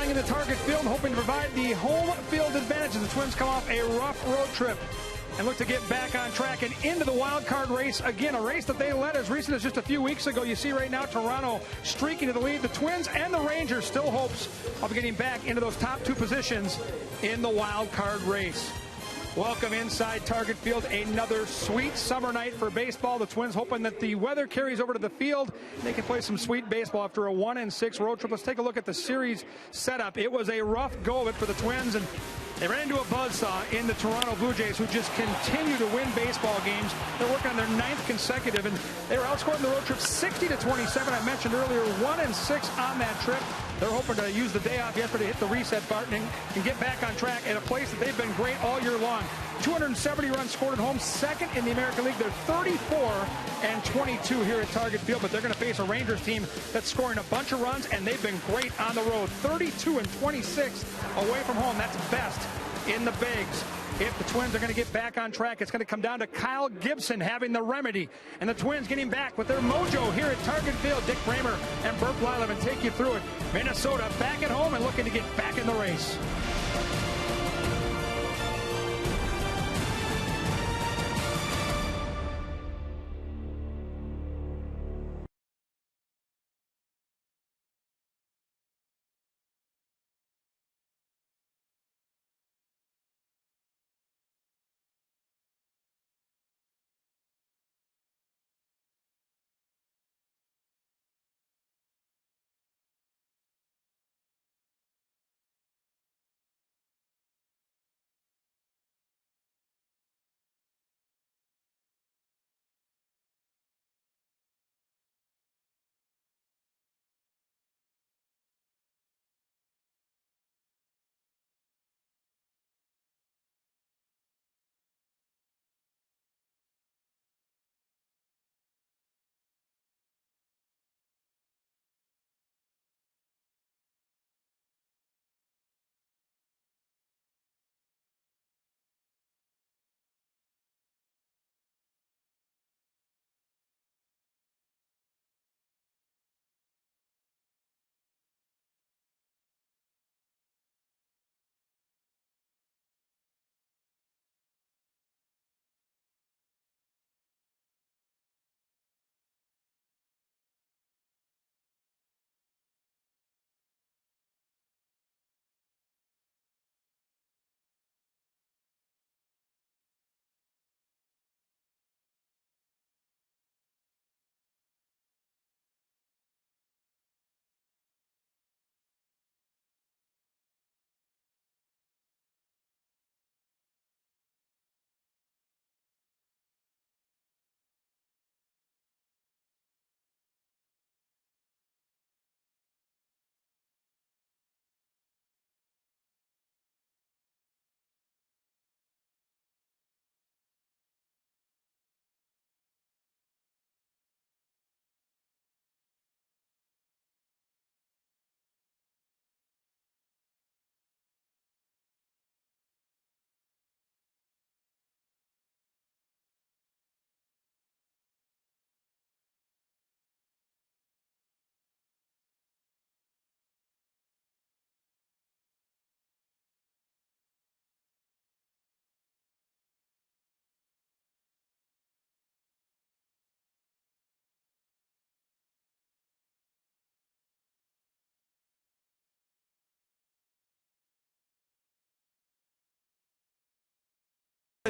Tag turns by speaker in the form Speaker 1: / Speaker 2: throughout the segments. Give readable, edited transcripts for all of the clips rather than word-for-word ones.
Speaker 1: flying into Target Field, hoping to provide the home field advantage as the Twins come off a rough road trip and look to get back on track and into the wild card race. Again, a race that they led as recent as just a few weeks ago. You see right now Toronto streaking to the lead. The Twins and the Rangers still hopes of getting back into those top two positions in the wild card race. Welcome inside Target Field. Another sweet summer night for baseball. The Twins hoping that the weather carries over to the field. They can play some sweet baseball after a 1-6 road trip. Let's take a look at the series setup. It was a rough go of it for the Twins, and they ran into a buzzsaw in the Toronto Blue Jays, who just continue to win baseball games. They're working on their 9th consecutive, and they were outscoring the road trip 60-27. I mentioned earlier, 1-6 on that trip. They're hoping to use the day off yesterday to hit the reset button and get back on track at a place that they've been great all year long. 270 runs scored at home, second in the American League. They're 34-22 here at Target Field, but they're going to face a Rangers team that's scoring a bunch of runs, and they've been great on the road. 32-26 away from home. That's best in the bigs. If the Twins are going to get back on track, it's going to come down to Kyle Gibson having the remedy, and the Twins getting back with their mojo here at Target Field. Dick Bramer and Burt Blyleven take you through it. Minnesota back at home and looking to get back in the race.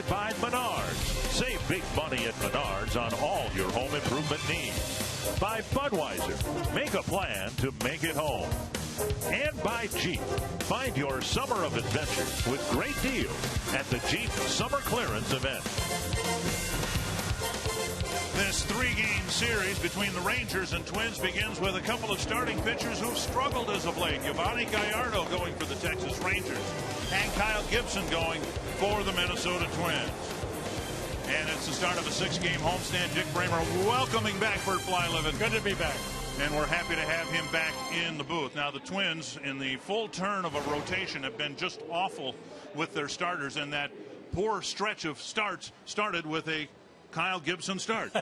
Speaker 2: By Menards. Save big money at Menards on all your home improvement needs. By Budweiser. Make a plan to make it home. And by Jeep. Find your summer of adventures with great deals at the Jeep Summer Clearance event.
Speaker 3: This three-game series between the Rangers and Twins begins with a couple of starting pitchers who've struggled as of late. Giovanni Gallardo going for the Texas Rangers and Kyle Gibson going for the Minnesota Twins. And it's the start of a 6-game homestand. Dick Bramer welcoming back Burt Blyleven.
Speaker 4: Good to be back.
Speaker 3: And we're happy to have him back in the booth. Now, the Twins, in the full turn of a rotation, have been just awful with their starters. And that poor stretch of starts started with a Kyle Gibson start?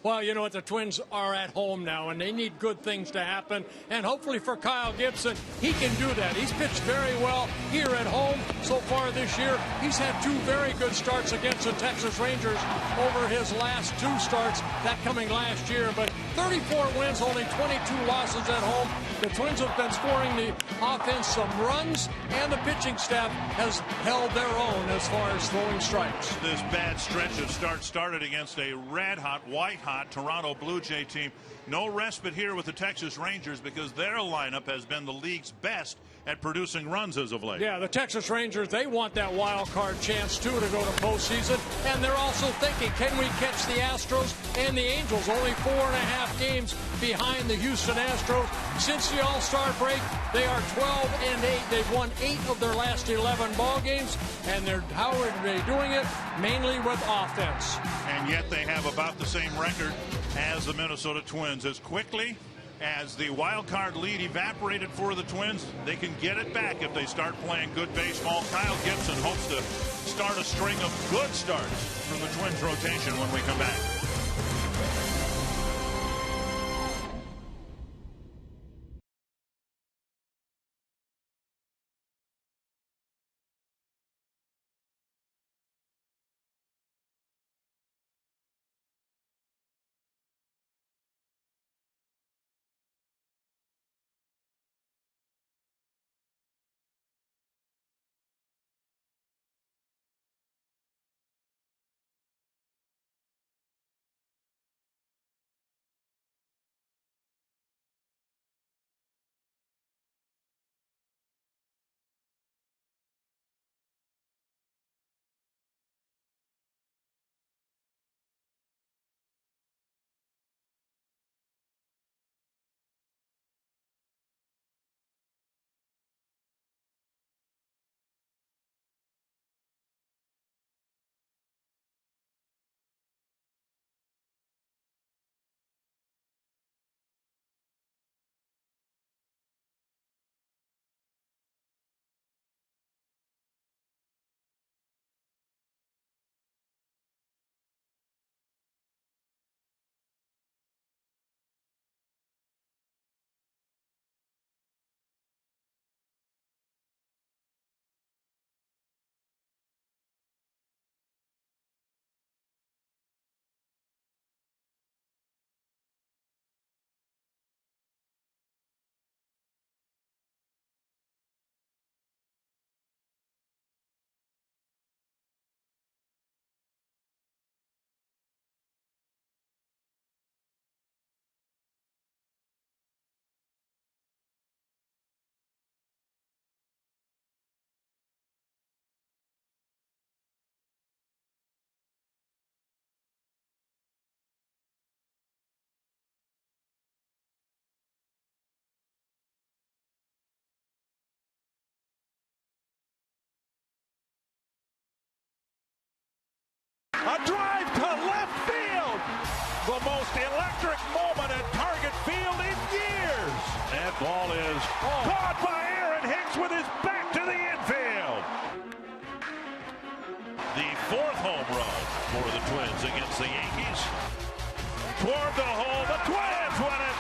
Speaker 4: Well, you know what? The Twins are at home now, and they need good things to happen. And hopefully for Kyle Gibson, he can do that. He's pitched very well here at home so far this year. He's had 2 very good starts against the Texas Rangers over his last 2 starts, that coming last year. But 34 wins, only 22 losses at home. The Twins have been scoring the offense some runs, and the pitching staff has held their own as far as throwing strikes.
Speaker 3: This bad stretch of started against a red-hot, white-hot Toronto Blue Jay team. No respite here with the Texas Rangers because their lineup has been the league's best at producing runs as of late.
Speaker 4: Yeah, the Texas Rangers, they want that wild card chance, too, to go to postseason. And they're also thinking, can we catch the Astros and the Angels? Only 4.5 games behind the Houston Astros. Since the All-Star break, they are 12-8. They've won 8 of their last 11 ball games. And how are they doing it? Mainly with offense.
Speaker 3: And yet they have about the same record as the Minnesota Twins. As quickly as the wild card lead evaporated for the Twins, they can get it back if they start playing good baseball. Kyle Gibson hopes to start a string of good starts from the Twins rotation when we come back.
Speaker 2: A drive to left field. The most electric moment at Target Field in years. That ball is caught by Aaron Hicks with his back to the infield. The 4th home run for the Twins against the Yankees. Toward the hole, the Twins win it.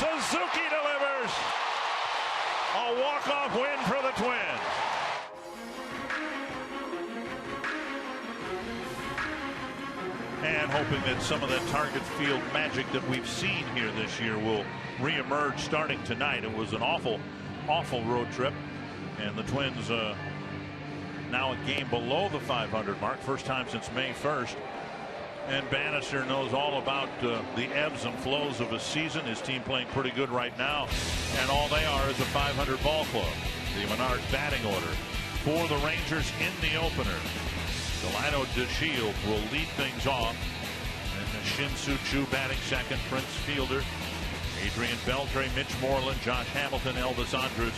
Speaker 2: Suzuki delivers. A walk-off win for the Twins. And hoping that some of that Target Field magic that we've seen here this year will reemerge starting tonight. It was an awful road trip. And the Twins now a game below the 500 mark. First time since May 1st. And Bannister knows all about the ebbs and flows of a season. His team playing pretty good right now. And all they are is a 500 ball club. The Menards batting order for the Rangers in the opener. Delino DeShields will lead things off. And Shin-Soo Choo batting second. Prince Fielder. Adrian Beltre, Mitch Moreland, Josh Hamilton, Elvis Andrus,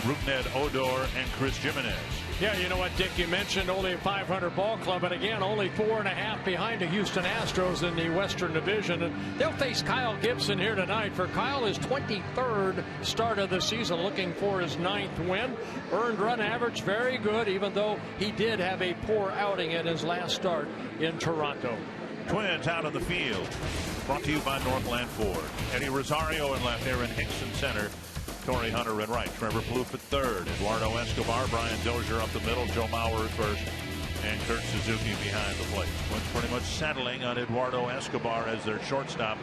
Speaker 2: Rougned Odor, and Chris Jimenez.
Speaker 4: Yeah, you know what, Dick, you mentioned only a 500 ball club, and again, only 4.5 behind the Houston Astros in the Western Division. And they'll face Kyle Gibson here tonight. For Kyle, his 23rd start of the season, looking for his 9th win. Earned run average, very good, even though he did have a poor outing in his last start in Toronto.
Speaker 2: Twins out of the field. Brought to you by Northland Ford. Eddie Rosario in left, Aaron Hicks in center, Torrey Hunter in right, Trevor Plouffe at third, Eduardo Escobar, Brian Dozier up the middle, Joe Mauer at first, and Kurt Suzuki behind the plate. Twins pretty much settling on Eduardo Escobar as their shortstop.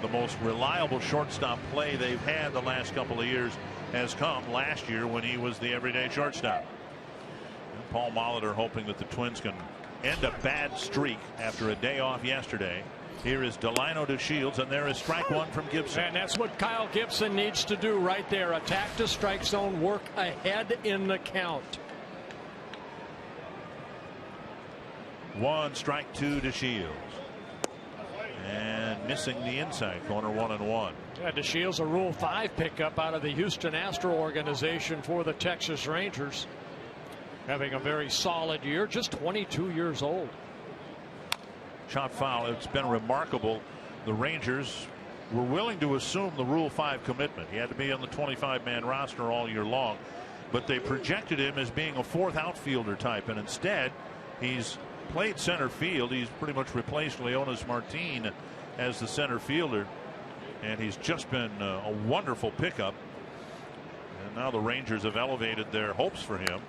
Speaker 2: The most reliable shortstop play they've had the last couple of years has come last year when he was the everyday shortstop. And Paul Molitor hoping that the Twins can end a bad streak after a day off yesterday. Here is Delino to Shields, and there is strike one from Gibson.
Speaker 4: And that's what Kyle Gibson needs to do right there. Attack the strike zone, work ahead in the count.
Speaker 2: 1 strike 2 to Shields. And missing the inside corner, 1-1.
Speaker 4: Yeah, DeShields a Rule 5 pickup out of the Houston Astro organization for the Texas Rangers. Having a very solid year, just 22 years old.
Speaker 2: Shot foul. It's been remarkable. The Rangers were willing to assume the Rule 5 commitment. He had to be on the 25-man roster all year long, but they projected him as being a 4th outfielder type, and instead he's played center field. He's pretty much replaced Leonis Martin as the center fielder, and he's just been a wonderful pickup. And now the Rangers have elevated their hopes for him.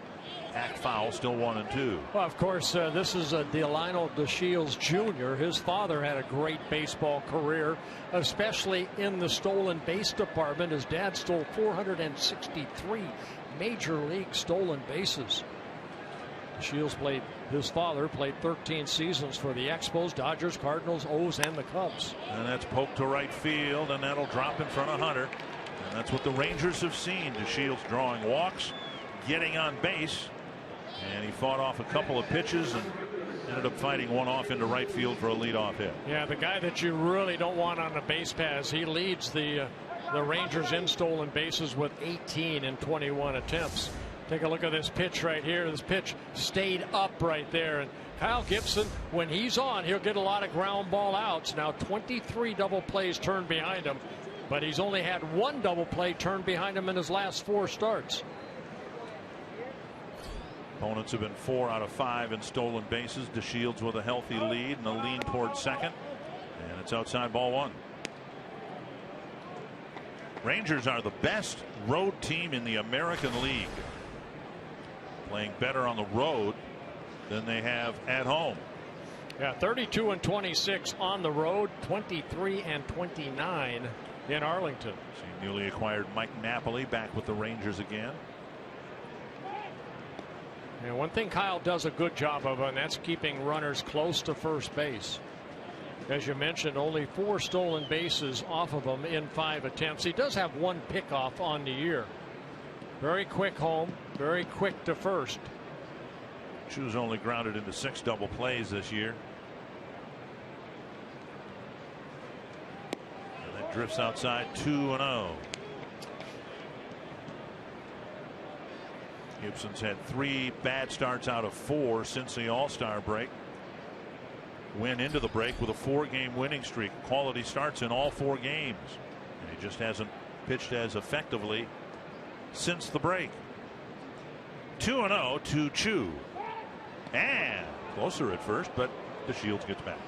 Speaker 2: Hack foul, still 1-2.
Speaker 4: Well, of course, this is Delino DeShields Jr. His father had a great baseball career, especially in the stolen base department. His dad stole 463 major league stolen bases. His father played 13 seasons for the Expos, Dodgers, Cardinals, O's, and the Cubs.
Speaker 2: And that's poked to right field, and that'll drop in front of Hunter. And that's what the Rangers have seen. DeShields drawing walks, getting on base, and he fought off a couple of pitches and ended up fighting one off into right field for a leadoff hit.
Speaker 4: Yeah, the guy that you really don't want on the base pass. He leads the Rangers in stolen bases with 18 in 21 attempts. Take a look at this pitch right here. This pitch stayed up right there. And Kyle Gibson, when he's on, he'll get a lot of ground ball outs. Now 23 double plays turned behind him, but he's only had 1 double play turned behind him in his last 4 starts.
Speaker 2: Opponents have been 4 out of 5 in stolen bases. DeShields with a healthy lead and a lean towards second. And it's outside, ball 1. Rangers are the best road team in the American League. Playing better on the road than they have at home.
Speaker 4: Yeah, 32 and 26 on the road, 23 and 29 in Arlington.
Speaker 2: See newly acquired Mike Napoli back with the Rangers again.
Speaker 4: And one thing Kyle does a good job of, and that's keeping runners close to first base. As you mentioned, only 4 stolen bases off of him in 5 attempts. He does have 1 pickoff on the year. Very quick home, very quick to first.
Speaker 2: Chu's only grounded into 6 double plays this year. And that drifts outside, 2-0. Gibson's had 3 bad starts out of 4 since the All-Star break. Went into the break with a 4-game winning streak. Quality starts in all 4 games. And he just hasn't pitched as effectively since the break. 2-0 to Chu. And closer at first, but DeShields gets back.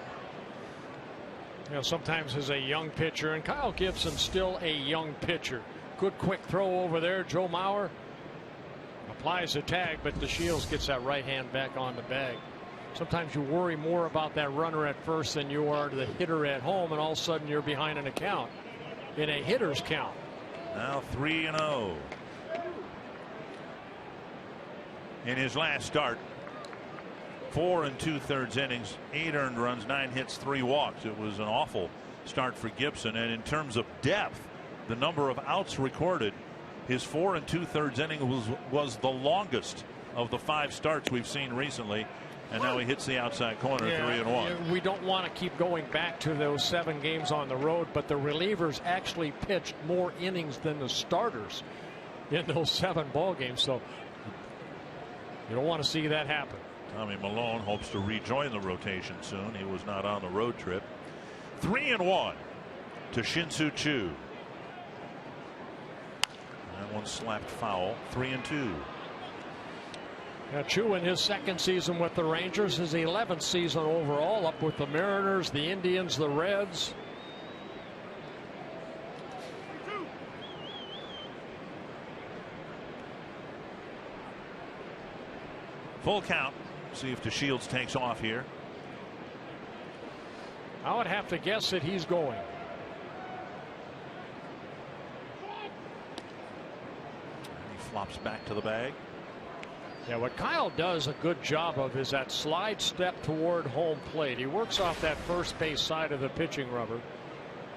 Speaker 4: You know, sometimes as a young pitcher, and Kyle Gibson's still a young pitcher. Good quick throw over there. Joe Mauer applies the tag, but DeShields gets that right hand back on the bag. Sometimes you worry more about that runner at first than you are to the hitter at home, and all of a sudden you're behind an account in a hitter's count.
Speaker 2: Now 3-0. In his last start, 4 2/3 innings, 8 earned runs, 9 hits, 3 walks. It was an awful start for Gibson. And in terms of depth, the number of outs recorded, his 4 2/3 inning was the longest of the 5 starts we've seen recently. And now he hits the outside corner, 3-1.
Speaker 4: We don't want to keep going back to those 7 games on the road, but the relievers actually pitched more innings than the starters in those 7 ball games. So you don't want to see that happen.
Speaker 2: Tommy Malone hopes to rejoin the rotation soon. He was not on the road trip. 3-1 to Shin-Soo Choo. That one slapped foul. 3-2.
Speaker 4: Now, Chu in his second season with the Rangers, his 11th season overall, up with the Mariners, the Indians, the Reds.
Speaker 2: Full count. See if DeShields takes off here.
Speaker 4: I would have to guess that he's going.
Speaker 2: He flops back to the bag.
Speaker 4: Yeah, what Kyle does a good job of is that slide step toward home plate. He works off that first base side of the pitching rubber.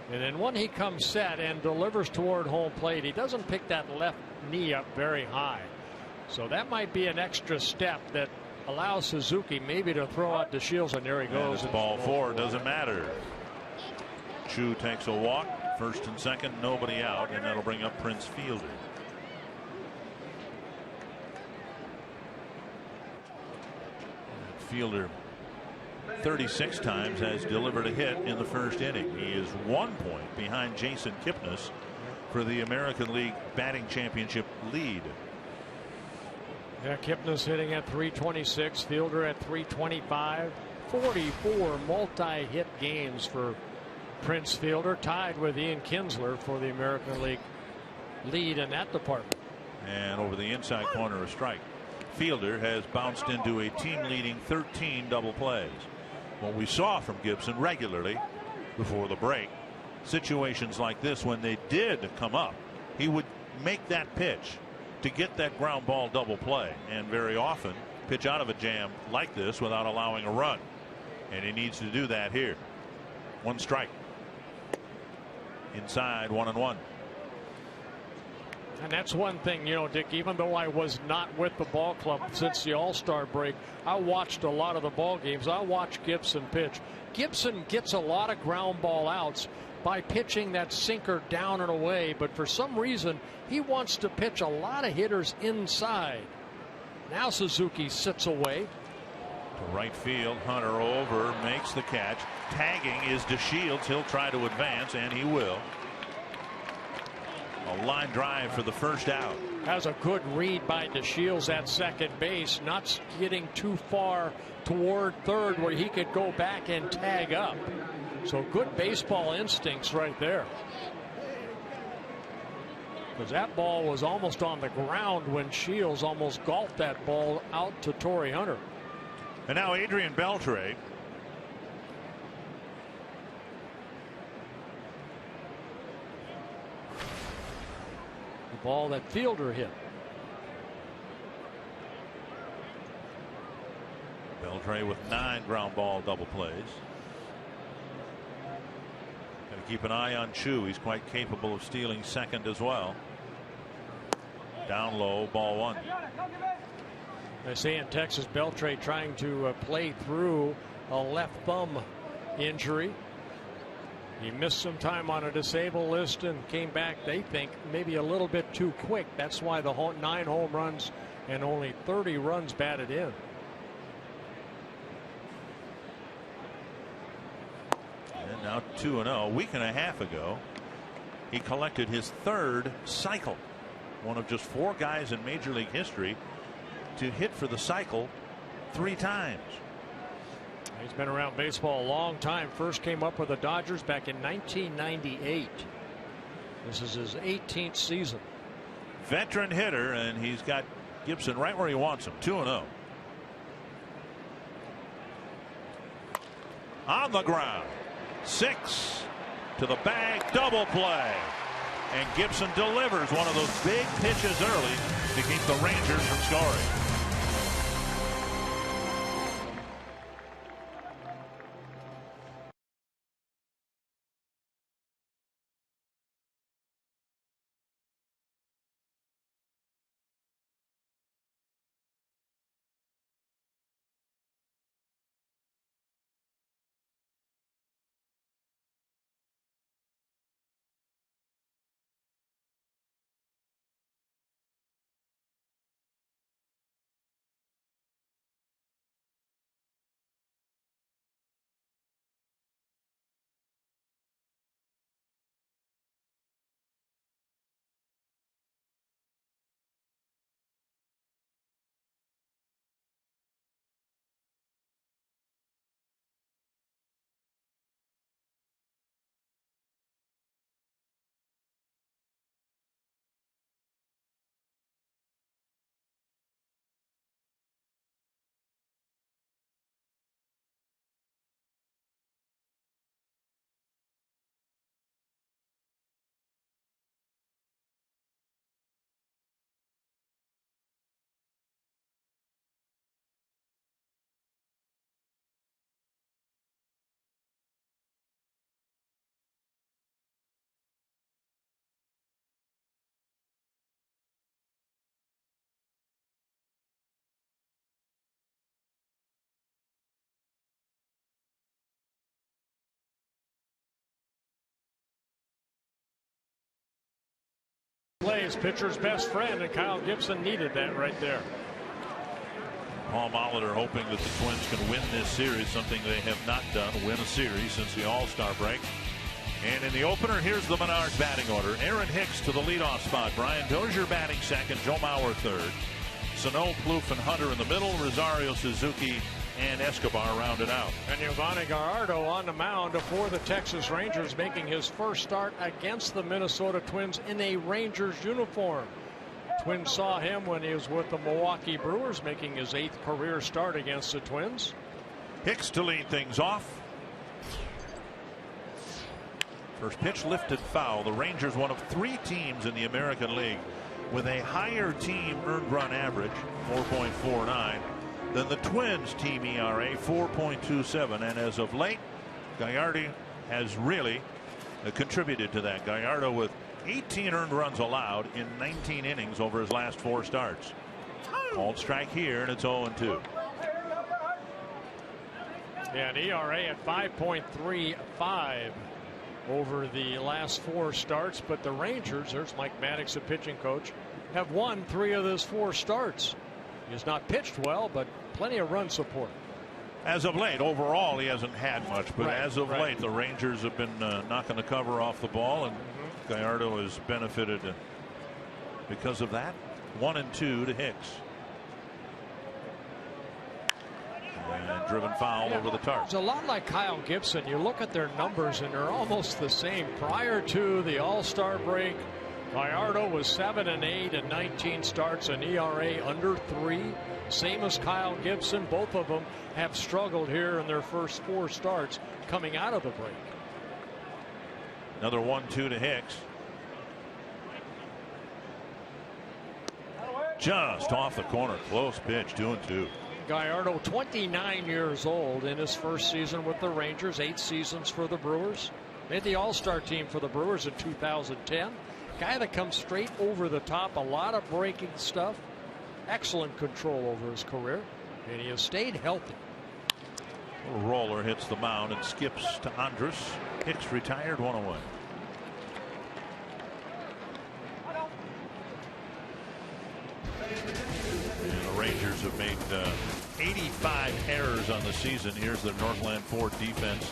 Speaker 4: And then when he comes set and delivers toward home plate, he doesn't pick that left knee up very high. So that might be an extra step that allows Suzuki maybe to throw out DeShields, and there he goes.
Speaker 2: And ball four, doesn't matter. Chu takes a walk, first and second, nobody out, and that'll bring up Prince Fielder. Fielder 36 times has delivered a hit in the first inning. He is 1 point behind Jason Kipnis for the American League Batting Championship lead.
Speaker 4: Yeah, Kipnis hitting at 326, Fielder at 325. 44 multi-hit games for Prince Fielder, tied with Ian Kinsler for the American League lead in that department.
Speaker 2: And over the inside corner, a strike. Fielder has bounced into a team-leading 13 double plays. What we saw from Gibson regularly before the break, situations like this, when they did come up, he would make that pitch to get that ground ball double play, and very often pitch out of a jam like this without allowing a run. And he needs to do that here. One strike. Inside, 1-1.
Speaker 4: And that's one thing, you know, Dick, even though I was not with the ball club since the All-Star break, I watched a lot of the ball games. I watched Gibson pitch. Gibson gets a lot of ground ball outs by pitching that sinker down and away, but for some reason he wants to pitch a lot of hitters inside. Now Suzuki sits away.
Speaker 2: To right field, Hunter over, makes the catch. Tagging is DeShields. He'll try to advance, and he will. A line drive for the first out.
Speaker 4: Has a good read by DeShields at second base, not getting too far toward third where he could go back and tag up. So good baseball instincts right there. Because that ball was almost on the ground when Shields almost golfed that ball out to Torrey Hunter.
Speaker 2: And now Adrian Beltre.
Speaker 4: The ball that Fielder hit.
Speaker 2: Beltre with 9 ground ball double plays. Got to keep an eye on Chu. He's quite capable of stealing second as well. Down low, ball 1.
Speaker 4: They say in Texas, Beltre trying to play through a left thumb injury. He missed some time on a disabled list and came back, they think, maybe a little bit too quick. That's why the 9 home runs and only 30 runs batted in.
Speaker 2: And now 2-0. A week and a half ago, he collected his 3rd cycle. One of just 4 guys in Major League history to hit for the cycle 3 times.
Speaker 4: He's been around baseball a long time. First came up with the Dodgers back in 1998. This is his 18th season.
Speaker 2: Veteran hitter, and he's got Gibson right where he wants him. 2-0. On the ground. 6 to the bag. Double play. And Gibson delivers one of those big pitches early to keep the Rangers from scoring.
Speaker 4: Plays pitcher's best friend, and Kyle Gibson needed that right there.
Speaker 2: Paul Molitor hoping that the Twins can win this series, something they have not done, win a series since the All-Star break. And in the opener, here's the Menards batting order. Aaron Hicks to the leadoff spot. Brian Dozier batting second. Joe Mauer third. Sano, Plouffe, and Hunter in the middle. Rosario, Suzuki, and Escobar rounded out.
Speaker 4: And Yovani Gallardo on the mound for the Texas Rangers, making his first start against the Minnesota Twins in a Rangers uniform. Twins saw him when he was with the Milwaukee Brewers, making his 8th career start against the Twins.
Speaker 2: Hicks to lead things off. First pitch lifted foul. The Rangers, one of 3 teams in the American League with a higher team earned run average, 4.49, than the Twins team ERA, 4.27. And as of late, Gallardo has really contributed to that. Gallardo with 18 earned runs allowed in 19 innings over his last 4 starts. Called strike here, and it's 0-2.
Speaker 4: Yeah, an ERA at 5.35 over the last 4 starts. But the Rangers, there's Mike Maddox, the pitching coach, have won 3 of those 4 starts. He has not pitched well, but plenty of run support.
Speaker 2: As of late, overall, he hasn't had much, but as of late, the Rangers have been knocking the cover off the ball, and Gallardo has benefited because of that. 1-2 to Hicks. And driven foul over the tarp.
Speaker 4: It's a lot like Kyle Gibson. You look at their numbers, and they're almost the same. Prior to the All-Star break, Gallardo was 7-8 in 19 starts, an ERA under 3. Same as Kyle Gibson. Both of them have struggled here in their first 4 starts coming out of the break.
Speaker 2: Another 1-2 to Hicks. Just off the corner. Close pitch. 2-2.
Speaker 4: Gallardo, 29 years old, in his first season with the Rangers, 8 seasons for the Brewers. Made the All-Star team for the Brewers in 2010. Guy that comes straight over the top. A lot of breaking stuff. Excellent control over his career, and he has stayed healthy.
Speaker 2: A roller hits the mound and skips to Andrus. Hicks retired, 1 away. And the Rangers have made 85 errors on the season. Here's the Northland Ford defense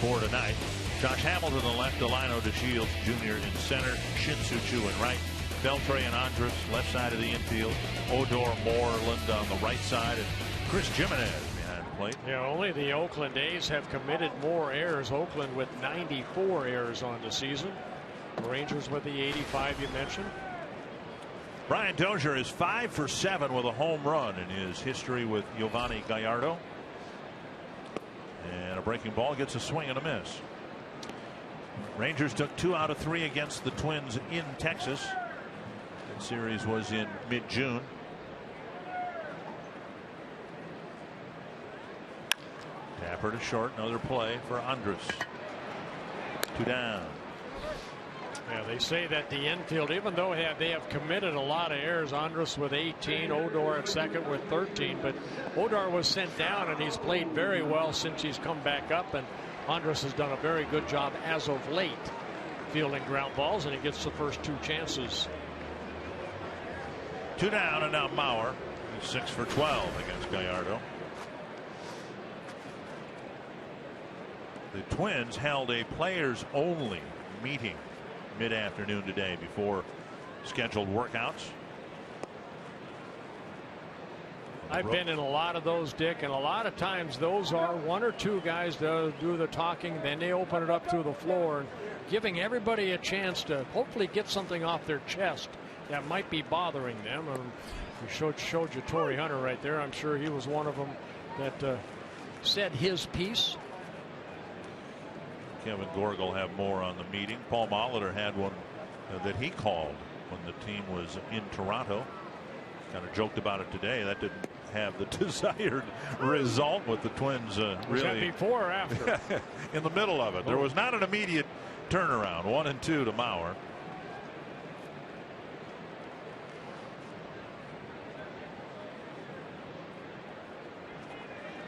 Speaker 2: for tonight. Josh Hamilton on the left, Delino DeShields Jr. in center, Shin-Soo Choo in right, Beltre and Andrus left side of the infield, Odor Moreland on the right side, and Chris Jimenez behind the plate.
Speaker 4: Yeah, only the Oakland A's have committed more errors. Oakland with 94 errors on the season. The Rangers with the 85 you mentioned.
Speaker 2: Brian Dozier is 5 for 7 with a home run in his history with Yovani Gallardo. And a breaking ball gets a swing and a miss. Rangers took 2 out of 3 against the Twins in Texas. That series was in mid-June. Tapper to short. Another play for Andrus. 2 down.
Speaker 4: Yeah, they say that the infield, even though they have committed a lot of errors, Andrus with 18, Odor at second with 13, but Odor was sent down, and he's played very well since he's come back up, and Andrus has done a very good job as of late fielding ground balls, and he gets the first 2 chances.
Speaker 2: 2 down, and now Mauer is 6 for 12 against Gallardo. The Twins held a players only meeting mid-afternoon today before scheduled workouts.
Speaker 4: I've been in a lot of those, Dick, and a lot of times those are 1 or 2 guys that do the talking, then they open it up to the floor, and giving everybody a chance to hopefully get something off their chest that might be bothering them. And we showed you Torrey Hunter right there. I'm sure he was one of them that said his piece.
Speaker 2: Kevin Gorg will have more on the meeting. Paul Molitor had one that he called when the team was in Toronto. Kind of joked about it today. That didn't have the desired result with the Twins really.
Speaker 4: Was that before or after?
Speaker 2: In the middle of it. There was not an immediate turnaround. 1-2 to Mauer.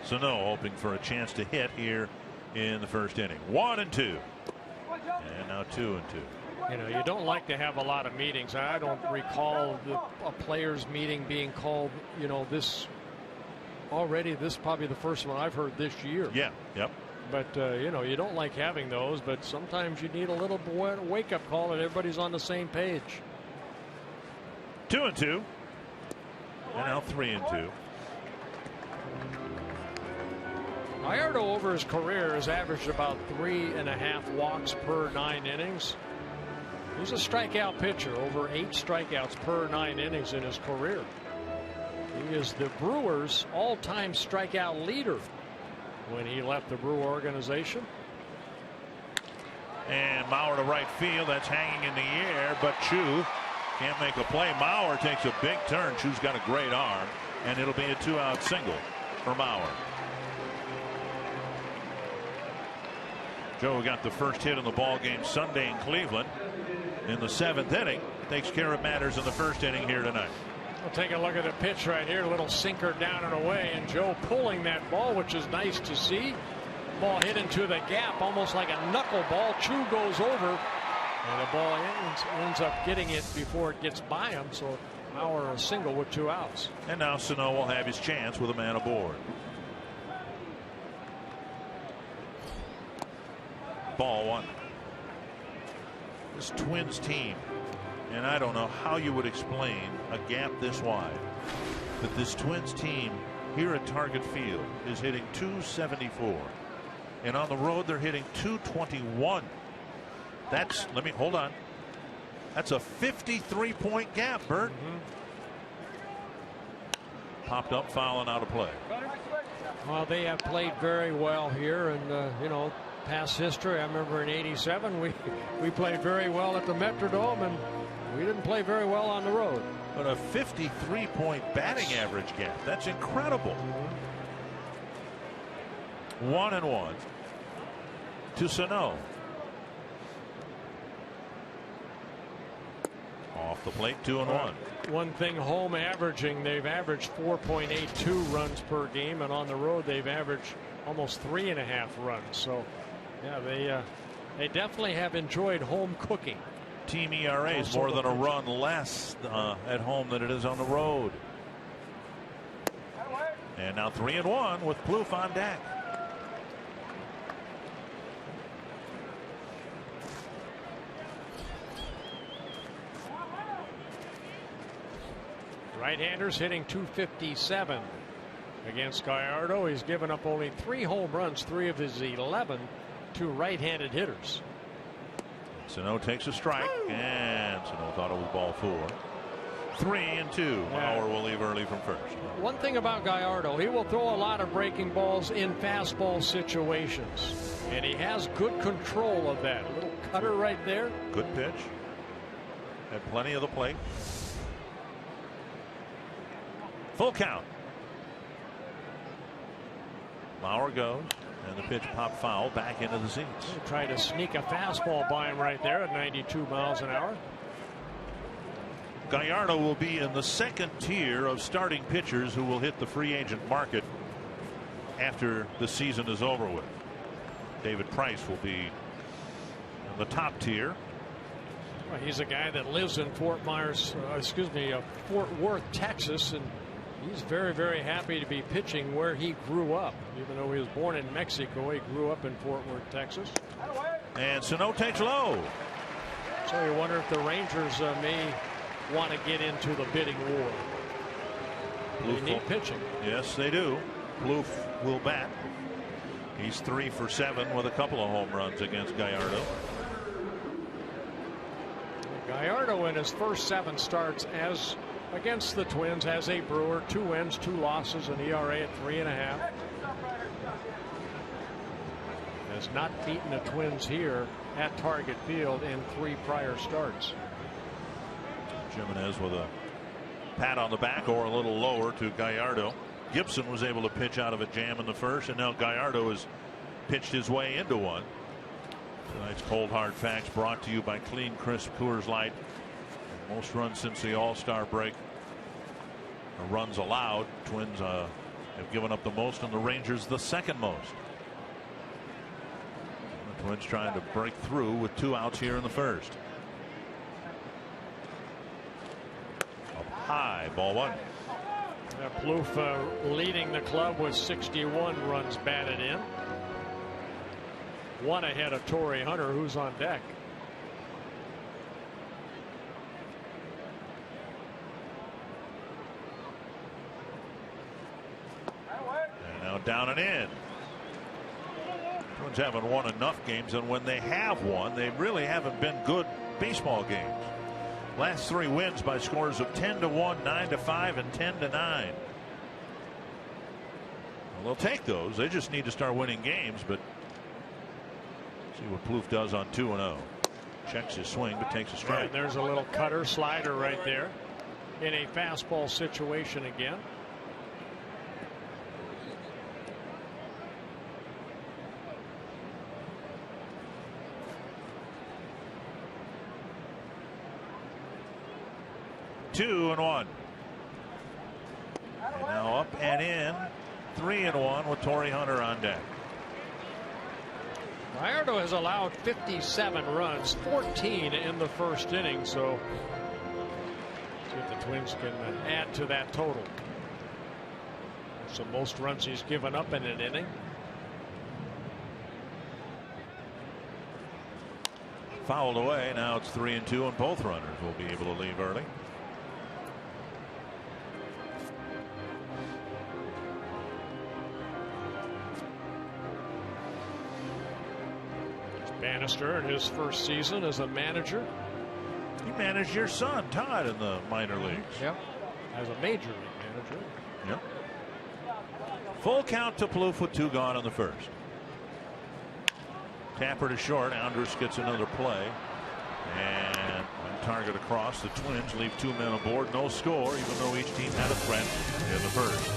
Speaker 2: Sano hoping for a chance to hit here in the first inning. 1-2. And now 2-2.
Speaker 4: You know, you don't like to have a lot of meetings. I don't recall a players meeting being called, you know, this is probably the first one I've heard this year.
Speaker 2: Yeah. Yep.
Speaker 4: But, you know, you don't like having those, but sometimes you need a little wake-up call and everybody's on the same page.
Speaker 2: 2-2. And now 3-2.
Speaker 4: Gallardo over his career has averaged about 3.5 walks per 9 innings. He's a strikeout pitcher, over 8 strikeouts per 9 innings in his career. He is the Brewers' all-time strikeout leader when he left the Brewer organization.
Speaker 2: And Mauer to right field. That's hanging in the air, but Chu can't make a play. Mauer takes a big turn. Chu's got a great arm, and it'll be a 2-out single for Mauer. Joe got the first hit in the ball game Sunday in Cleveland in the 7th inning. Takes care of matters in the first inning here tonight.
Speaker 4: We'll take a look at the pitch right here. A little sinker down and away, and Joe pulling that ball, which is nice to see. Ball hit into the gap almost like a knuckleball. Chu goes over, and the ball ends up getting it before it gets by him. So Mauer a single with 2 outs.
Speaker 2: And now Sano will have his chance with a man aboard. Ball 1. This Twins team, and I don't know how you would explain a gap this wide, but this Twins team here at Target Field is hitting .274, and on the road they're hitting .221. That's, hold on. That's a 53-point gap, Bert. Popped up, foul, and out of play.
Speaker 4: Well, they have played very well here, and you know, past history. I remember in '87 we played very well at the Metrodome, and we didn't play very well on the road.
Speaker 2: But a 53-point batting average gap. That's incredible. 1-1 to Sano. Off the plate, 2-1.
Speaker 4: One thing home averaging, they've averaged 4.82 runs per game, and on the road they've averaged almost 3.5 runs. So yeah, they definitely have enjoyed home cooking.
Speaker 2: Team ERA is more than a run less at home than it is on the road. And now 3-1 with Plouffe on deck.
Speaker 4: Right-handers hitting .257 against Gallardo. He's given up only 3 home runs, 3 of his 11 to right-handed hitters.
Speaker 2: Sano takes a strike, and Sano thought it was ball 4. 3-2. Mauer will leave early from first.
Speaker 4: One thing about Gallardo, he will throw a lot of breaking balls in fastball situations, and he has good control of that. A little cutter right there.
Speaker 2: Good pitch. Had plenty of the plate. Full count. Mauer goes, and the pitch popped foul back into the seats.
Speaker 4: Trying to sneak a fastball by him right there at 92 miles an hour.
Speaker 2: Gallardo will be in the second tier of starting pitchers who will hit the free agent market after the season is over with. David Price will be in the top tier.
Speaker 4: Well, he's a guy that lives in Fort Worth, Texas, and he's very, very happy to be pitching where he grew up. Even though he was born in Mexico, he grew up in Fort Worth, Texas.
Speaker 2: And Sano takes low.
Speaker 4: So you wonder if the Rangers may want to get into the bidding war. They need pitching.
Speaker 2: Yes, they do. Plouffe will bat. He's 3 for 7 with a couple of home runs against Gallardo.
Speaker 4: Gallardo in his first 7 starts as against the Twins has a Brewer, 2 wins, 2 losses, an ERA at 3.5. Has not beaten the Twins here at Target Field in 3 prior starts.
Speaker 2: Jimenez with a pat on the back or a little lower to Gallardo. Gibson was able to pitch out of a jam in the first, and now Gallardo has pitched his way into one. Tonight's Cold Hard Facts brought to you by Clean Crisp Coors Light. Most runs since the All-Star break. Runs allowed. Twins have given up the most, and the Rangers the second most. The Twins trying to break through with 2 outs here in the first. high. Ball one.
Speaker 4: Plouffe leading the club with 61 runs batted in. One ahead of Torrey Hunter, who's on deck.
Speaker 2: And now down and in. Twins haven't won enough games, and when they have won, they really haven't been good baseball games. Last 3 wins by scores of 10-1, 9-5, and 10-9. Well, they'll take those. They just need to start winning games, but see what Plouffe does on 2-0. Checks his swing, but takes a strike.
Speaker 4: And there's a little cutter slider right there in a fastball situation again.
Speaker 2: Two and one. And now up and in. 3-1 with Torrey Hunter on deck.
Speaker 4: Gallardo has allowed 57 runs, 14 in the first inning. So see if the Twins can add to that total. That's the most runs he's given up in an inning.
Speaker 2: Fouled away. Now it's 3-2, and both runners will be able to leave early.
Speaker 4: Bannister in his first season as a manager.
Speaker 2: He managed your son Todd in the minor leagues.
Speaker 4: Yep. As a major league manager.
Speaker 2: Yep. Full count to Plouffe with 2 gone in the first. Tapper to short. Andrus gets another play. And on target across. The Twins leave 2 men aboard. No score, even though each team had a threat in the first.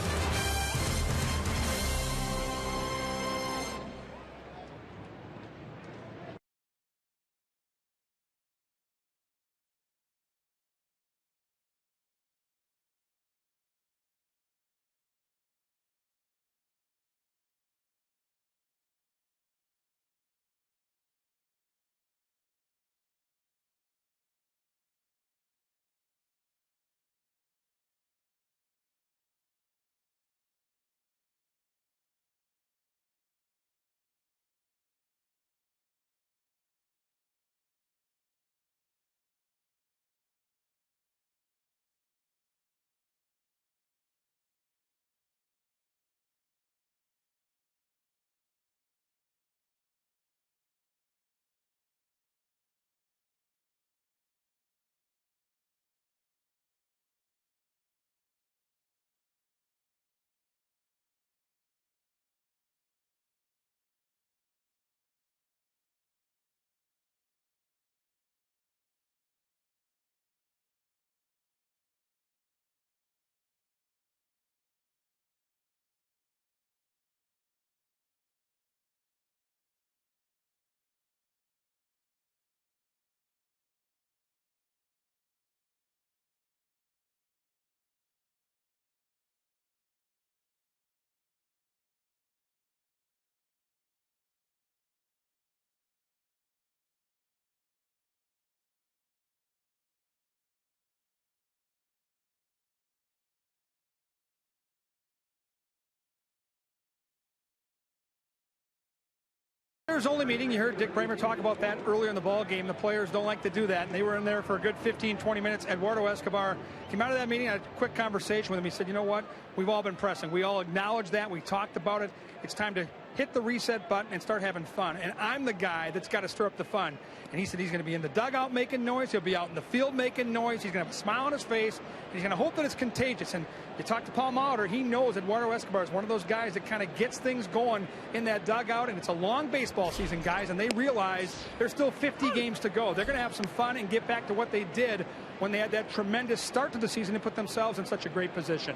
Speaker 1: Players only meeting. You heard Dick Bramer talk about that earlier in the ball game. The players don't like to do that, and they were in there for a good 15-20 minutes. Eduardo Escobar came out of that meeting, had a quick conversation with him. He said, you know what, we've all been pressing, we all acknowledge that, we talked about it, it's time to hit the reset button and start having fun, and I'm the guy that's got to stir up the fun. And he said he's going to be in the dugout making noise, he'll be out in the field making noise, he's going to have a smile on his face, and he's going to hope that it's contagious. And you talk to Paul Molitor, he knows Eduardo Escobar is one of those guys that kind of gets things going in that dugout, and it's a long baseball season, guys, and they realize there's still 50 games to go. They're going to have some fun and get back to what they did when they had that tremendous start to the season and put themselves in such a great position.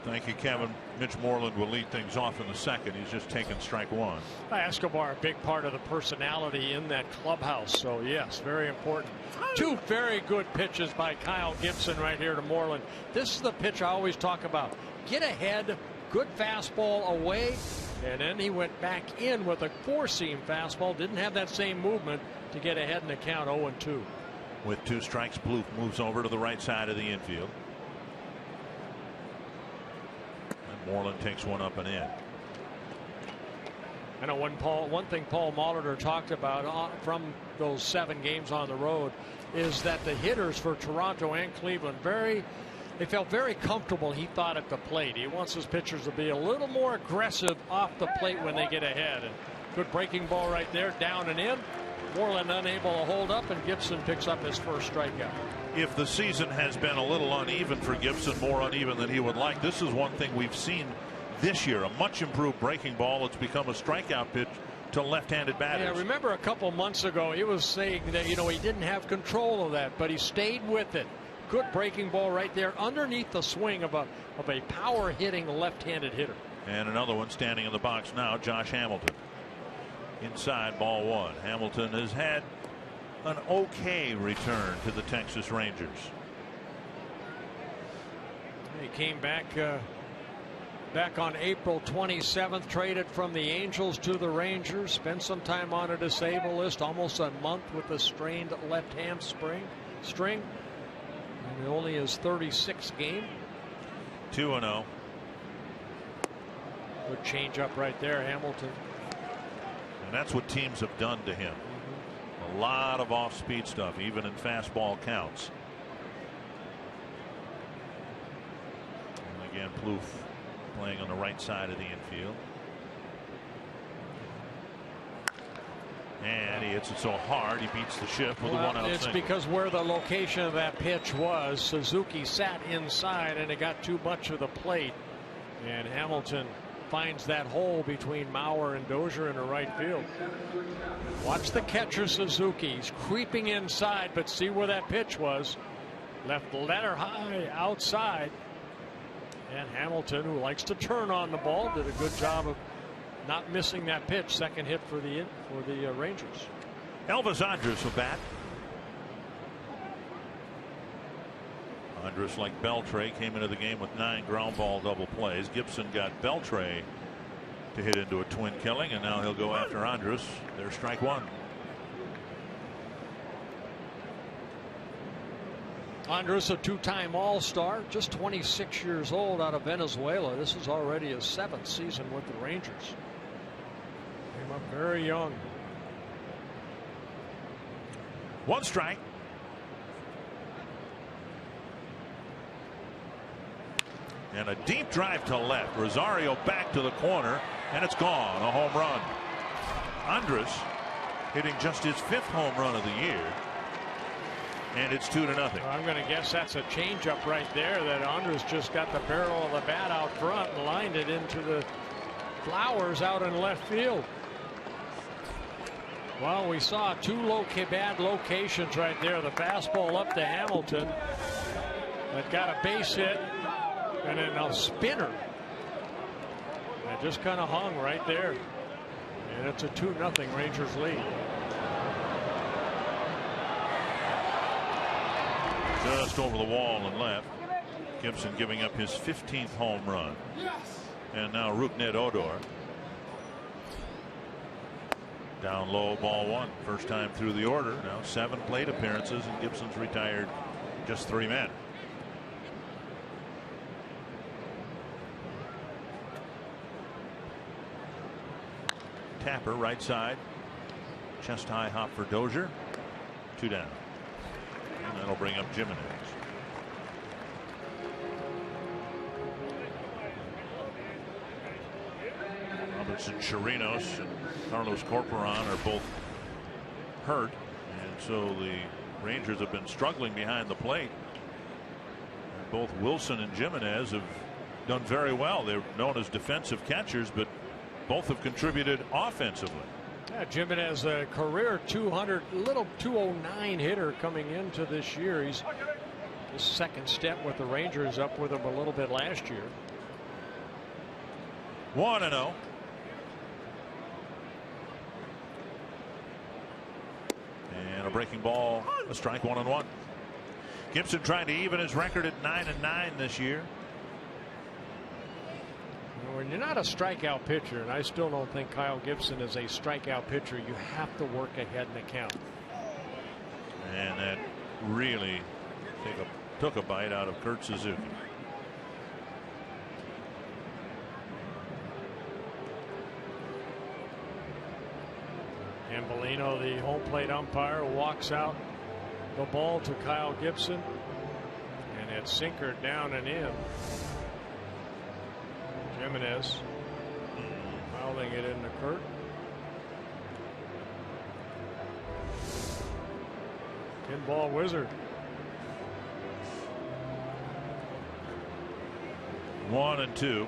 Speaker 2: Thank you, Kevin. Mitch Moreland will lead things off in the second. He's just taken strike one.
Speaker 4: Escobar, a big part of the personality in that clubhouse. So, yes, very important. Two very good pitches by Kyle Gibson right here to Moreland. This is the pitch I always talk about. Get ahead, good fastball away, and then he went back in with a four-seam fastball. Didn't have that same movement to get ahead in the count 0-2.
Speaker 2: With 2 strikes, Plouffe moves over to the right side of the infield. Moreland takes one up and in.
Speaker 4: I know one thing Paul Molitor talked about from those 7 games on the road is that the hitters for Toronto and Cleveland they felt very comfortable, he thought, at the plate. He wants his pitchers to be a little more aggressive off the plate when they get ahead. And good breaking ball right there, down and in. Moreland unable to hold up, and Gibson picks up his first strikeout.
Speaker 2: If the season has been a little uneven for Gibson, more uneven than he would like, this is one thing we've seen this year. A much improved breaking ball. It's become a strikeout pitch to left-handed batters.
Speaker 4: Yeah, remember a couple months ago he was saying that he didn't have control of that, but he stayed with it. Good breaking ball right there underneath the swing of a power hitting left-handed hitter.
Speaker 2: And another one standing in the box now, Josh Hamilton. Inside, ball 1. Hamilton has had an okay return to the Texas Rangers.
Speaker 4: He came back on April 27th, traded from the Angels to the Rangers, spent some time on a disabled list, almost a month with a strained left hamstring. And only his 36th game.
Speaker 2: 2-0.
Speaker 4: Good changeup right there, Hamilton.
Speaker 2: And that's what teams have done to him. A lot of off-speed stuff, even in fastball counts. And again, Plouffe playing on the right side of the infield. And he hits it so hard he beats the shift with a one-out
Speaker 4: It's
Speaker 2: single.
Speaker 4: because where the location of that pitch was, Suzuki sat inside and it got too much of the plate. And Hamilton finds that hole between Mauer and Dozier in the right field. Watch the catcher, Suzuki. He's creeping inside, but see where that pitch was. Left the letter high outside. And Hamilton, who likes to turn on the ball, did a good job of not missing that pitch. Second hit for the Rangers.
Speaker 2: Elvis Andrus will bat. Andrus, like Beltre, came into the game with 9 ground ball double plays. Gibson got Beltre to hit into a twin killing, and now he'll go after Andrus. There's strike 1.
Speaker 4: Andrus, a 2-time All-Star, just 26 years old, out of Venezuela. This is already his 7th season with the Rangers. Came up very young.
Speaker 2: 1 strike. And a deep drive to left. Rosario back to the corner, and it's gone. A home run. Andrus hitting just his 5th home run of the year. And it's 2-0.
Speaker 4: I'm going to guess that's a changeup right there that Andrus just got the barrel of the bat out front and lined it into the flowers out in left field. Well, we saw 2 bad locations right there. The fastball up to Hamilton that got a base hit, and then a spinner that just kind of hung right there. And it's a 2-0 Rangers lead.
Speaker 2: Just over the wall and left. Gibson giving up his 15th home run. And now Rougned Odor. Down low, ball 1. First time through the order. Now 7 plate appearances, and Gibson's retired just 3 men. Tapper right side. Chest high hop for Dozier. 2 down. And that'll bring up Jimenez. Robertson, Chirinos, and Carlos Corporan are both hurt, and so the Rangers have been struggling behind the plate. And both Wilson and Jimenez have done very well. They're known as defensive catchers, but both have contributed offensively.
Speaker 4: Yeah, Jimenez, a career 209 hitter coming into this year. He's his 2nd step with the Rangers, up with him a little bit last year.
Speaker 2: 1-0. And a breaking ball, a strike, 1-1. Gibson trying to even his record at 9-9 this year.
Speaker 4: When you're not a strikeout pitcher, and I still don't think Kyle Gibson is a strikeout pitcher, you have to work ahead in the count.
Speaker 2: And that really took a bite out of Kurt Suzuki.
Speaker 4: Ambolino, the home plate umpire, walks out the ball to Kyle Gibson, and it's sinkered down and in. Jimenez fouling it into Kurt. Pinball wizard.
Speaker 2: 1-2.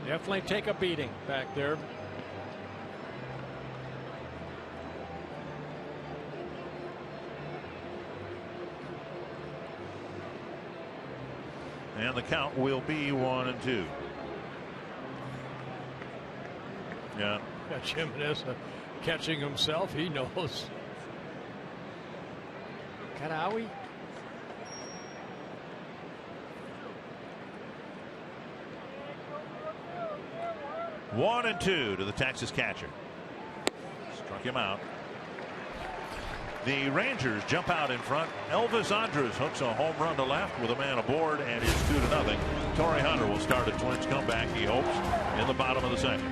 Speaker 4: Definitely take a beating back there.
Speaker 2: And the count will be 1-2. Yeah.
Speaker 4: Jimenez catching himself. He knows. Kanawi.
Speaker 2: One and two to the Texas catcher. Struck him out. The Rangers jump out in front. Elvis Andrus hooks a home run to left with a man aboard, and it's 2-0. Torrey Hunter will start a Twins comeback, he hopes, in the bottom of the second.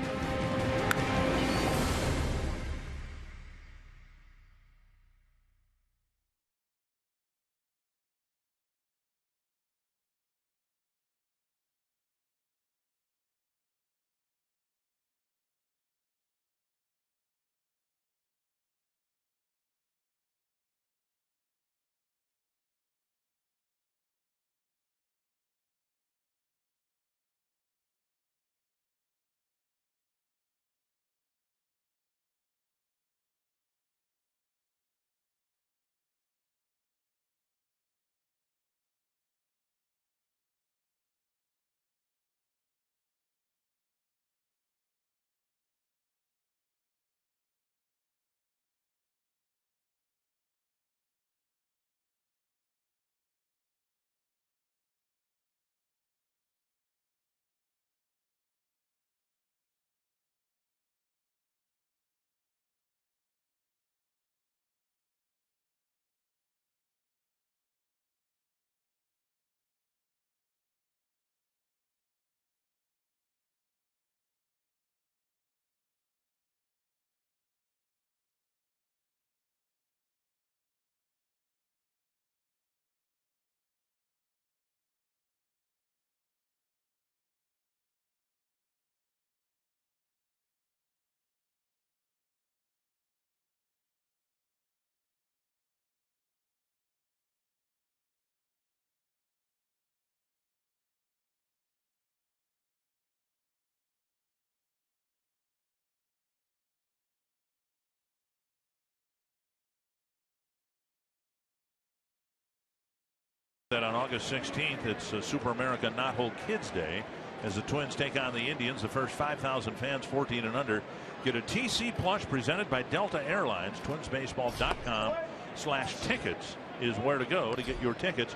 Speaker 2: That on August 16th, it's Super America Not Whole Kids Day as the Twins take on the Indians. The first 5,000 fans 14 and under get a TC plush presented by Delta Airlines. Twinsbaseball.com/tickets is where to go to get your tickets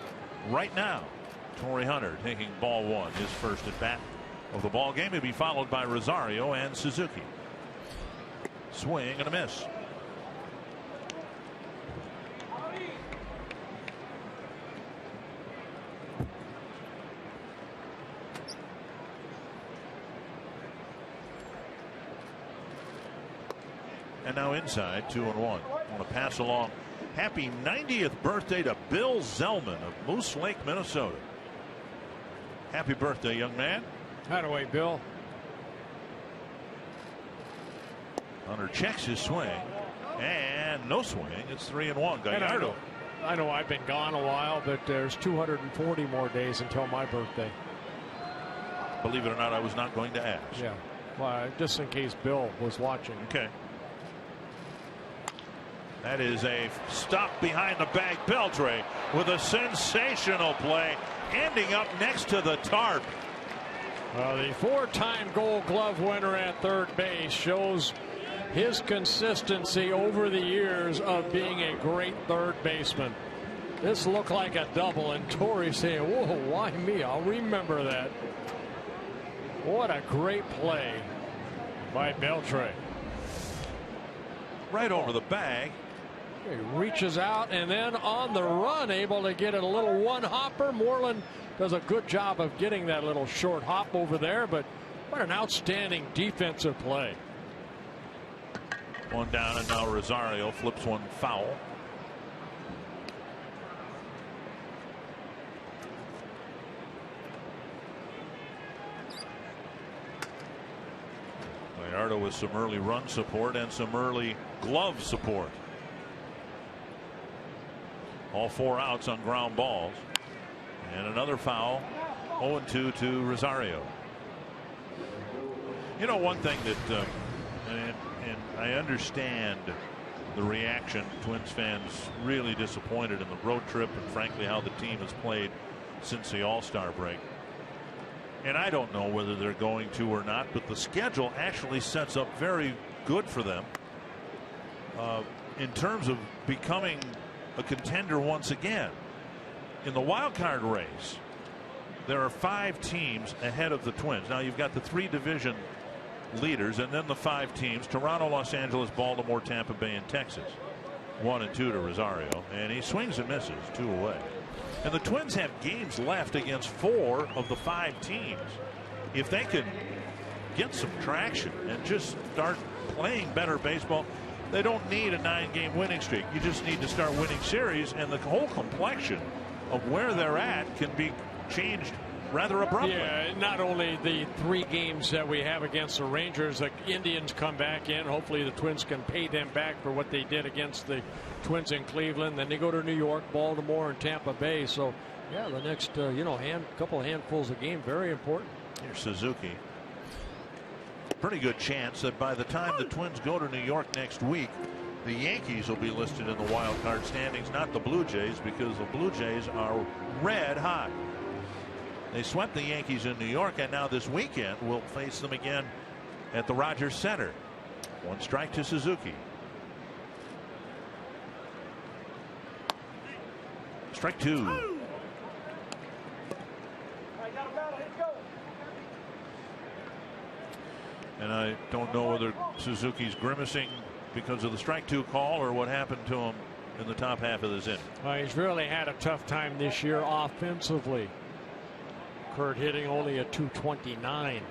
Speaker 2: right now. Torrey Hunter taking ball one, his first at bat of the ball game. He'll be followed by Rosario and Suzuki. Swing and a miss. And now inside, 2-1. Want to pass along happy 90th birthday to Bill Zellman of Moose Lake, Minnesota. Happy birthday, young man.
Speaker 4: Hideaway, Bill.
Speaker 2: Hunter checks his swing, and no swing. It's 3-1. Gallardo.
Speaker 4: I know I've been gone a while, but there's 240 more days until my birthday.
Speaker 2: Believe it or not, I was not going to ask.
Speaker 4: Yeah, well, just in case Bill was watching.
Speaker 2: Okay. That is a stop behind the bag. Beltre with a sensational play, ending up next to the tarp.
Speaker 4: The four-time Gold Glove winner at third base shows his consistency over the years of being a great third baseman. This looked like a double, and Torrey saying, "Whoa, why me? I'll remember that." What a great play by Beltre.
Speaker 2: Right over the bag.
Speaker 4: He reaches out and then on the run able to get it a little one hopper. Moreland does a good job of getting that little short hop over there, but what an outstanding defensive play.
Speaker 2: One down, and now Rosario flips one foul. Gallardo with some early run support and some early glove support. All 4 outs on ground balls. And another foul. 0-2 to Rosario. You know, one thing that and I understand the reaction. Twins fans really disappointed in the road trip and frankly how the team has played since the All-Star break. And I don't know whether they're going to or not, but the schedule actually sets up very good for them in terms of becoming a contender once again. In the wild card race, there are 5 teams ahead of the Twins. Now you've got the 3 division leaders and then the 5 teams: Toronto, Los Angeles, Baltimore, Tampa Bay, and Texas. 1 and 2 to Rosario, and he swings and misses 2 away. And the Twins have games left against 4 of the 5 teams. If they could get some traction and just start playing better baseball, they don't need a 9-game winning streak. You just need to start winning series, and the whole complexion of where they're at can be changed rather abruptly.
Speaker 4: Yeah, not only the 3 games that we have against the Rangers, the Indians come back in. Hopefully the Twins can pay them back for what they did against the Twins in Cleveland. Then they go to New York, Baltimore, and Tampa Bay. So yeah, the next couple of handfuls of game, very important.
Speaker 2: Here's Suzuki. Pretty good chance that by the time the Twins go to New York next week, the Yankees will be listed in the wild card standings, not the Blue Jays, because the Blue Jays are red hot. They swept the Yankees in New York, and now this weekend we'll face them again at the Rogers Center. 1 strike to Suzuki. Strike 2. And I don't know whether Suzuki's grimacing because of the strike 2 call or what happened to him in the top half of this inning.
Speaker 4: Well, he's really had a tough time this year offensively. Kurt hitting only a .229.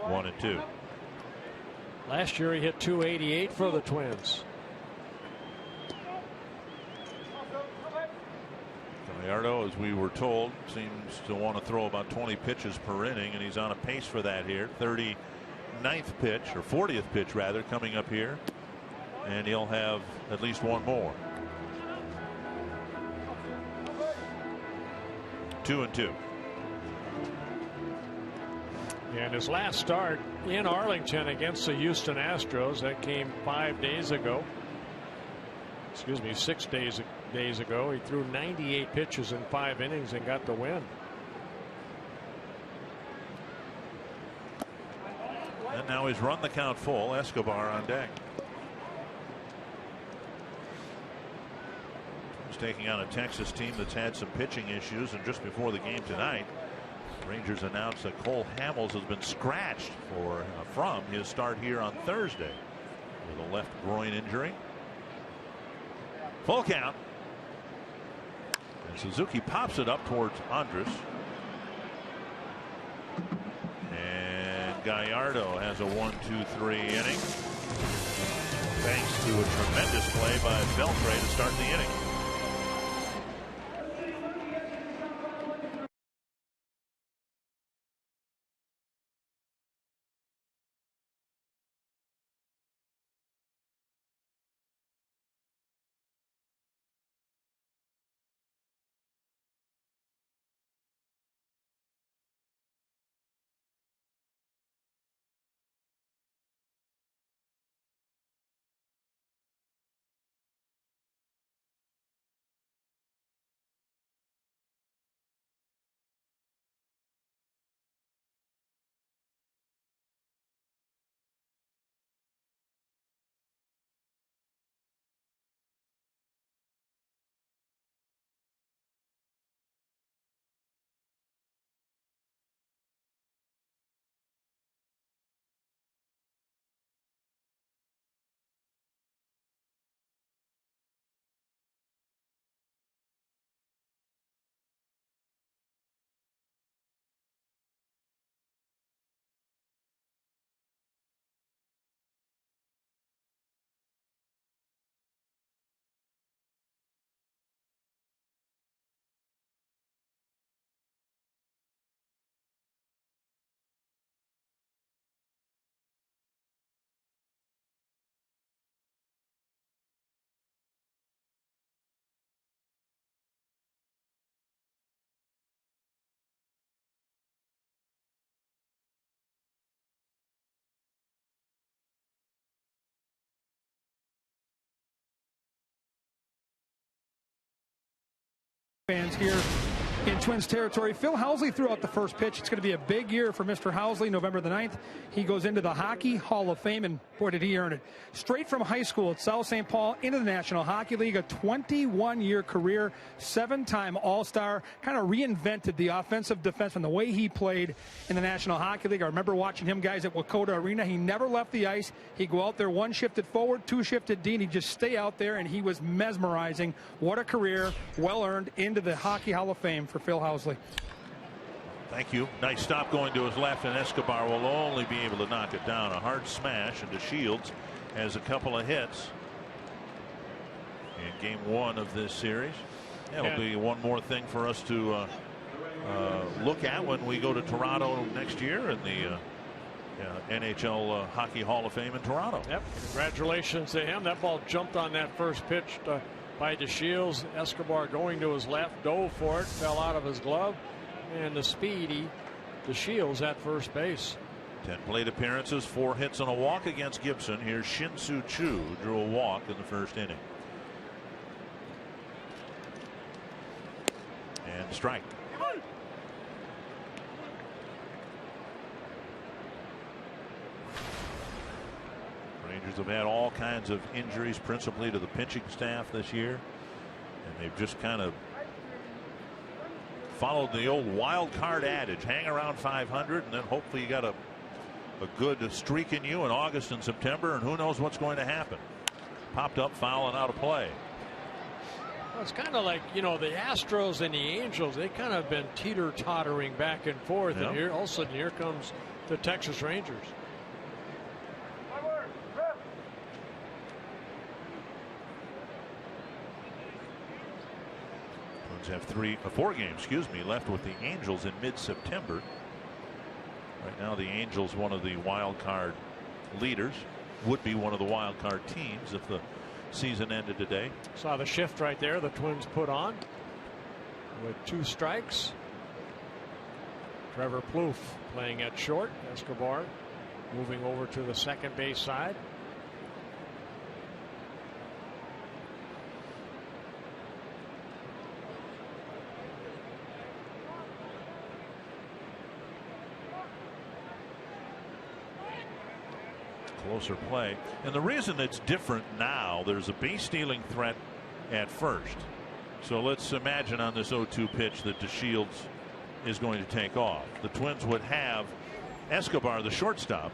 Speaker 2: 1 and 2.
Speaker 4: Last year he hit .288 for the Twins.
Speaker 2: Gallardo, as we were told, seems to want to throw about 20 pitches per inning, and he's on a pace for that here. 39th pitch, or 40th pitch rather, coming up here, and he'll have at least 1 more. 2 and 2.
Speaker 4: And his last start in Arlington against the Houston Astros, that came 5 days ago. Excuse me, 6 days ago. He threw 98 pitches in 5 innings and got the win.
Speaker 2: And now he's run the count full. Escobar on deck. He's taking on a Texas team that's had some pitching issues, and just before the game tonight, Rangers announced that Cole Hamels has been scratched from his start here on Thursday with a left groin injury. Full count. And Suzuki pops it up towards Andrus. And Gallardo has a 1-2-3 inning, thanks to a tremendous play by Beltre to start the inning.
Speaker 1: Fans here in Twins territory. Phil Housley threw out the first pitch. It's going to be a big year for Mr. Housley. November the 9th, he goes into the Hockey Hall of Fame, and boy, did he earn it. Straight from high school at South St. Paul into the National Hockey League, a 21-year career, 7-time All-Star, kind of reinvented the offensive defenseman, the way he played in the National Hockey League. I remember watching him, guys, at Wakota Arena. He never left the ice. He'd go out there, one shifted forward, two shifted D, and he'd just stay out there, and he was mesmerizing. What a career, well-earned, into the Hockey Hall of Fame for Phil Housley.
Speaker 2: Thank you. Nice stop going to his left, and Escobar will only be able to knock it down. A hard smash, and Shields has a couple of hits in game 1 of this series. That'll be one more thing for us to look at when we go to Toronto next year in the NHL Hockey Hall of Fame in Toronto.
Speaker 4: Yep. Congratulations to him. That ball jumped on that first pitch by DeShields. Escobar going to his left, dove for it, fell out of his glove, and the speedy DeShields at first base.
Speaker 2: 10 plate appearances, 4 hits and a walk against Gibson. Here's Shin-Soo Choo, who drew a walk in the first inning. And strike. Rangers have had all kinds of injuries, principally to the pitching staff this year, and they've just kind of followed the old wild card adage: hang around 500, and then hopefully you got a good streak in you in August and September, and who knows what's going to happen. Popped up, foul, and out of play.
Speaker 4: Well, it's kind of like, you know, the Astros and the Angels, they kind of been teeter-tottering back and forth, and here all of a sudden here comes the Texas Rangers.
Speaker 2: Have 4 games, left with the Angels in mid-September. Right now, the Angels, one of the wild card leaders, would be one of the wild card teams if the season ended today.
Speaker 4: Saw the shift right there the Twins put on with 2 strikes. Trevor Plouffe playing at short. Escobar moving over to the second base side.
Speaker 2: Closer play, and the reason it's different now, there's a base stealing threat at first. So let's imagine on this 0-2 pitch that DeShields is going to take off. The Twins would have Escobar, the shortstop,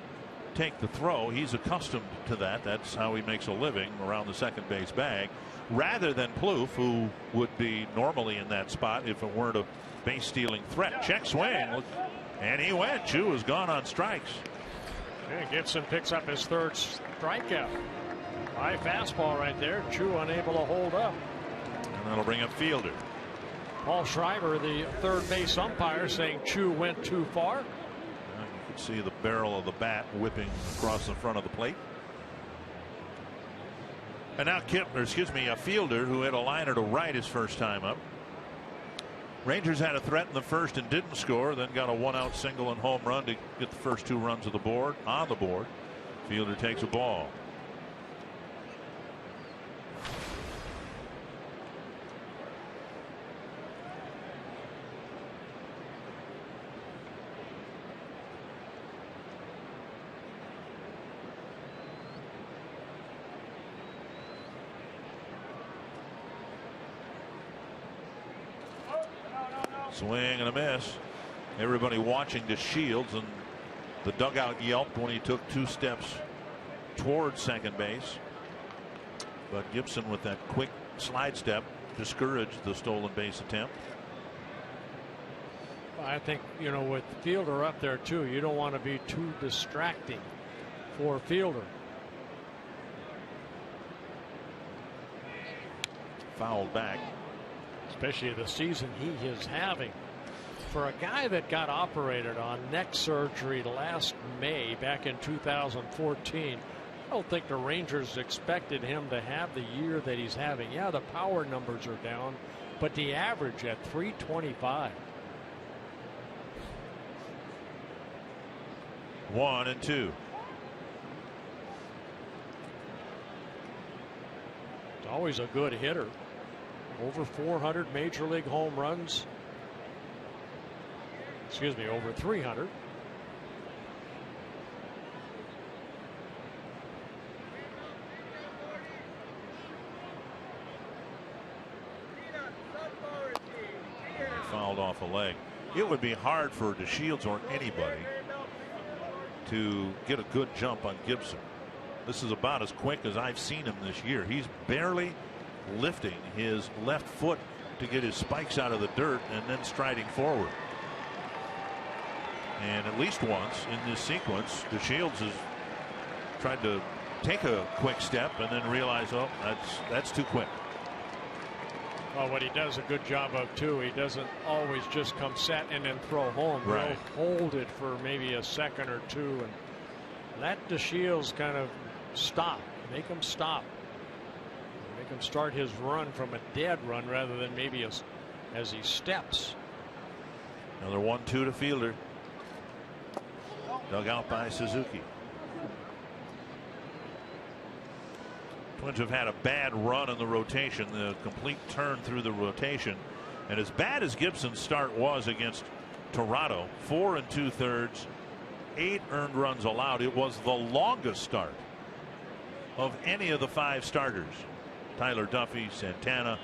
Speaker 2: take the throw. He's accustomed to that. That's how he makes a living around the second base bag, rather than Plouffe, who would be normally in that spot if it weren't a base stealing threat. Check swing, and he went. Chu is gone on strikes.
Speaker 4: And Gibson picks up his 3rd strikeout. High fastball right there. Chu unable to hold up.
Speaker 2: And that'll bring up Fielder.
Speaker 4: Paul Schreiber, the third base umpire, saying Chu went too far.
Speaker 2: You can see the barrel of the bat whipping across the front of the plate. And now Fielder, who hit a liner to right his first time up. Rangers had a threat in the first and didn't score, then got a 1-out single and home run to get the first 2 runs of the board on the board. Fielder takes a ball. Swing and a miss. Everybody watching DeShields, and the dugout yelped when he took 2 steps towards second base. But Gibson, with that quick slide step, discouraged the stolen base attempt.
Speaker 4: I think, you know, with Fielder up there too, you don't want to be too distracting for Fielder.
Speaker 2: Fouled back.
Speaker 4: Especially the season he is having. For a guy that got operated on neck surgery last May back in 2014, I don't think the Rangers expected him to have the year that he's having. Yeah, the power numbers are down, but the average at .325.
Speaker 2: 1-2.
Speaker 4: It's always a good hitter. over 400 major league home runs. Excuse me, over 300.
Speaker 2: Fouled off a leg. It would be hard for DeShields or anybody to get a good jump on Gibson. This is about as quick as I've seen him this year. He's barely lifting his left foot to get his spikes out of the dirt and then striding forward. And at least once in this sequence, DeShields has tried to take a quick step and then realize, oh, that's too quick.
Speaker 4: Well, what he does a good job of too, he doesn't always just come set and then throw home.
Speaker 2: Right.
Speaker 4: He'll hold it for maybe a second or two and let DeShields kind of stop, make him stop, make him start his run from a dead run rather than maybe as he steps.
Speaker 2: Another 1-2 to Fielder. Dug out by Suzuki. Twins have had a bad run in the rotation, the complete turn through the rotation. And as bad as Gibson's start was against Toronto, 4 2/3, 8 earned runs allowed. It was the longest start of any of the 5 starters. Tyler Duffy, Santana,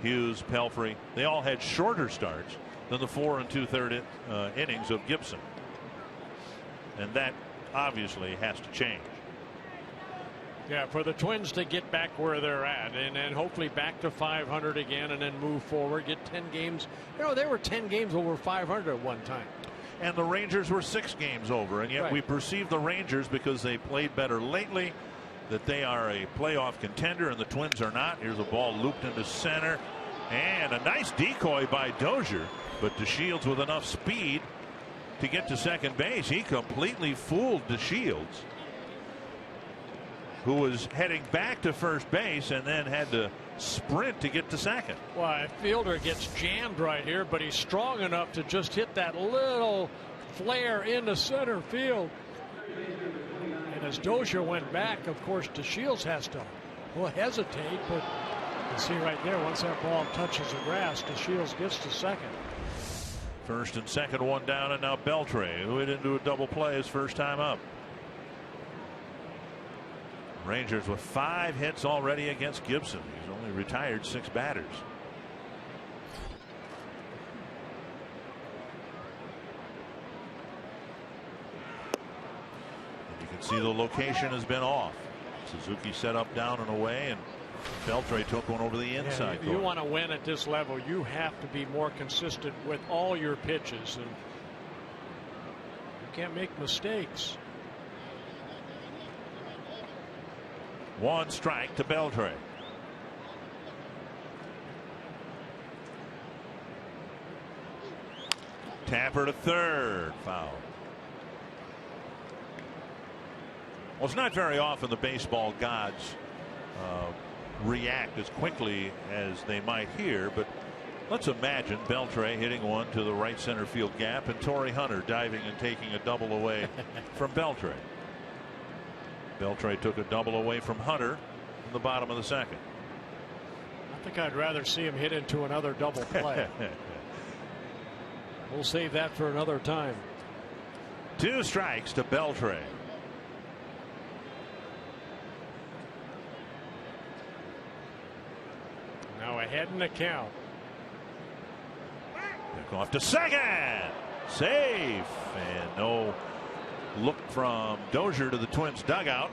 Speaker 2: Hughes, Pelfrey, they all had shorter starts than the 4 2/3 innings of Gibson. And that obviously has to change.
Speaker 4: Yeah, for the Twins to get back where they're at and then hopefully back to 500 again and then move forward, get 10 games. You know, they were 10 games over 500 at one time.
Speaker 2: And the Rangers were 6 games over, and yet
Speaker 4: right.
Speaker 2: We perceive the Rangers, because they played better lately, that they are a playoff contender, and the Twins are not. Here's a ball looped into center, and a nice decoy by Dozier, but DeShields with enough speed to get to second base. He completely fooled DeShields, who was heading back to first base and then had to sprint to get to second.
Speaker 4: Well, Fielder gets jammed right here, but he's strong enough to just hit that little flare into center field. And as Dozier went back, of course, DeShields has to hesitate, but you see right there, once that ball touches the grass, DeShields gets to second.
Speaker 2: First and second, one down, and now Beltre, who hit into a double play his first time up. Rangers with 5 hits already against Gibson. He's only retired 6 batters. And you can see the location has been off. Suzuki set up down and away, and Beltre took one over the inside.
Speaker 4: Yeah, you want to win at this level, you have to be more consistent with all your pitches, and you can't make mistakes.
Speaker 2: 1 strike to Beltre. Tapper to third. Foul. Well, it's not very often the baseball gods react as quickly as they might here, but let's imagine Beltre hitting one to the right center field gap and Torrey Hunter diving and taking a double away from Beltre. Beltre took a double away from Hunter in the bottom of the second.
Speaker 4: I think I'd rather see him hit into another double play. We'll save that for another time.
Speaker 2: 2 strikes to Beltre.
Speaker 4: Now ahead in the count.
Speaker 2: Back off to second. Safe. And no look from Dozier to the Twins dugout.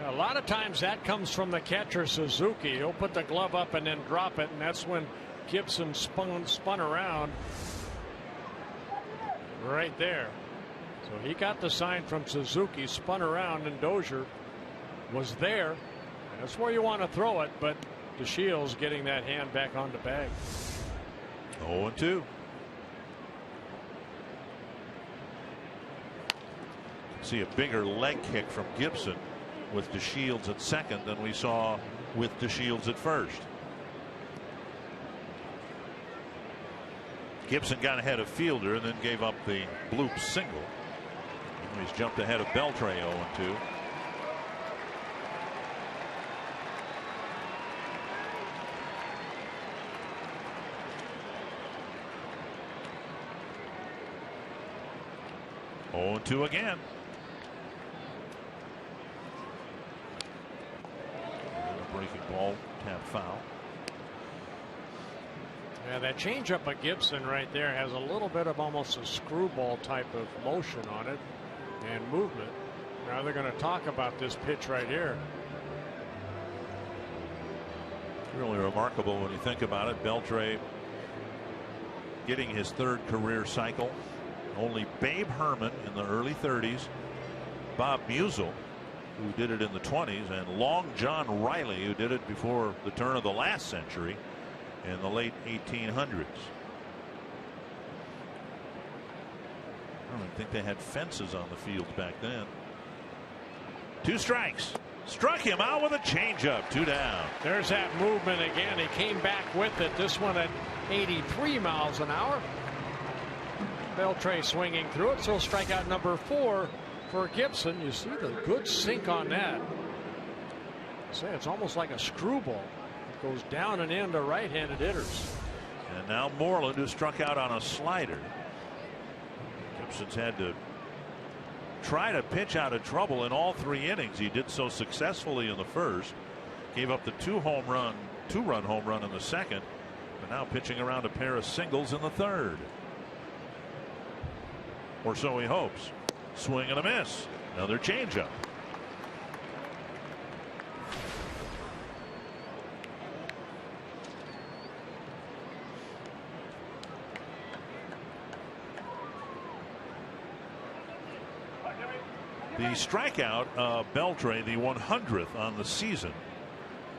Speaker 4: A lot of times that comes from the catcher Suzuki. He'll put the glove up and then drop it, and that's when Gibson spun around right there. So he got the sign from Suzuki, spun around, and Dozier was there. That's where you want to throw it, but DeShields getting that hand back on the bag.
Speaker 2: 0-2. See a bigger leg kick from Gibson with DeShields at second than we saw with DeShields at first. Gibson got ahead of Fielder and then gave up the bloop single. He's jumped ahead of Beltre 0-2. 0-2 again. And a breaking ball, tap foul.
Speaker 4: Yeah, that changeup of Gibson right there has a little bit of almost a screwball type of motion on it and movement. Now they're going to talk about this pitch right here.
Speaker 2: Really remarkable when you think about it. Beltre getting his third career cycle. Only Babe Herman in the early 30s, Bob Musial, who did it in the 20s, and Long John Riley, who did it before the turn of the last century in the late 1800s. I don't think they had fences on the field back then. 2 strikes. Struck him out with a changeup. 2 down.
Speaker 4: There's that movement again. He came back with it. This one at 83 miles an hour. Beltre swinging through it. So strikeout number 4 for Gibson. You see the good sink on that. Say it's almost like a screwball. It goes down and in to right-handed hitters.
Speaker 2: And now Moreland, who struck out on a slider. Gibson's had to try to pitch out of trouble in all 3 innings. He did so successfully in the first. Gave up the 2-run home run in the second. But now pitching around a pair of singles in the third. Or so he hopes. Swing and a miss. Another changeup. The strikeout of Beltre, the 100th on the season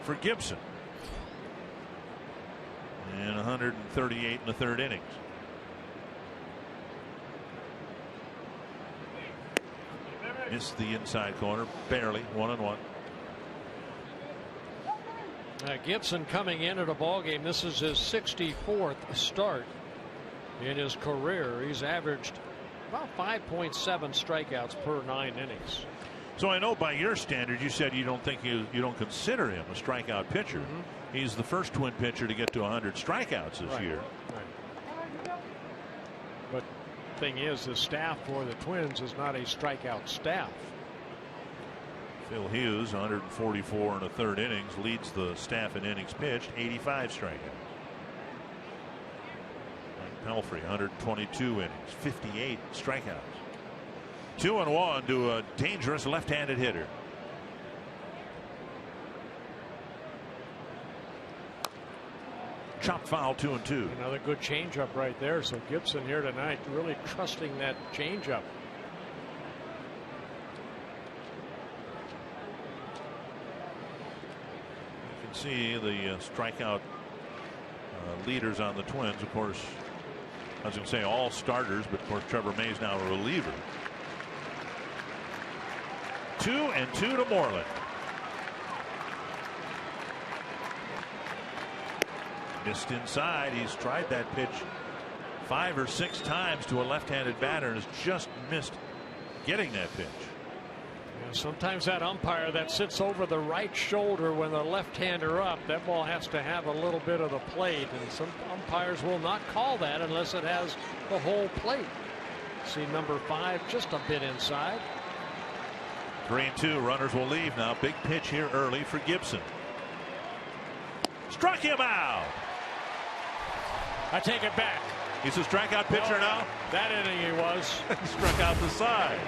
Speaker 2: for Gibson. And 138 in the third innings. Missed the inside corner, barely, 1-1.
Speaker 4: Gibson coming into the ball game. This is his 64th start in his career. He's averaged about 5.7 strikeouts per 9 innings.
Speaker 2: So I know by your standard, you said you don't think you don't consider him a strikeout pitcher. He's the first Twin pitcher to get to 100 strikeouts this year.
Speaker 4: But the thing is, the staff for the Twins is not a strikeout staff.
Speaker 2: Phil Hughes, 144 in the third innings, leads the staff in innings pitched, 85 strikeouts. Pelfrey, 122 innings, 58 strikeouts. 2-1 to a dangerous left-handed hitter. Chopped foul, 2-2.
Speaker 4: Another good changeup right there. So Gibson here tonight really trusting that changeup.
Speaker 2: You can see the strikeout leaders on the Twins. Of course, I was going to say all starters, but of course Trevor May's now a reliever. 2-2 to Moreland. Missed inside. He's tried that pitch 5 or 6 times to a left-handed batter and has just missed getting that pitch.
Speaker 4: Sometimes that umpire that sits over the right shoulder when the left-hander up, that ball has to have a little bit of the plate, and some umpires will not call that unless it has the whole plate. See number 5 just a bit inside.
Speaker 2: 3-2. Runners will leave now. Big pitch here early for Gibson. Struck him out.
Speaker 4: I take it back.
Speaker 2: He's a strikeout pitcher now.
Speaker 4: That inning he was.
Speaker 2: Struck out the side.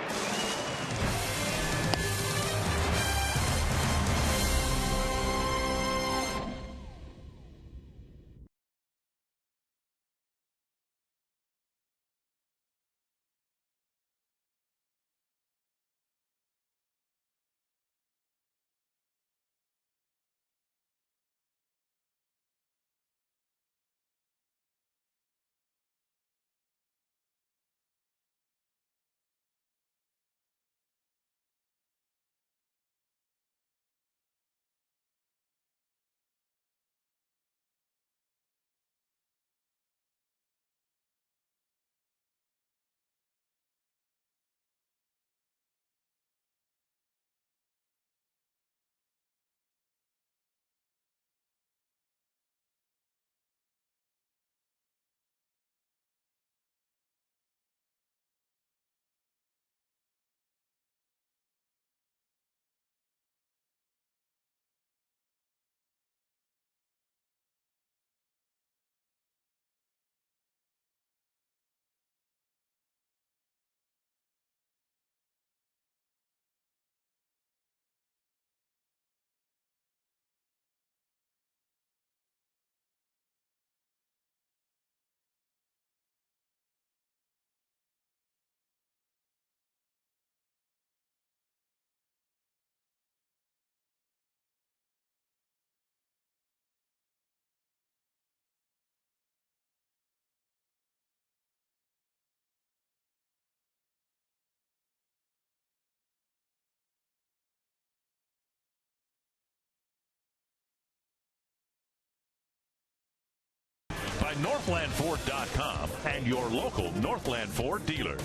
Speaker 2: NorthlandFord.com and your local Northland Ford dealer.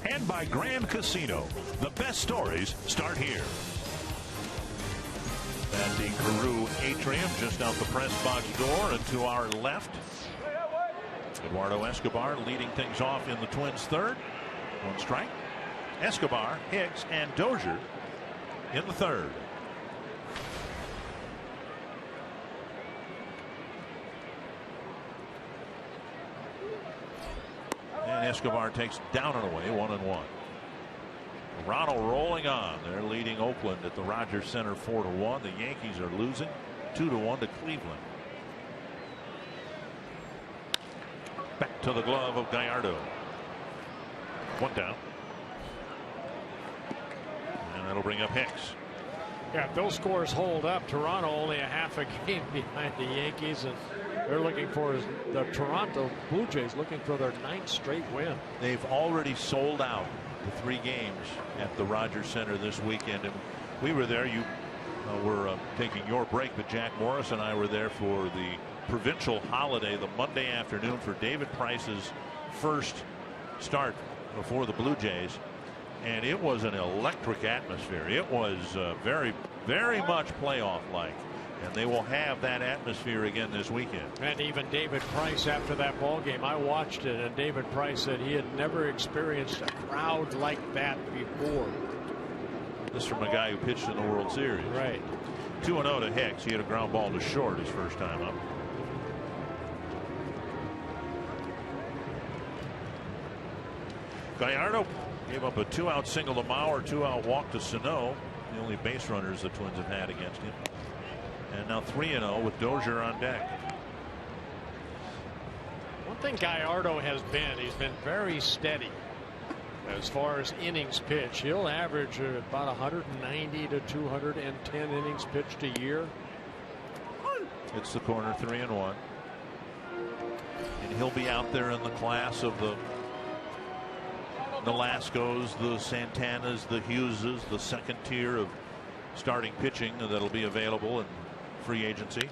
Speaker 2: And by Grand Casino. The best stories start here.
Speaker 3: At the Carew Atrium, just out the press box door and to our left, Eduardo Escobar leading things off in the Twins' third. One strike. Escobar, Hicks, and Dozier in the third. And Escobar takes down and away, 1-1. Toronto rolling on. They're leading Oakland at the Rogers Center 4-1. The Yankees are losing 2-1 to Cleveland. Back to the glove of Gallardo. One down. And that'll bring up Hicks.
Speaker 4: Yeah, if those scores hold up, Toronto only a half a game behind the Yankees, and they're looking for the Toronto Blue Jays looking for their 9th straight win.
Speaker 3: They've already sold out the 3 games at the Rogers Center this weekend, and we were there. You were taking your break, but Jack Morris and I were there for the provincial holiday the Monday afternoon for David Price's first start before the Blue Jays. And it was an electric atmosphere. It was very, very much playoff-like. And they will have that atmosphere again this weekend.
Speaker 4: And even David Price, after that ball game, I watched it, and David Price said he had never experienced a crowd like that before.
Speaker 3: This from a guy who pitched in the World Series.
Speaker 4: Right.
Speaker 3: 2-0 to Hicks. He had a ground ball to short his first time up. Gallardo gave up a 2-out single to Mauer, 2-out walk to Sano. The only base runners the Twins have had against him. And now 3-0 with Dozier on deck.
Speaker 4: One thing Gallardo has been, he's been very steady as far as innings pitched. He'll average about 190 to 210 innings pitched a year.
Speaker 3: It's the corner, 3-1. And he'll be out there in the class of the Nolascos, the Santanas, the Hugheses, the second tier of starting pitching that'll be available in free agency.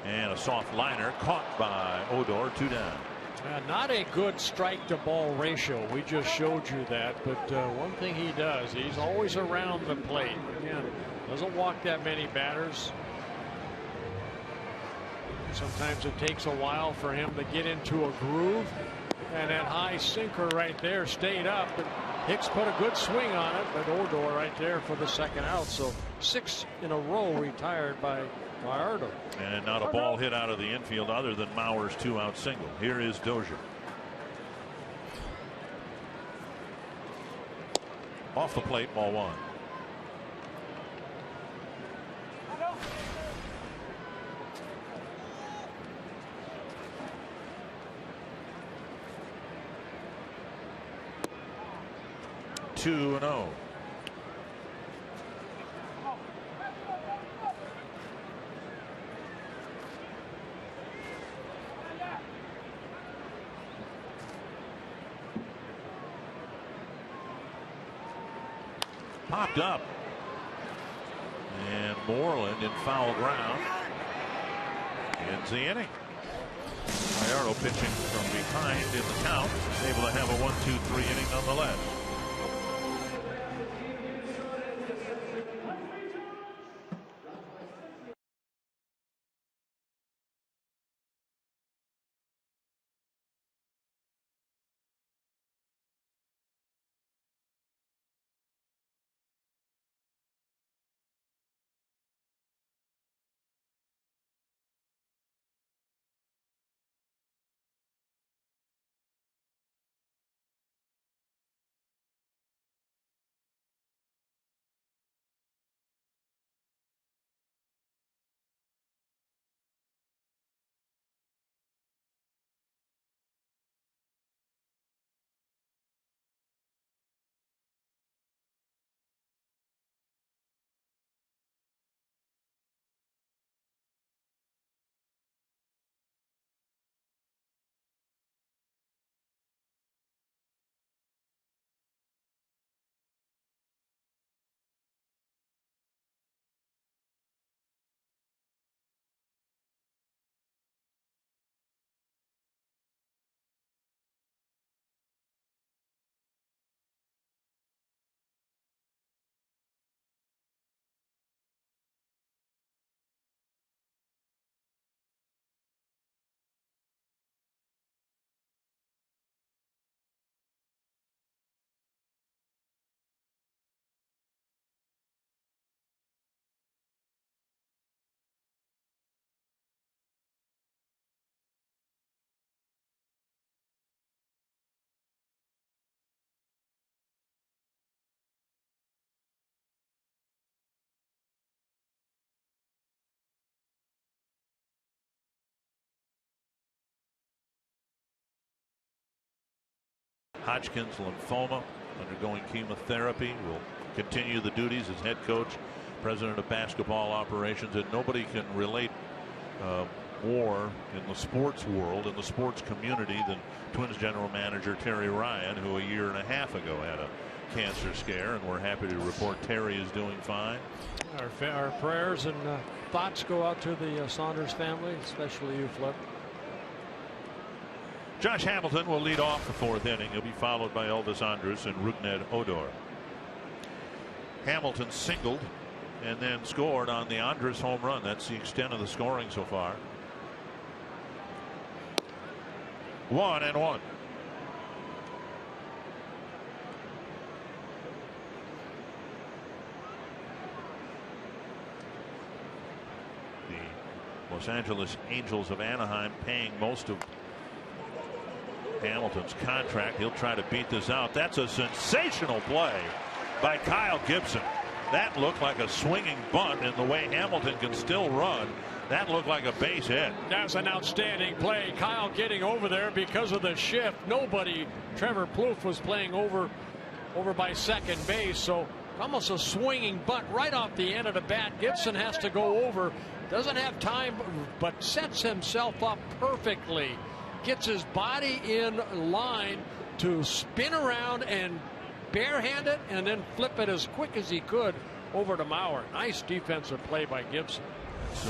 Speaker 3: And a soft liner caught by Odor, 2 down.
Speaker 4: Not a good strike to ball ratio. We just showed you that. But one thing he does, he's always around the plate. Again, doesn't walk that many batters. Sometimes it takes a while for him to get into a groove. And that high sinker right there stayed up. But Hicks put a good swing on it, but Odor right there for the second out. So 6 in a row retired by Gallardo.
Speaker 3: And not a ball hit out of the infield other than Mauer's 2-out single. Here is Dozier. Off the plate, ball 1. Two and 0. Popped up. And Moreland in foul ground. Ends the inning. Gallardo pitching from behind in the count. Able to have a 1-2-3 inning nonetheless.
Speaker 2: Hodgkin's lymphoma, undergoing chemotherapy, will continue the duties as head coach, president of basketball operations, and nobody can relate more in the sports world, in the sports community, than Twins general manager Terry Ryan, who a year and a half ago had a cancer scare, and we're happy to report Terry is doing fine.
Speaker 4: Our prayers and thoughts go out to the Saunders family, especially you, Flip.
Speaker 2: Josh Hamilton will lead off the 4th inning. He'll be followed by Elvis Andrus and Rougned Odor. Hamilton singled and then scored on the Andrus home run. That's the extent of the scoring so far. 1-1. The Los Angeles Angels of Anaheim paying most of Hamilton's contract. He'll try to beat this out. That's a sensational play by Kyle Gibson. That looked like a swinging bunt, in the way Hamilton can still run. That looked like a base hit.
Speaker 4: That's an outstanding play. Kyle getting over there because of the shift. Nobody, Trevor Plouffe, was playing over by second base, so almost a swinging bunt right off the end of the bat. Gibson has to go over. Doesn't have time, but sets himself up perfectly. Gets his body in line to spin around and barehand it and then flip it as quick as he could over to Mauer. Nice defensive play by Gibson.
Speaker 2: It's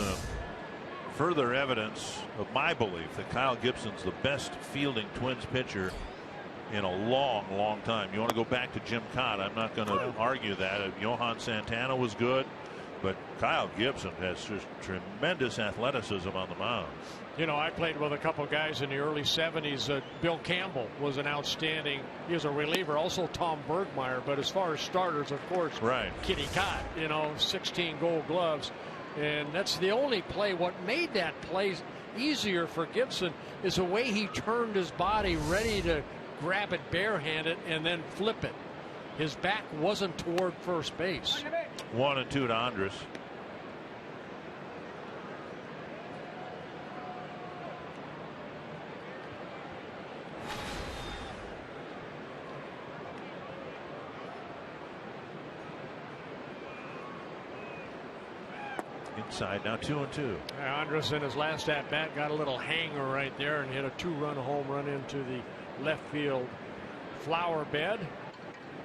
Speaker 2: further evidence of my belief that Kyle Gibson's the best fielding Twins pitcher in a long time. You want to go back to Jim Cott, I'm not going to argue that. Johan Santana was good, but Kyle Gibson has just tremendous athleticism on the mound.
Speaker 4: You know, I played with a couple guys in the early 70s. Bill Campbell was an outstanding, he was a reliever, also Tom Bergmeyer, but as far as starters, of course,
Speaker 2: right,
Speaker 4: Kitty Cott, 16 gold gloves. And that's the only play. What made that play easier for Gibson is the way he turned his body ready to grab it barehanded and then flip it. His back wasn't toward first base.
Speaker 2: 1-2 to Andrus. Inside now, 2-2.
Speaker 4: Andrus in his last at bat got a little hanger right there and hit a 2-run home run into the left field flower bed.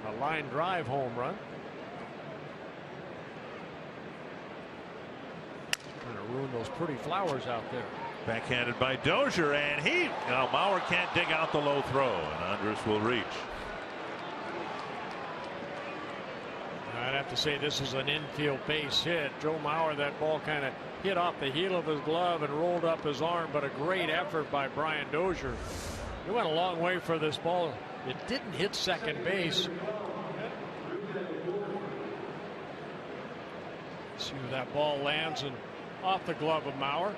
Speaker 4: A line drive home run. Going to ruin those pretty flowers out there.
Speaker 2: Backhanded by Dozier, and now Mauer can't dig out the low throw, and Andrus will reach.
Speaker 4: I'd have to say this is an infield base hit. Joe Mauer, that ball kind of hit off the heel of his glove and rolled up his arm, but a great effort by Brian Dozier. He went a long way for this ball. It didn't hit second base. See where that ball lands and off the glove of Mauer.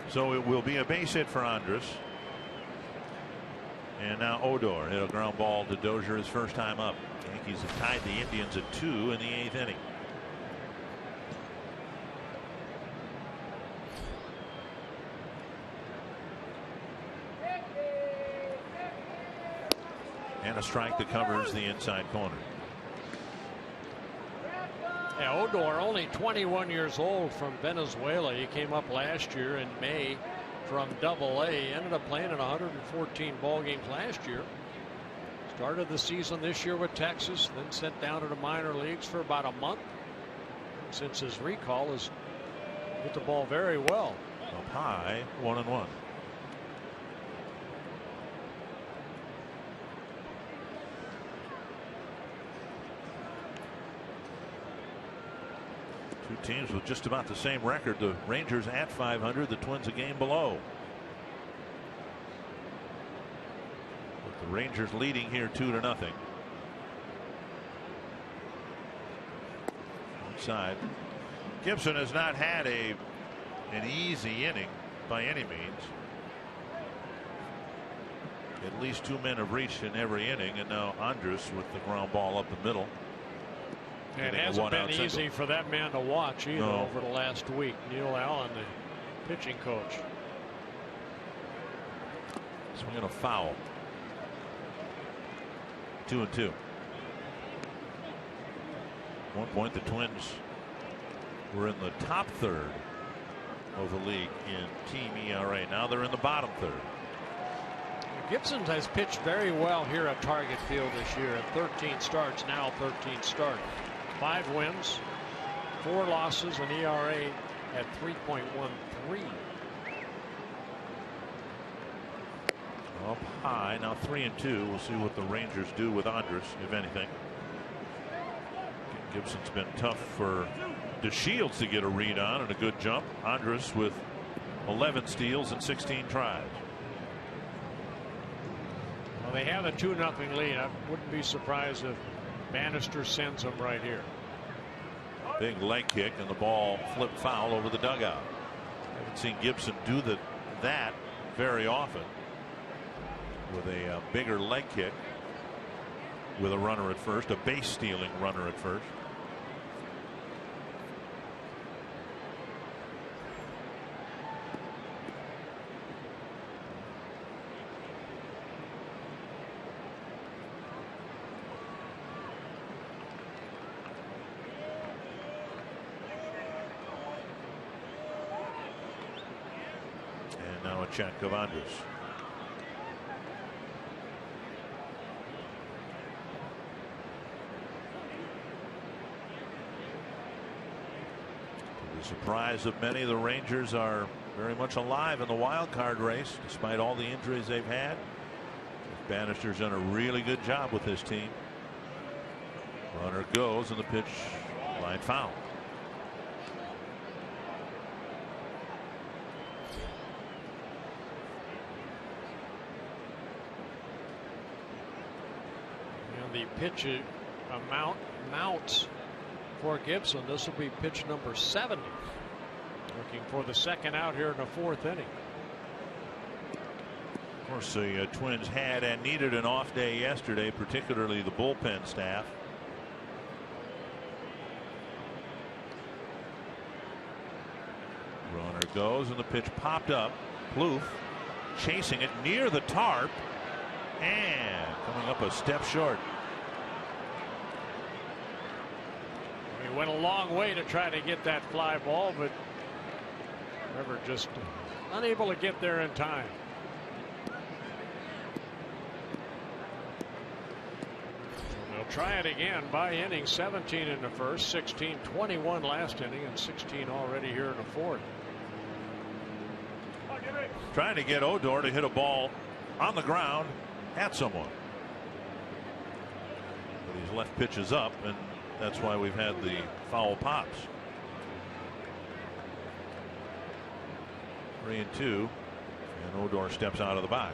Speaker 2: So it will be a base hit for Andrus. And now Odor hit a ground ball to Dozier his first time up. Yankees have tied the Indians at 2 in the 8th inning. And a strike that covers the inside corner.
Speaker 4: Yeah, Odor, only 21 years old, from Venezuela. He came up last year in May from Double-A. Ended up playing in 114 ball games last year. Started the season this year with Texas, then sent down to the minor leagues for about a month. Since his recall, has hit the ball very well.
Speaker 2: Up high, 1-1. Two teams with just about the same record. The Rangers at 500, the Twins a game below. With the Rangers leading here 2-0. Inside. Gibson has not had an easy inning by any means. At least 2 men have reached in every inning, and now Andrus with the ground ball up the middle.
Speaker 4: It hasn't been easy for that man to watch either over the last week. Neil Allen, the pitching coach.
Speaker 2: Swing and a foul. 2-2. At one point, the Twins were in the top third of the league in team ERA. Now they're in the bottom third.
Speaker 4: Gibson has pitched very well here at Target Field this year at 13 starts, now 13 starts. 5 wins, 4 losses, an ERA at 3.13.
Speaker 2: Up high, now 3-2. We'll see what the Rangers do with Andrus, if anything. Gibson's been tough for DeShields to get a read on, and a good jump. Andrus with 11 steals and 16 tries.
Speaker 4: Well, they have a 2-0 lead. I wouldn't be surprised if Bannister sends them right here.
Speaker 2: Big leg kick, and the ball flipped foul over the dugout. Haven't seen Gibson do that very often, with a bigger leg kick with a runner at first, a base stealing runner at first. And now a check of Andrus. Surprise of many, the Rangers are very much alive in the wild card race despite all the injuries they've had. Bannister's done a really good job with his team. Runner goes, and the pitch, line foul.
Speaker 4: And the pitch mounts for Gibson. This will be pitch number 70. Looking for the second out here in the 4th inning.
Speaker 2: Of course, the Twins had and needed an off day yesterday, particularly the bullpen staff. Runner goes, and the pitch popped up. Plouffe chasing it near the tarp, and coming up a step short.
Speaker 4: He went a long way to try to get that fly ball, but never, just unable to get there in time. So they'll try it again by inning. 17 in the first, 16, 21 last inning, and 16 already here in the 4th.
Speaker 2: Trying to get Odor to hit a ball on the ground at someone, but he's left pitches up, and that's why we've had the foul pops. 3-2, and Odor steps out of the box.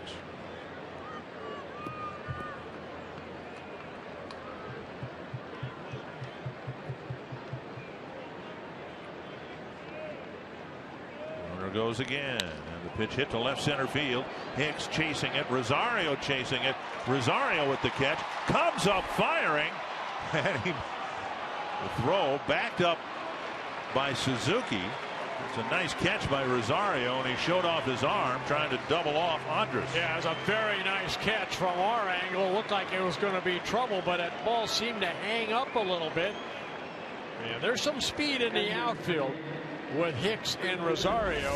Speaker 2: Runner goes again, and the pitch hit to left center field. Hicks chasing it, Rosario chasing it. Rosario with the catch, comes up firing, and the throw backed up by Suzuki. It's a nice catch by Rosario, and he showed off his arm trying to double off Andrus.
Speaker 4: Yeah, it was a very nice catch from our angle. Looked like it was going to be trouble, but that ball seemed to hang up a little bit. Yeah, there's some speed in the outfield with Hicks and Rosario.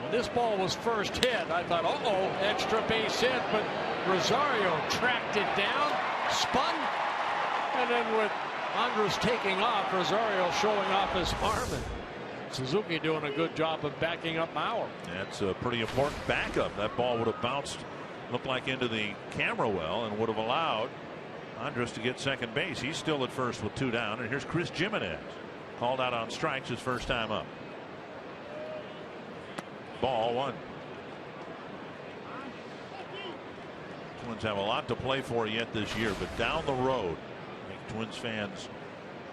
Speaker 4: When this ball was first hit, I thought, uh-oh, extra base hit, but Rosario tracked it down, spun, and then with Andrus taking off, Rosario showing off his arm, and Suzuki doing a good job of backing up Mauer.
Speaker 2: That's a pretty important backup. That ball would have bounced, looked like, into the camera well, and would have allowed Andrus to get second base. He's still at first with 2 down, and here's Chris Jimenez, called out on strikes his first time up. Ball 1. Twins have a lot to play for yet this year, but down the road, Twins fans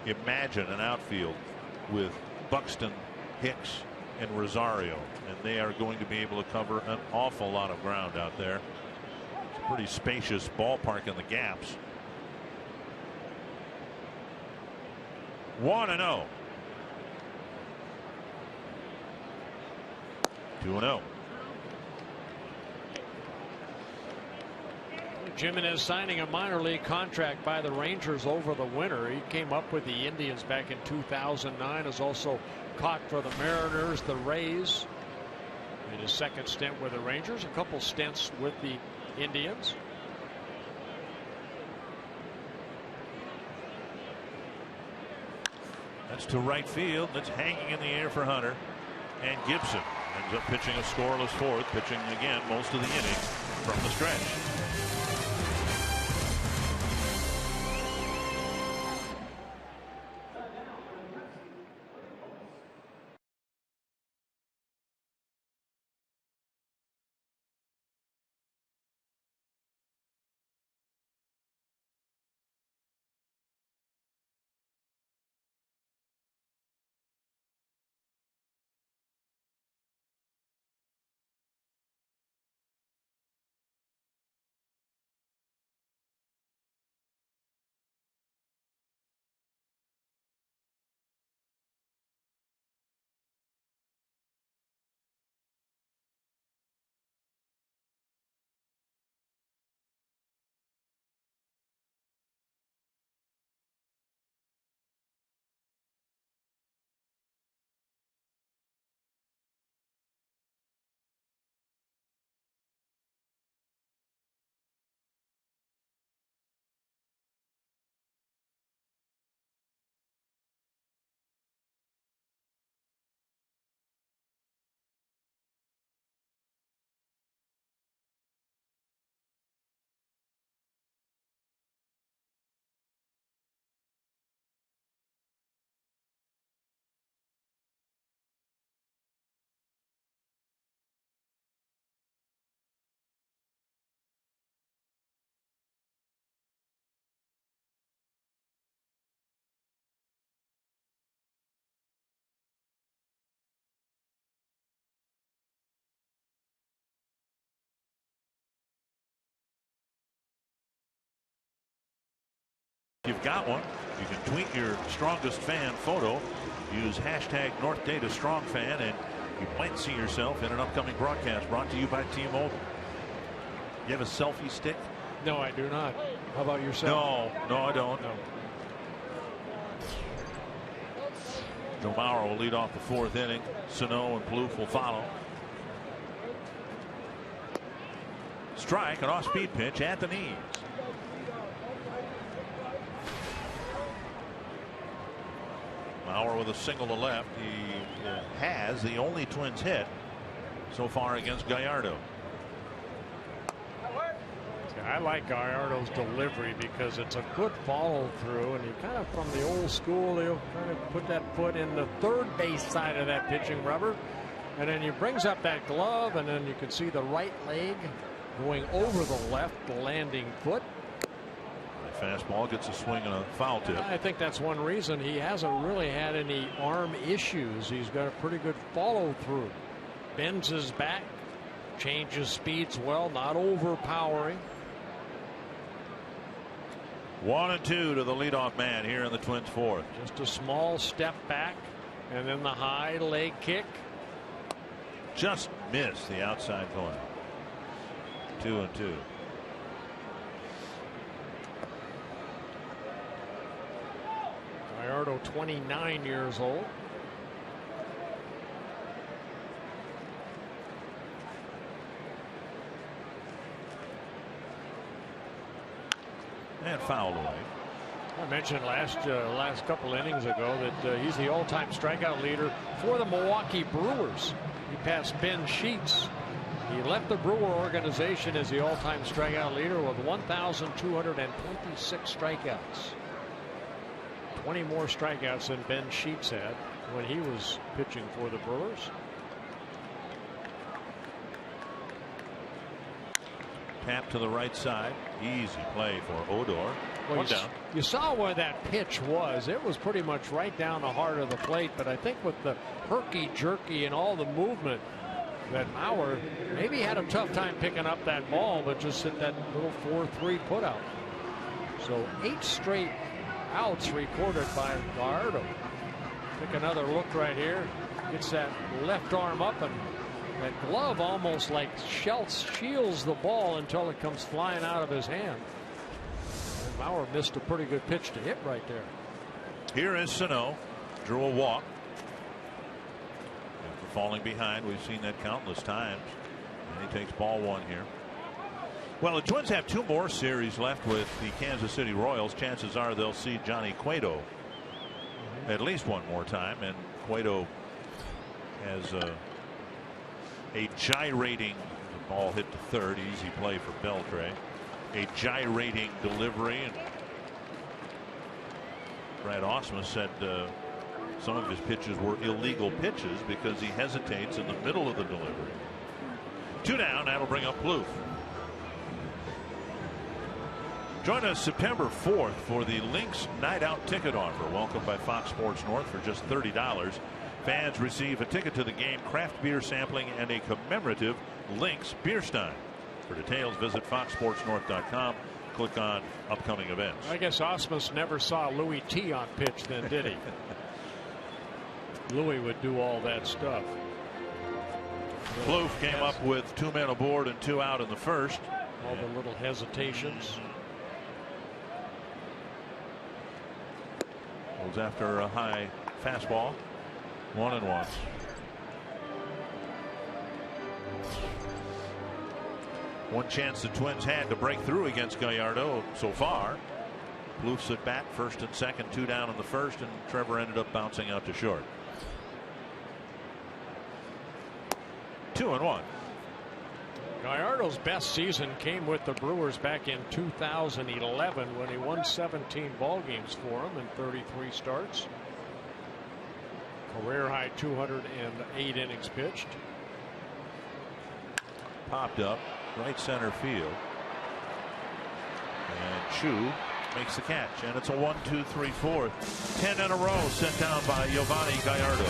Speaker 2: imagine an outfield with Buxton, Hicks, and Rosario, and they are going to be able to cover an awful lot of ground out there. It's a pretty spacious ballpark in the gaps. 1-0. 2-0.
Speaker 4: Jimenez signing a minor league contract by the Rangers over the winter. He came up with the Indians back in 2009. Has also caught for the Mariners, the Rays. In his second stint with the Rangers, a couple stints with the Indians.
Speaker 2: That's to right field. That's hanging in the air for Hunter. And Gibson ends up pitching a scoreless fourth, pitching again most of the inning from the stretch. You've got one. You can tweet your strongest fan photo. Use hashtag NorthDataStrongFan, and you might see yourself in an upcoming broadcast brought to you by T-Mobile. You have a selfie stick?
Speaker 4: No, I do not. How about yourself?
Speaker 2: No, I don't.
Speaker 4: No.
Speaker 2: Joe Mauer will lead off the fourth inning. Sano and Plouffe will follow. Strike, an off-speed pitch at the knees. Mauer with a single to left. He has the only Twins hit so far against Gallardo.
Speaker 4: I like Gallardo's delivery because it's a good follow through, and he kind of, from the old school, he'll kind of put that foot in the third base side of that pitching rubber, and then he brings up that glove, and then you can see the right leg going over the left, the landing foot.
Speaker 2: The fastball gets a swing and a foul tip.
Speaker 4: I think that's one reason he hasn't really had any arm issues. He's got a pretty good follow through. Bends his back, changes speeds well, not overpowering.
Speaker 2: 1-2 to the leadoff man here in the Twins' fourth.
Speaker 4: Just a small step back, and then the high leg kick.
Speaker 2: Just missed the outside corner. 2-2.
Speaker 4: Gallardo, 29 years old.
Speaker 2: And fouled away.
Speaker 4: I mentioned last couple innings ago that he's the all-time strikeout leader for the Milwaukee Brewers. He passed Ben Sheets. He left the Brewer organization as the all-time strikeout leader with 1,226 strikeouts. 20 more strikeouts than Ben Sheets had when he was pitching for the Brewers.
Speaker 2: Tap to the right side. Easy play for Odor.
Speaker 4: Well,
Speaker 2: One down.
Speaker 4: You saw where that pitch was. It was pretty much right down the heart of the plate. But I think with the herky-jerky and all the movement, that Mauer maybe had a tough time picking up that ball, but just hit that little 4-3 putout. So 8 straight outs recorded by Gallardo. Take another look right here. Gets that left arm up and That glove almost like shields the ball until it comes flying out of his hand. And Bauer missed a pretty good pitch to hit right there.
Speaker 2: Here is Sano. Drew a walk. After falling behind, we've seen that countless times. And he takes ball one here. Well, the Twins have 2 more series left with the Kansas City Royals. Chances are they'll see Johnny Cueto at least one more time. And Cueto has a gyrating, the ball hit to third, easy play for Beltre. A gyrating delivery. And Brad Ausmus said some of his pitches were illegal pitches because he hesitates in the middle of the delivery. 2 down. That'll bring up Plouffe. Join us September 4th for the Lynx Night Out ticket offer. Welcome by Fox Sports North for just $30. Fans receive a ticket to the game, craft beer sampling, and a commemorative Lynx beer stein. For details, visit foxsportsnorth.com. Click on upcoming events.
Speaker 4: I guess Ausmus never saw Louis T on pitch then, did he? Louis would do all that stuff.
Speaker 2: Plouffe came up with 2 men aboard and 2 out in the first.
Speaker 4: All the little hesitations.
Speaker 2: Goes after a high fastball. 1-1. One chance the Twins had to break through against Gallardo so far. Plouffe's at bat, first and second, 2 down in the first, and Trevor ended up bouncing out to short. 2-1.
Speaker 4: Gallardo's best season came with the Brewers back in 2011 when he won 17 ball games for them in 33 starts. Career high 208 innings pitched.
Speaker 2: Popped up right center field. And Chu makes the catch, and it's a 1-2-3-4. 10 in a row sent down by Giovanni Gallardo.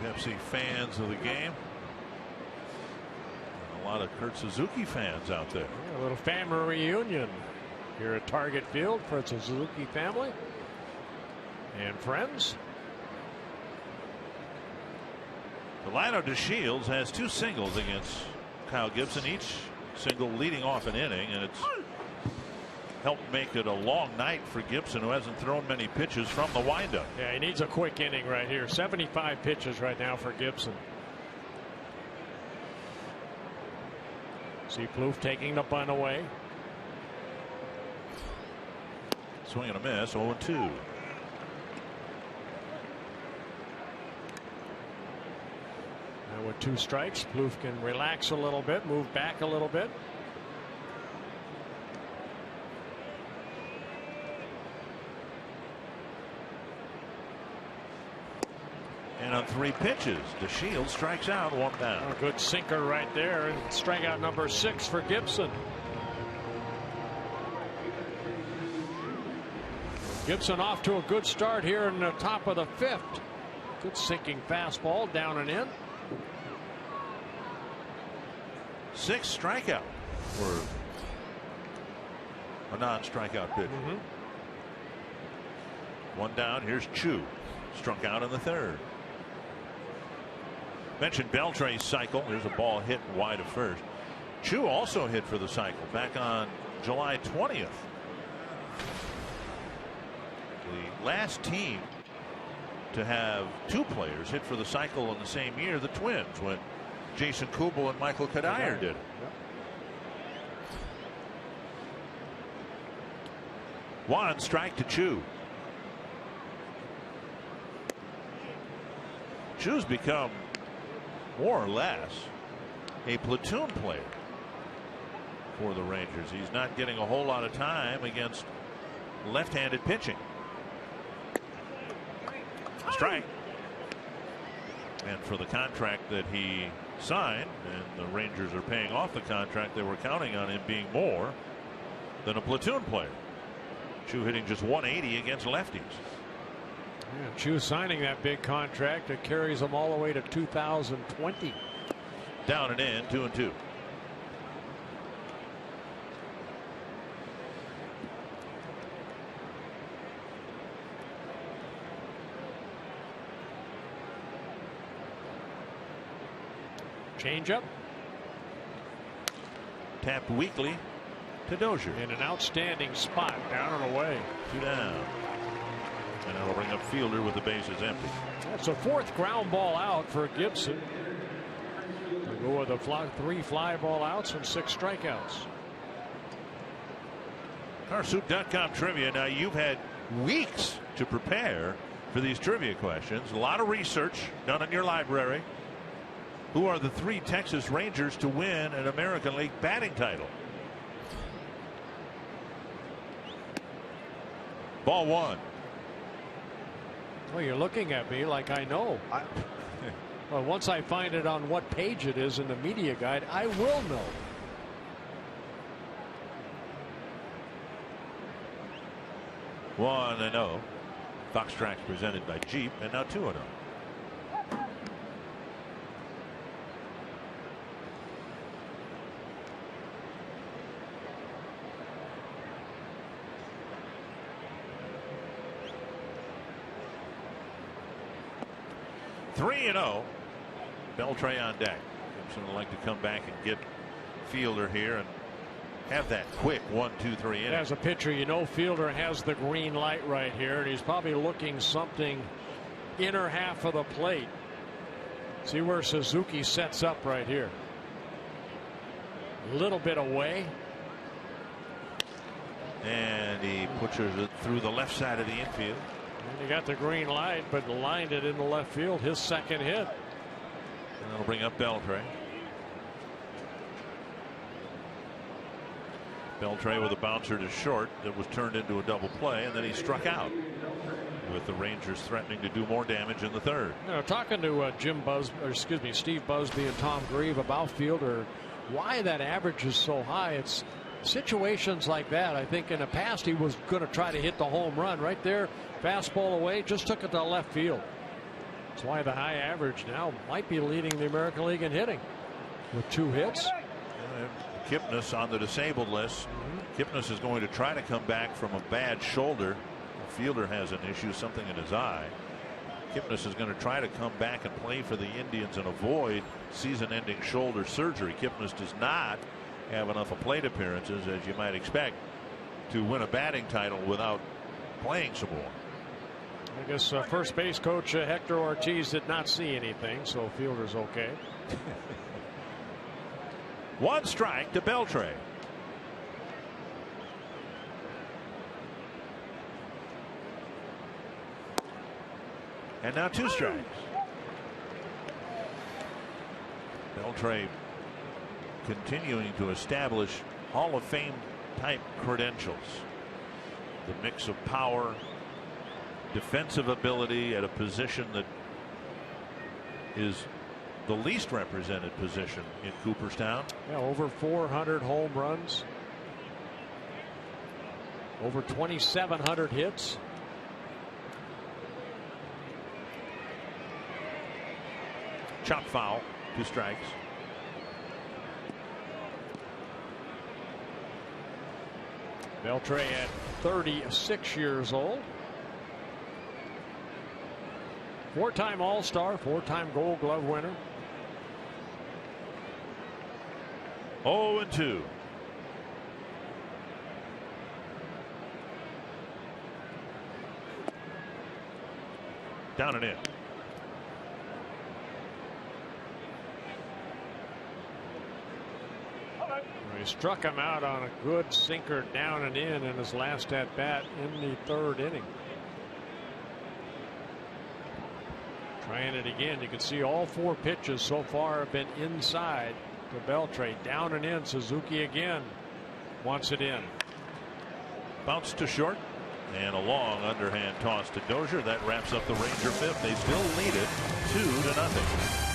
Speaker 2: Pepsi fans of the game. A lot of Kurt Suzuki fans out there.
Speaker 4: A little family reunion here at Target Field for the Suzuki family and friends.
Speaker 2: Delino DeShields has 2 singles against Kyle Gibson, each single leading off an inning, and it's helped make it a long night for Gibson, who hasn't thrown many pitches from the windup.
Speaker 4: Yeah, he needs a quick inning right here. 75 pitches right now for Gibson. See Plouffe taking the bunt away.
Speaker 2: Swing and a miss, 0-2.
Speaker 4: Now with 2 strikes, Plouffe can relax a little bit, move back a little bit.
Speaker 2: And on 3 pitches, DeShields strikes out, 1 down.
Speaker 4: A good sinker right there, and strikeout number 6 for Gibson. Gibson off to a good start here in the top of the 5th. Good sinking fastball down and in.
Speaker 2: 6th strikeout for a non-strikeout pitch. 1 down. Here's Chu, struck out in the 3rd. Mentioned Beltre's cycle. There's a ball hit wide of first. Chu also hit for the cycle back on July 20th. The last team to have 2 players hit for the cycle in the same year, the Twins, when Jason Kubel and Michael Kadire did it. One strike to Chu. Chu's become more or less a platoon player for the Rangers. He's not getting a whole lot of time against left-handed pitching. Strike. And for the contract that he signed, and the Rangers are paying off the contract, they were counting on him being more than a platoon player. Chu hitting just 180 against lefties.
Speaker 4: Yeah, Chu signing that big contract that carries him all the way to 2020.
Speaker 2: Down and in, 2-2.
Speaker 4: Changeup.
Speaker 2: Tapped weakly to Dozier.
Speaker 4: In an outstanding spot, down and away.
Speaker 2: 2 down. And that'll bring up Fielder with the bases empty.
Speaker 4: That's a 4th ground ball out for Gibson. They go with 3 fly ball outs and 6 strikeouts.
Speaker 2: Carsoup.com trivia. Now you've had weeks to prepare for these trivia questions. A lot of research done in your library. Who are the 3 Texas Rangers to win an American League batting title? Ball 1.
Speaker 4: Well, you're looking at me like I know. Well, once I find it on what page it is in the media guide, I will know.
Speaker 2: One and 0. Fox Tracks presented by Jeep, and now 2-0. Three and 0. Beltre on deck. Gibson would like to come back and get Fielder here and have that quick 1-2-3 inning.
Speaker 4: As a pitcher, you know Fielder has the green light right here, and he's probably looking something inner half of the plate. See where Suzuki sets up right here. A little bit away.
Speaker 2: And he pushes it through the left side of the infield.
Speaker 4: And he got the green light, but lined it in the left field. His 2nd hit.
Speaker 2: And that'll bring up Beltre. Beltre with a bouncer to short that was turned into a double play, and then he struck out, with the Rangers threatening to do more damage in the 3rd.
Speaker 4: You know, talking to Steve Busby and Tom Grieve about Fielder, why that average is so high. It's situations like that. I think in the past he was going to try to hit the home run right there. Fastball away, just took it to left field. That's why the high average now might be leading the American League in hitting with 2 hits.
Speaker 2: Kipnis on the disabled list. Kipnis is going to try to come back from a bad shoulder. Fielder has an issue, something in his eye. Kipnis is going to try to come back and play for the Indians and avoid season-ending shoulder surgery. Kipnis does not have enough of plate appearances, as you might expect, to win a batting title without playing some more.
Speaker 4: I guess first base coach Hector Ortiz did not see anything, so Fielder's okay.
Speaker 2: 1 strike to Beltre. And now 2 strikes. Beltre continuing to establish Hall of Fame type credentials. The mix of power, defensive ability at a position that is the least represented position in Cooperstown.
Speaker 5: Yeah, over 400 home runs, over 2,700 hits.
Speaker 2: Chop foul, 2 strikes.
Speaker 5: Beltre at 36 years old. 4-time All-Star, 4-time Gold Glove winner.
Speaker 2: 0-2. Down and in.
Speaker 5: He struck him out on a good sinker down and in his last at bat in the 3rd inning. Trying it again. You can see all 4 pitches so far have been inside to Beltre. Down and in. Suzuki again wants it in.
Speaker 2: Bounce to short and a long underhand toss to Dozier. That wraps up the Ranger 5th. They still lead it 2-0.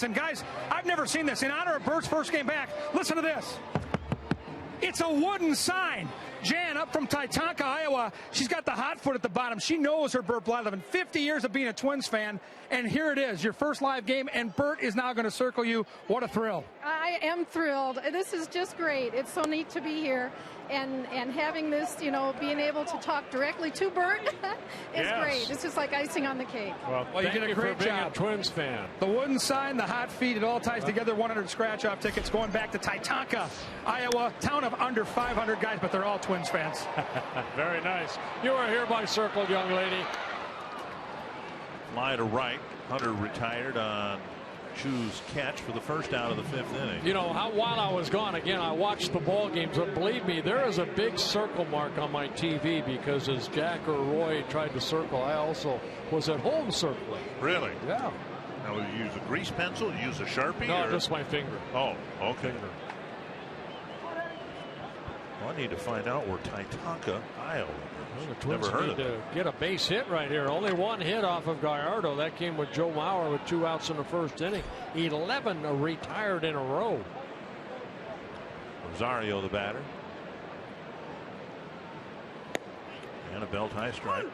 Speaker 1: And guys, I've never seen this. In honor of Bert's first game back, listen to this. It's a wooden sign. Jan up from Titanca, Iowa. She's got the hot foot at the bottom. She knows her Bert Blyleven. 50 years of being a Twins fan, and here it is, your first live game, and Bert is now going to circle you. What a thrill.
Speaker 6: I am thrilled. This is just great. It's so neat to be here, and having this, you know, being able to talk directly to Bert is great. It's just like icing on the cake.
Speaker 5: Well,
Speaker 1: you did a great job.
Speaker 5: A Twins fan.
Speaker 1: The wooden sign, the hot feet, it all ties together. 100 scratch-off tickets going back to Titanca, Iowa, town of under 500 guys, but they're all Twins fans.
Speaker 5: Very nice. You are hereby circled, young lady.
Speaker 2: Fly to right. Hunter retired on Chu's catch for the first out of the 5th inning.
Speaker 5: You know, while I was gone, again, I watched the ball games, but believe me, there is a big circle mark on my TV because as Jack or Roy tried to circle, I also was at home circling.
Speaker 2: Really?
Speaker 5: Yeah.
Speaker 2: Now, would you use a grease pencil? Use a Sharpie?
Speaker 5: No,
Speaker 2: or?
Speaker 5: just my finger.
Speaker 2: Oh, okay. Well, I need to find out where Titanca, Iowa is.
Speaker 5: Well, the Twins
Speaker 2: Never heard
Speaker 5: need
Speaker 2: of
Speaker 5: to
Speaker 2: it.
Speaker 5: get a base hit right here. Only 1 hit off of Gallardo. That came with Joe Mauer with 2 outs in the 1st inning. 11 retired in a row.
Speaker 2: Rosario, the batter. And a belt high strike.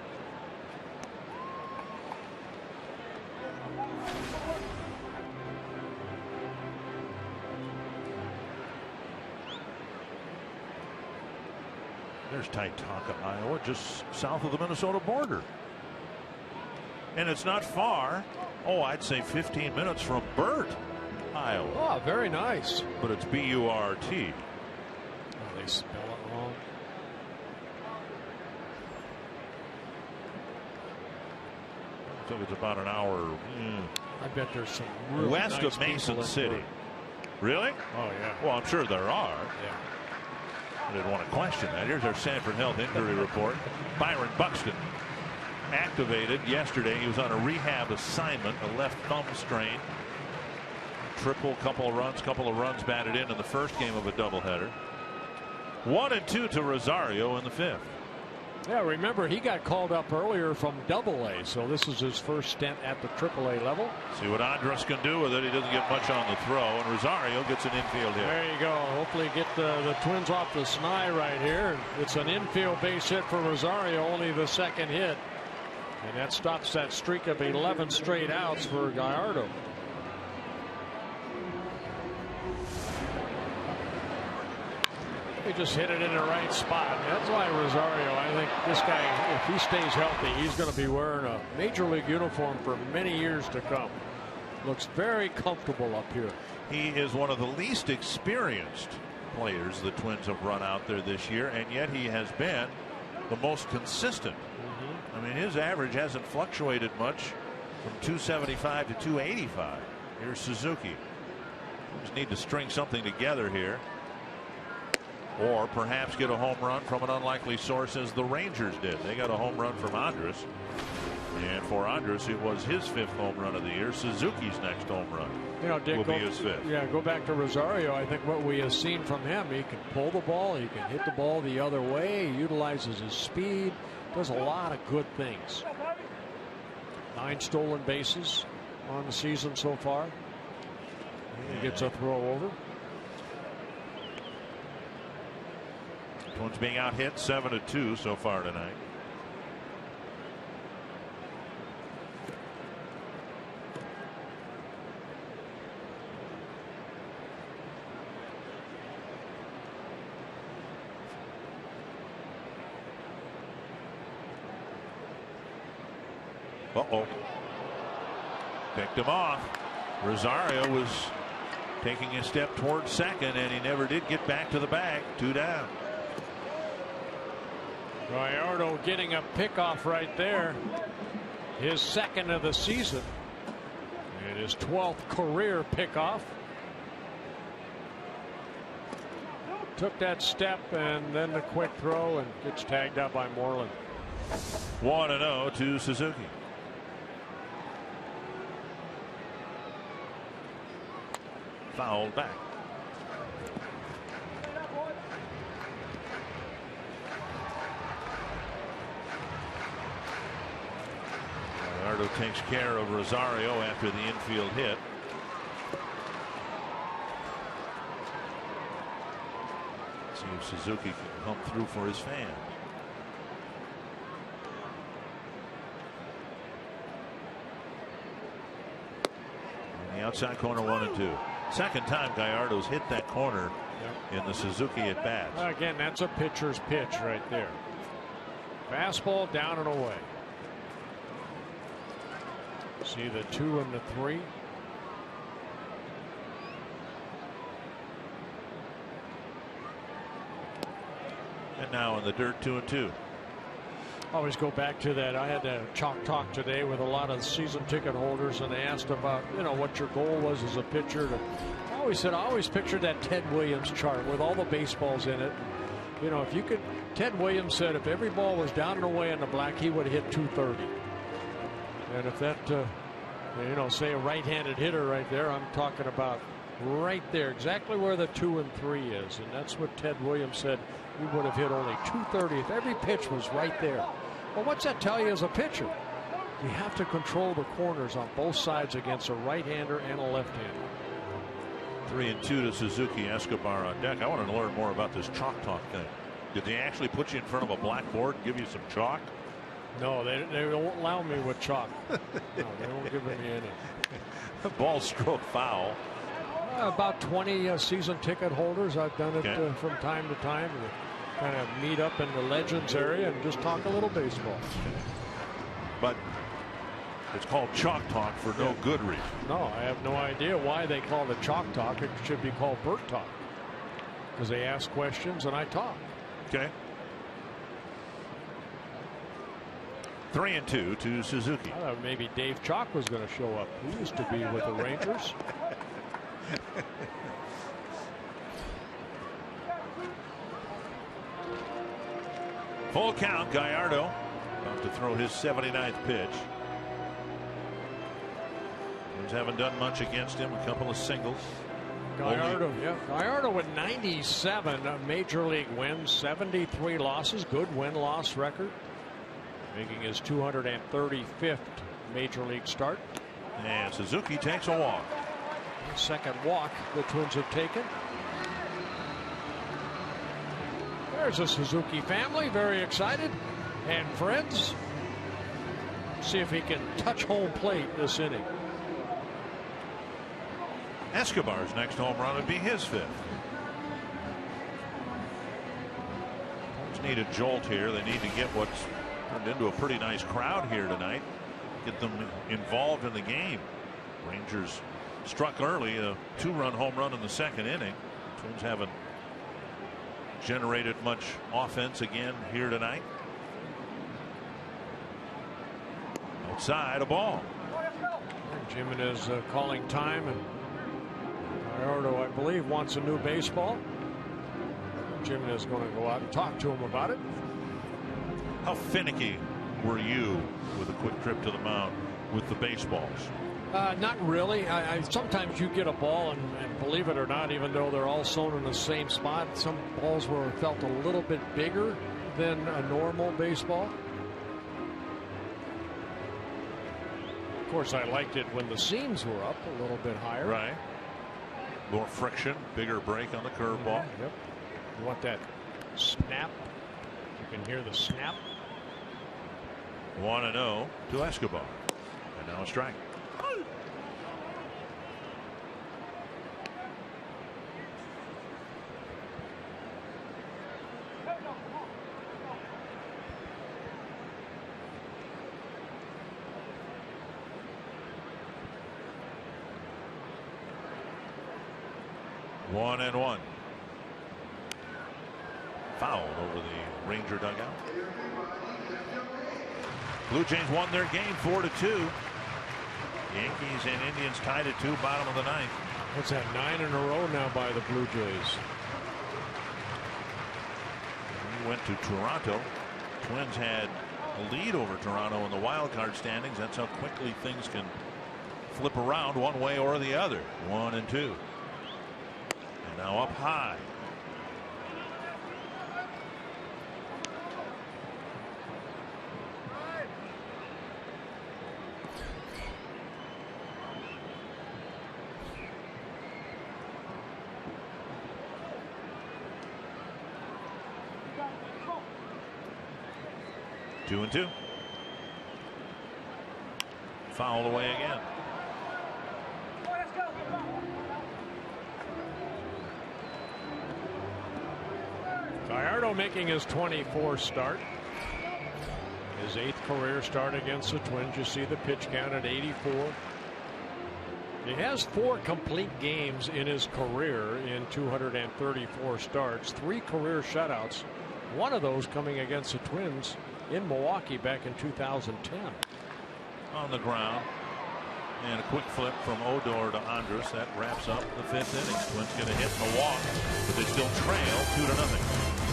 Speaker 2: There's Titanca, Iowa, just south of the Minnesota border. And it's not far. Oh, I'd say 15 minutes from Burt, Iowa.
Speaker 5: Oh, very nice.
Speaker 2: But it's B-U-R-T.
Speaker 5: Oh, they spell it wrong.
Speaker 2: So it's about an hour.
Speaker 5: I bet there's some really
Speaker 2: west
Speaker 5: nice
Speaker 2: of Mason City.
Speaker 5: Burt.
Speaker 2: Really?
Speaker 5: Oh, yeah.
Speaker 2: Well, I'm sure there are.
Speaker 5: Yeah.
Speaker 2: I didn't want to question that. Here's our Sanford Health injury report. Byron Buxton activated yesterday. He was on a rehab assignment, a left thumb strain. Triple, couple of runs batted in the first game of a doubleheader. 1-2 to Rosario in the 5th.
Speaker 5: Yeah, remember he got called up earlier from Double-A, so this is his first stint at the Triple-A level.
Speaker 2: See what Andrus can do with it. He doesn't get much on the throw, and Rosario gets an infield hit.
Speaker 5: There you go. Hopefully get the Twins off the snide right here. It's an infield base hit for Rosario, only the second hit. And that stops that streak of 11 straight outs for Gallardo. He just hit it in the right spot. That's why Rosario, I think this guy, if he stays healthy, he's going to be wearing a major league uniform for many years to come. Looks very comfortable up here.
Speaker 2: He is one of the least experienced players the Twins have run out there this year, and yet he has been the most consistent. I mean, his average hasn't fluctuated much from 275 to 285. Here's Suzuki. Just need to string something together here. Or perhaps get a home run from an unlikely source as the Rangers did. They got a home run from Andrus. And for Andrus, it was his 5th home run of the year. Suzuki's next home run
Speaker 5: Dick,
Speaker 2: will be his 5th.
Speaker 5: Yeah, go back to Rosario. I think what we have seen from him, he can pull the ball, he can hit the ball the other way, he utilizes his speed, does a lot of good things. 9 stolen bases on the season so far. He gets a throw over.
Speaker 2: Twins being out hit 7-2 so far tonight. Uh-oh. Picked him off. Rosario was taking a step towards second, and he never did get back to the bag. 2 down.
Speaker 5: Gallardo getting a pickoff right there. His 2nd of the season. And his 12th career pickoff. Took that step and then the quick throw and gets tagged out by Moreland.
Speaker 2: 1-0 to Suzuki. Fouled back. Gallardo takes care of Rosario after the infield hit. See if Suzuki can come through for his fans. In the outside corner, 1-2. Second time Gallardo's hit that corner in the Suzuki at bat.
Speaker 5: Again, that's a pitcher's pitch right there. Fastball down and away. See the 2 and the 3.
Speaker 2: And now in the dirt, 2-2.
Speaker 5: Always go back to that. I had a chalk talk today with a lot of season ticket holders, and they asked about, what your goal was as a pitcher. I always said I always pictured that Ted Williams chart with all the baseballs in it. If you could, Ted Williams said if every ball was down and away in the black, he would have hit 230. And if that, say a right-handed hitter right there, I'm talking about right there, exactly where the 2 and 3 is, and that's what Ted Williams said. He would have hit only 230 if every pitch was right there. Well, what's that tell you as a pitcher? You have to control the corners on both sides against a right-hander and a left-hander.
Speaker 2: 3-2 to Suzuki. Escobar on deck. I want to learn more about this chalk talk thing. Did they actually put you in front of a blackboard and give you some chalk?
Speaker 5: No, they won't allow me with chalk. No, they won't give me any.
Speaker 2: Ball stroke foul.
Speaker 5: About 20 season ticket holders. I've done it from time to time. We kind of meet up in the Legends area and just talk a little baseball.
Speaker 2: But It's called chalk talk for no good reason.
Speaker 5: No, I have no idea why they call it chalk talk. It should be called Burt talk, because they ask questions and I talk.
Speaker 2: Okay. 3-2 to Suzuki.
Speaker 5: I thought maybe Dave Chalk was going to show up. He used to be with the Rangers.
Speaker 2: Full count. Gallardo about to throw his 79th pitch. Twins haven't done much against him. A couple of singles.
Speaker 5: Gallardo with 97 major league wins, 73 losses, good win-loss record, making his 235th major league start.
Speaker 2: And Suzuki takes a walk.
Speaker 5: Second walk the Twins have taken. There's a Suzuki family, very excited, and friends. See if he can touch home plate this inning.
Speaker 2: Escobar's next home run would be his 5th. Just need a jolt here. They need to get what's turned into a pretty nice crowd here tonight. Get them involved in the game. Rangers struck early, a 2-run home run in the 2nd inning. Twins haven't generated much offense again here tonight. Outside, a ball.
Speaker 5: Jimenez calling time, and Gallardo, I believe, wants a new baseball. Jimenez is going to go out and talk to him about it.
Speaker 2: How finicky were you with a quick trip to the mound with the baseballs?
Speaker 5: Not really. Sometimes you get a ball, and believe it or not, even though they're all sewn in the same spot, some balls felt a little bit bigger than a normal baseball. Of course, I liked it when the seams were up a little bit higher.
Speaker 2: Right. More friction, bigger break on the curveball.
Speaker 5: Yep. You want that snap. You can hear the snap.
Speaker 2: 1-0 to Escobar. And now a strike. One and one. Foul over the Ranger dugout. Blue Jays won their game 4-2. Yankees and Indians tied at 2, bottom of the 9th.
Speaker 5: What's that, 9 in a row now by the Blue Jays?
Speaker 2: We went to Toronto. Twins had a lead over Toronto in the wild card standings. That's how quickly things can flip around one way or the other. 1-2. And now up high. Two and two. Fouled away again.
Speaker 5: Gallardo making his 24th start. His 8th career start against the Twins. You see the pitch count at 84. He has 4 complete games in his career in 234 starts. 3 career shutouts. One of those coming against the Twins in Milwaukee back in 2010.
Speaker 2: On the ground. And a quick flip from Odor to Andrus. That wraps up the 5th inning. Twins get a hit and a walk, but they still trail 2-0.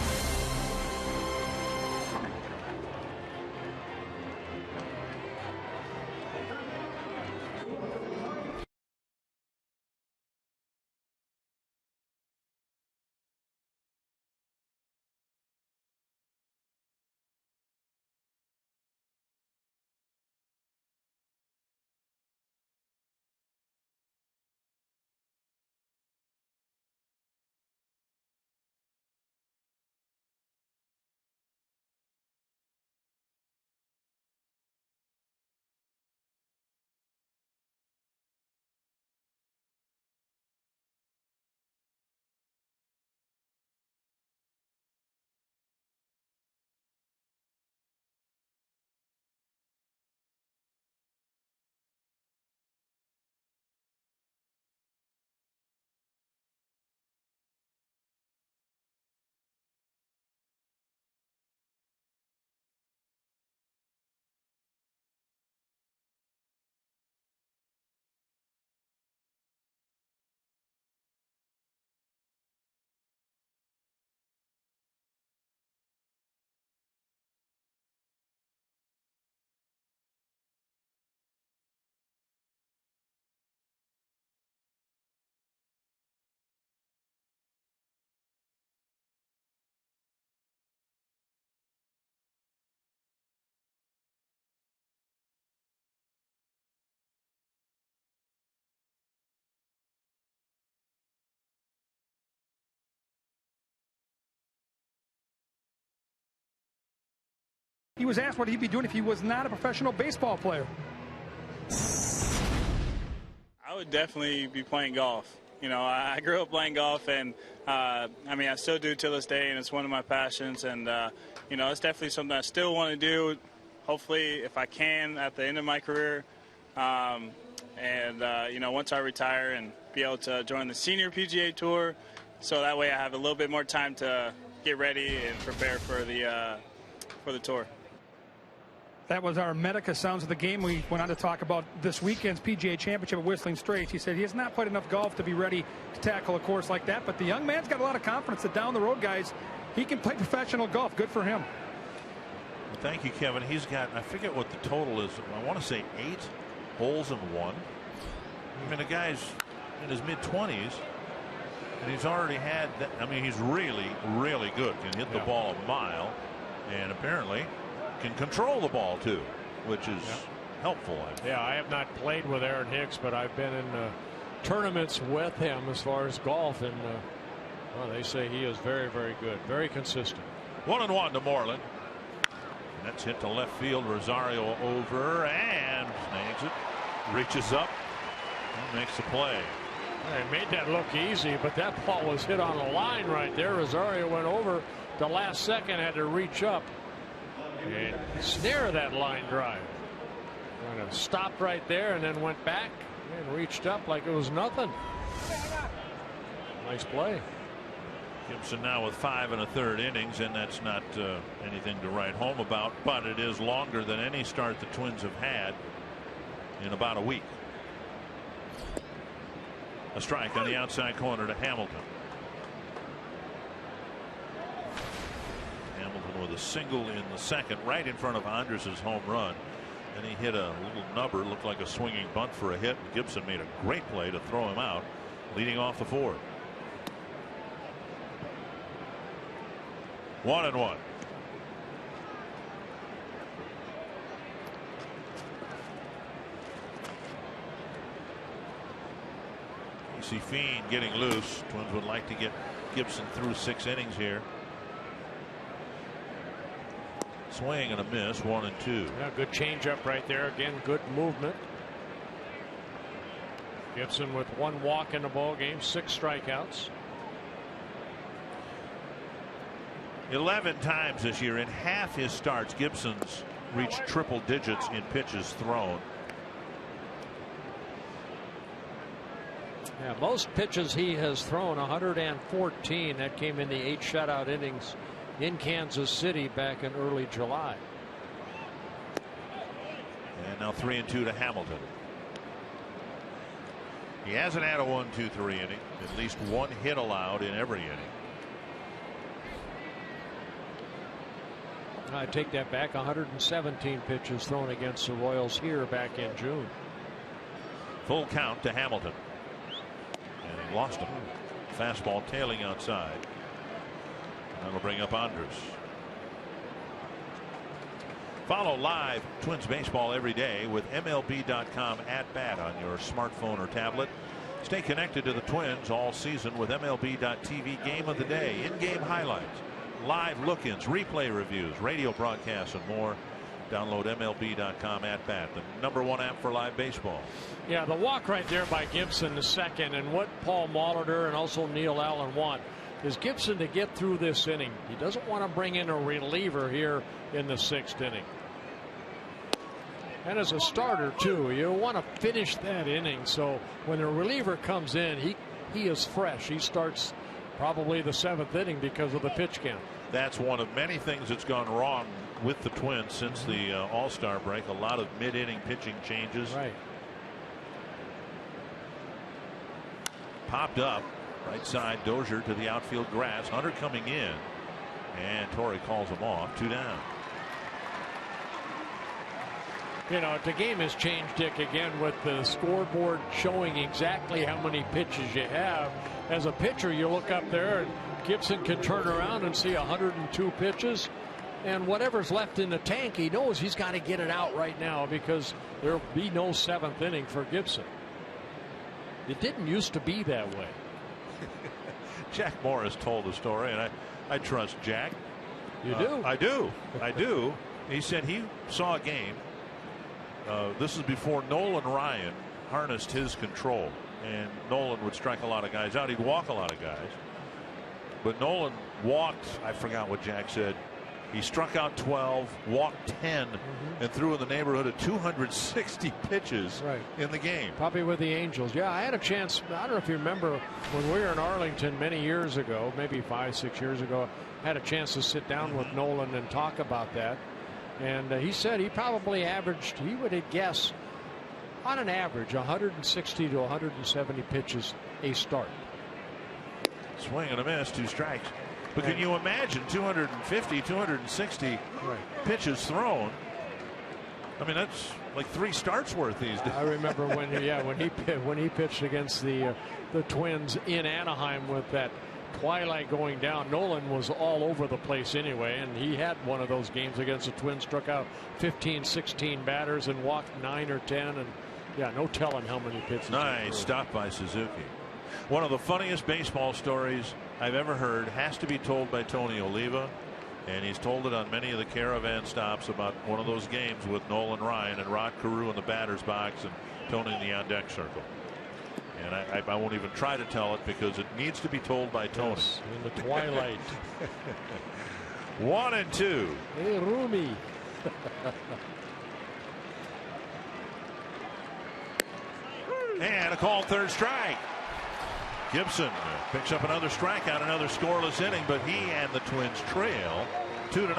Speaker 1: He was asked what he'd be doing if he was not a professional baseball player.
Speaker 7: I would definitely be playing golf. You know, I grew up playing golf, and I mean, I still do till this day, and it's one of my passions. And you know, it's definitely something I still want to do. Hopefully, if I can, at the end of my career, you know, once I retire and be able to join the senior PGA Tour, so that way I have a little bit more time to get ready and prepare for the tour.
Speaker 1: That was our Medica Sounds of the Game. We went on to talk about this weekend's PGA Championship at Whistling Straits. He said he has not played enough golf to be ready to tackle a course like that, but the young man's got a lot of confidence that down the road, guys, he can play professional golf. Good for him.
Speaker 2: Well, thank you, Kevin. He's got, I forget what the total is. I want to say 8 holes in one. I mean, the guy's in his mid-20s, and he's already had that. I mean, he's really, really good. Can hit the ball a mile, and apparently can control the ball too, which is helpful.
Speaker 5: Yeah, I have not played with Aaron Hicks, but I've been in tournaments with him as far as golf, and well, they say he is very, very good, very consistent.
Speaker 2: 1-1 to Moreland. That's hit to left field. Rosario over and snags it, reaches up and makes the play.
Speaker 5: They made that look easy, but that ball was hit on a line right there. Rosario went over the last second, had to reach up and snare that line drive. Kind of stopped right there and then went back and reached up like it was nothing. Nice play.
Speaker 2: Gibson now with 5 1/3 innings, and that's not anything to write home about, but it is longer than any start the Twins have had in about a week. A strike on the outside corner to Hamilton. Hamilton with a single in the second, right in front of Andres' home run. And he hit a little nubber, looked like a swinging bunt for a hit. Gibson made a great play to throw him out, leading off the fourth. 1-1. Casey Fiend getting loose. Twins would like to get Gibson through 6 innings here. Swing and a miss, 1-2.
Speaker 5: Yeah, good changeup right there. Again, good movement. Gibson with 1 walk in the ball game, 6 strikeouts.
Speaker 2: 11 times this year in half his starts, Gibson's reached triple digits in pitches thrown.
Speaker 5: Yeah, most pitches he has thrown, 114. That came in the 8 shutout innings in Kansas City back in early July.
Speaker 2: And now 3-2 to Hamilton. He hasn't had a 1-2-3 inning. At least 1 hit allowed in every inning.
Speaker 5: I take that back. 117 pitches thrown against the Royals here back in June.
Speaker 2: Full count to Hamilton. And he lost him. Fastball tailing outside. That'll bring up Andres. Follow live Twins baseball every day with MLB.com at bat on your smartphone or tablet. Stay connected to the Twins all season with MLB.TV Game of the Day, in-game highlights, live look-ins, replay reviews, radio broadcasts, and more. Download MLB.com at bat, the #1 app for live baseball.
Speaker 5: Yeah, the walk right there by Gibson, the second, and what Paul Molitor and also Neil Allen want is Gibson to get through this inning. He doesn't want to bring in a reliever here in the 6th inning. And as a starter too, you want to finish that inning, so when a reliever comes in, he is fresh. He starts probably the 7th inning because of the pitch count.
Speaker 2: That's one of many things that's gone wrong with the Twins since the All-Star break. A lot of mid-inning pitching changes.
Speaker 5: Right.
Speaker 2: Popped up right side, Dozier to the outfield grass. Hunter coming in, and Torrey calls him off. 2 down.
Speaker 5: You know, the game has changed, Dick, again with the scoreboard showing exactly how many pitches you have. As a pitcher, you look up there and Gibson can turn around and see 102 pitches, and whatever's left in the tank, he knows he's got to get it out right now because there'll be no 7th inning for Gibson. It didn't used to be that way.
Speaker 2: Jack Morris told the story, and I trust Jack.
Speaker 5: You do?
Speaker 2: I do. He said he saw a game. This is before Nolan Ryan harnessed his control, and Nolan would strike a lot of guys out. He'd walk a lot of guys, but Nolan walked, I forgot what Jack said. He struck out 12, walked 10, and threw in the neighborhood of 260 pitches in the game.
Speaker 5: Probably with the Angels. Yeah, I had a chance. I don't know if you remember when we were in Arlington many years ago, maybe 5-6 years ago. I had a chance to sit down with Nolan and talk about that. And he said he probably averaged, he would guess, on an average, 160 to 170 pitches a start.
Speaker 2: Swing and a miss, 2 strikes. But can you imagine 250, 260 pitches thrown? I mean, that's like 3 starts worth these days.
Speaker 5: I remember when he pitched against the Twins in Anaheim with that twilight going down. Nolan was all over the place anyway, and he had one of those games against the Twins, struck out 15, 16 batters and walked 9 or 10, and yeah, no telling how many pitches.
Speaker 2: Nice stop by Suzuki. One of the funniest baseball stories I've ever heard has to be told by Tony Oliva, and he's told it on many of the caravan stops about one of those games with Nolan Ryan and Rod Carew in the batter's box and Tony in the on deck circle. And I won't even try to tell it because it needs to be told by Tony.
Speaker 5: Yes, in the twilight.
Speaker 2: 1-2.
Speaker 5: Hey, Rumi.
Speaker 2: And a called 3rd strike. Gibson picks up another strikeout, another scoreless inning, but he and the Twins trail 2-0.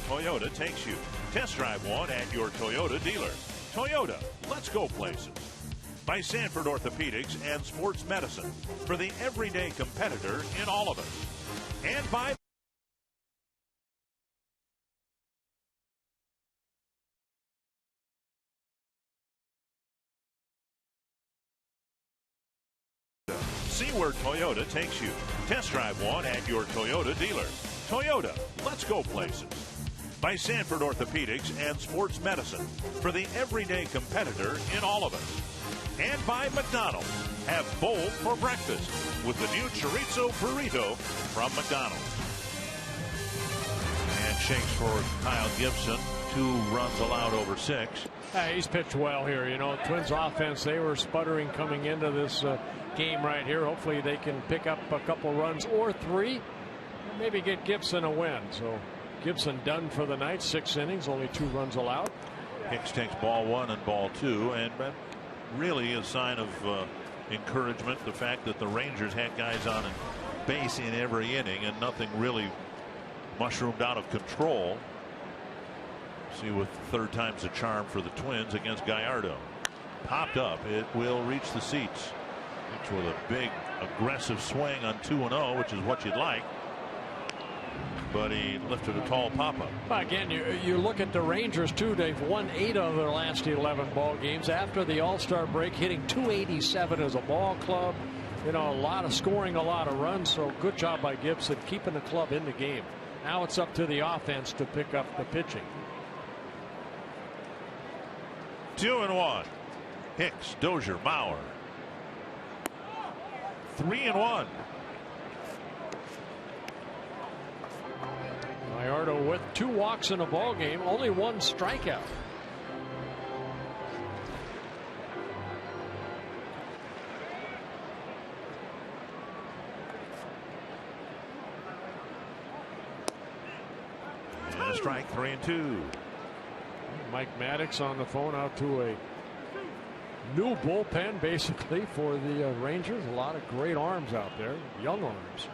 Speaker 2: Toyota takes you. Test drive one at your Toyota dealer. Toyota, let's go places. By Sanford Orthopedics and Sports Medicine for the everyday competitor in all of us. And by see where Toyota takes you. Test drive one at your Toyota dealer. Toyota, let's go places. By Sanford Orthopedics and Sports Medicine for the everyday competitor in all of us. And by McDonald's. Have bold for breakfast with the new chorizo burrito from McDonald's. And shakes for Kyle Gibson. 2 runs allowed over 6.
Speaker 5: He's pitched well here. You know, Twins offense, they were sputtering coming into this game right here. Hopefully they can pick up a couple runs or 3. Maybe get Gibson a win. So Gibson done for the night. 6 innings, only 2 runs allowed.
Speaker 2: Hicks takes ball 1 and ball 2, and really a sign of encouragement, the fact that the Rangers had guys on base in every inning and nothing really mushroomed out of control. See, with 3rd time's a charm for the Twins against Gallardo. Popped up, it will reach the seats. Hicks with a big aggressive swing on 2-0, which is what you'd like. But he lifted a tall pop-up.
Speaker 5: Again, you look at the Rangers, too. They've won 8 of their last 11 ball games after the All-Star break, hitting .287 as a ball club. You know, a lot of scoring, a lot of runs. So good job by Gibson keeping the club in the game. Now it's up to the offense to pick up the pitching.
Speaker 2: 2-1. Hicks, Dozier, Mauer. 3-1.
Speaker 5: Gallardo with 2 walks in a ball game, only 1 strikeout.
Speaker 2: And a strike, 3-2.
Speaker 5: Mike Maddox on the phone out to a new bullpen basically for the Rangers. A lot of great arms out there, young arms.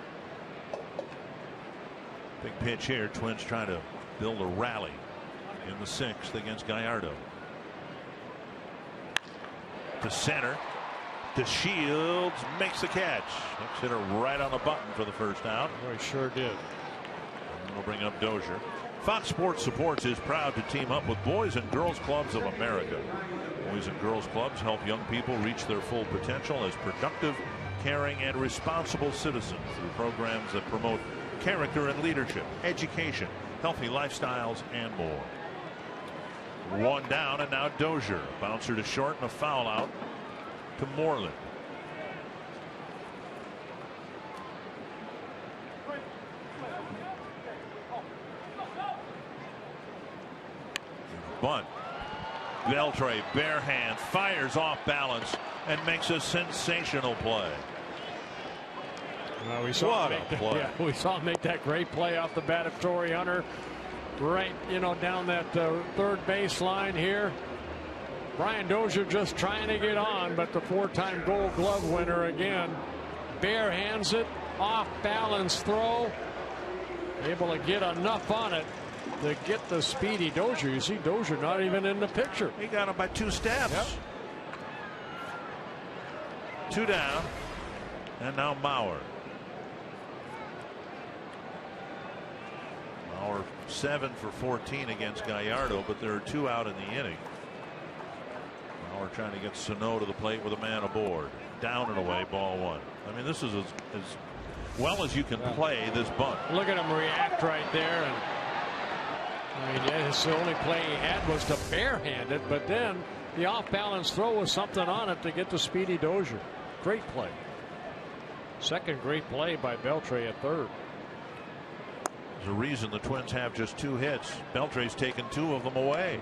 Speaker 2: Big pitch here. Twins trying to build a rally in the 6th against Gallardo. To center. To Shields, makes the catch. Hicks hit her right on the button for the first out.
Speaker 5: Oh, he sure did.
Speaker 2: And we'll bring up Dozier. Fox Sports Supports is proud to team up with Boys and Girls Clubs of America. Boys and Girls Clubs help young people reach their full potential as productive, caring, and responsible citizens through programs that promote character and leadership, education, healthy lifestyles, and more. 1 down, and now Dozier. Bouncer to short and a foul out to Moreland. Bunt. Beltre, bare hand, fires off balance and makes a sensational play.
Speaker 5: We saw we saw him make that great play off the bat of Torrey Hunter, right, down that third base line here. Brian Dozier just trying to get on, but the 4-time Gold Glove winner again, bare hands it, off balance throw, able to get enough on it to get the speedy Dozier. You see Dozier not even in the picture.
Speaker 2: He got him by 2 steps.
Speaker 5: Yep.
Speaker 2: 2 down, and now Mauer. Mauer 7 for 14 against Gallardo, but there are 2 out in the inning. Mauer trying to get Sano to the plate with a man aboard. Down and away, ball 1. I mean, this is as well as you can play this bunt.
Speaker 5: Look at him react right there. And I mean, yes, the only play he had was to barehand it, but then the off-balance throw was something on it to get the speedy Dozier. Great play. Second great play by Beltre at third.
Speaker 2: There's a reason the Twins have just 2 hits. Beltre's taken 2 of them away.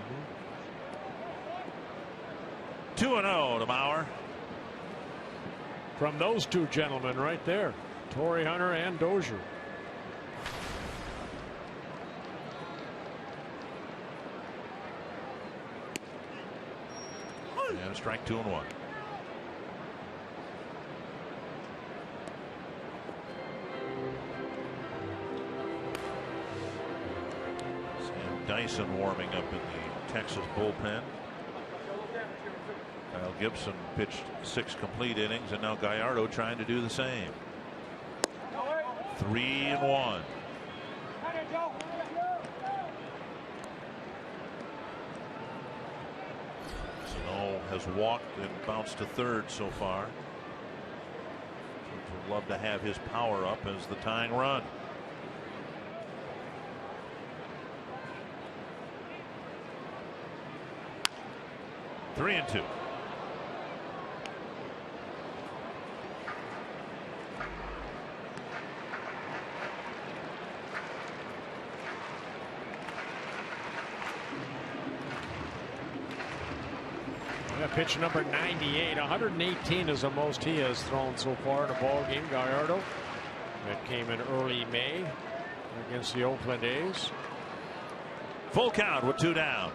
Speaker 2: 2-0 to Mauer.
Speaker 5: From those 2 gentlemen right there, Torrey Hunter and Dozier.
Speaker 2: And a strike, 2-1. Sam Dyson warming up in the Texas bullpen. Kyle Gibson pitched 6 complete innings, and now Gallardo trying to do the same. 3-1. Sano has walked and bounced to third so far. Would love to have his power up as the tying run. Three and 2.
Speaker 5: Pitch number 98. 118 is the most he has thrown so far in a ball game. Gallardo. That came in early May against the Oakland A's.
Speaker 2: Full count with 2 down.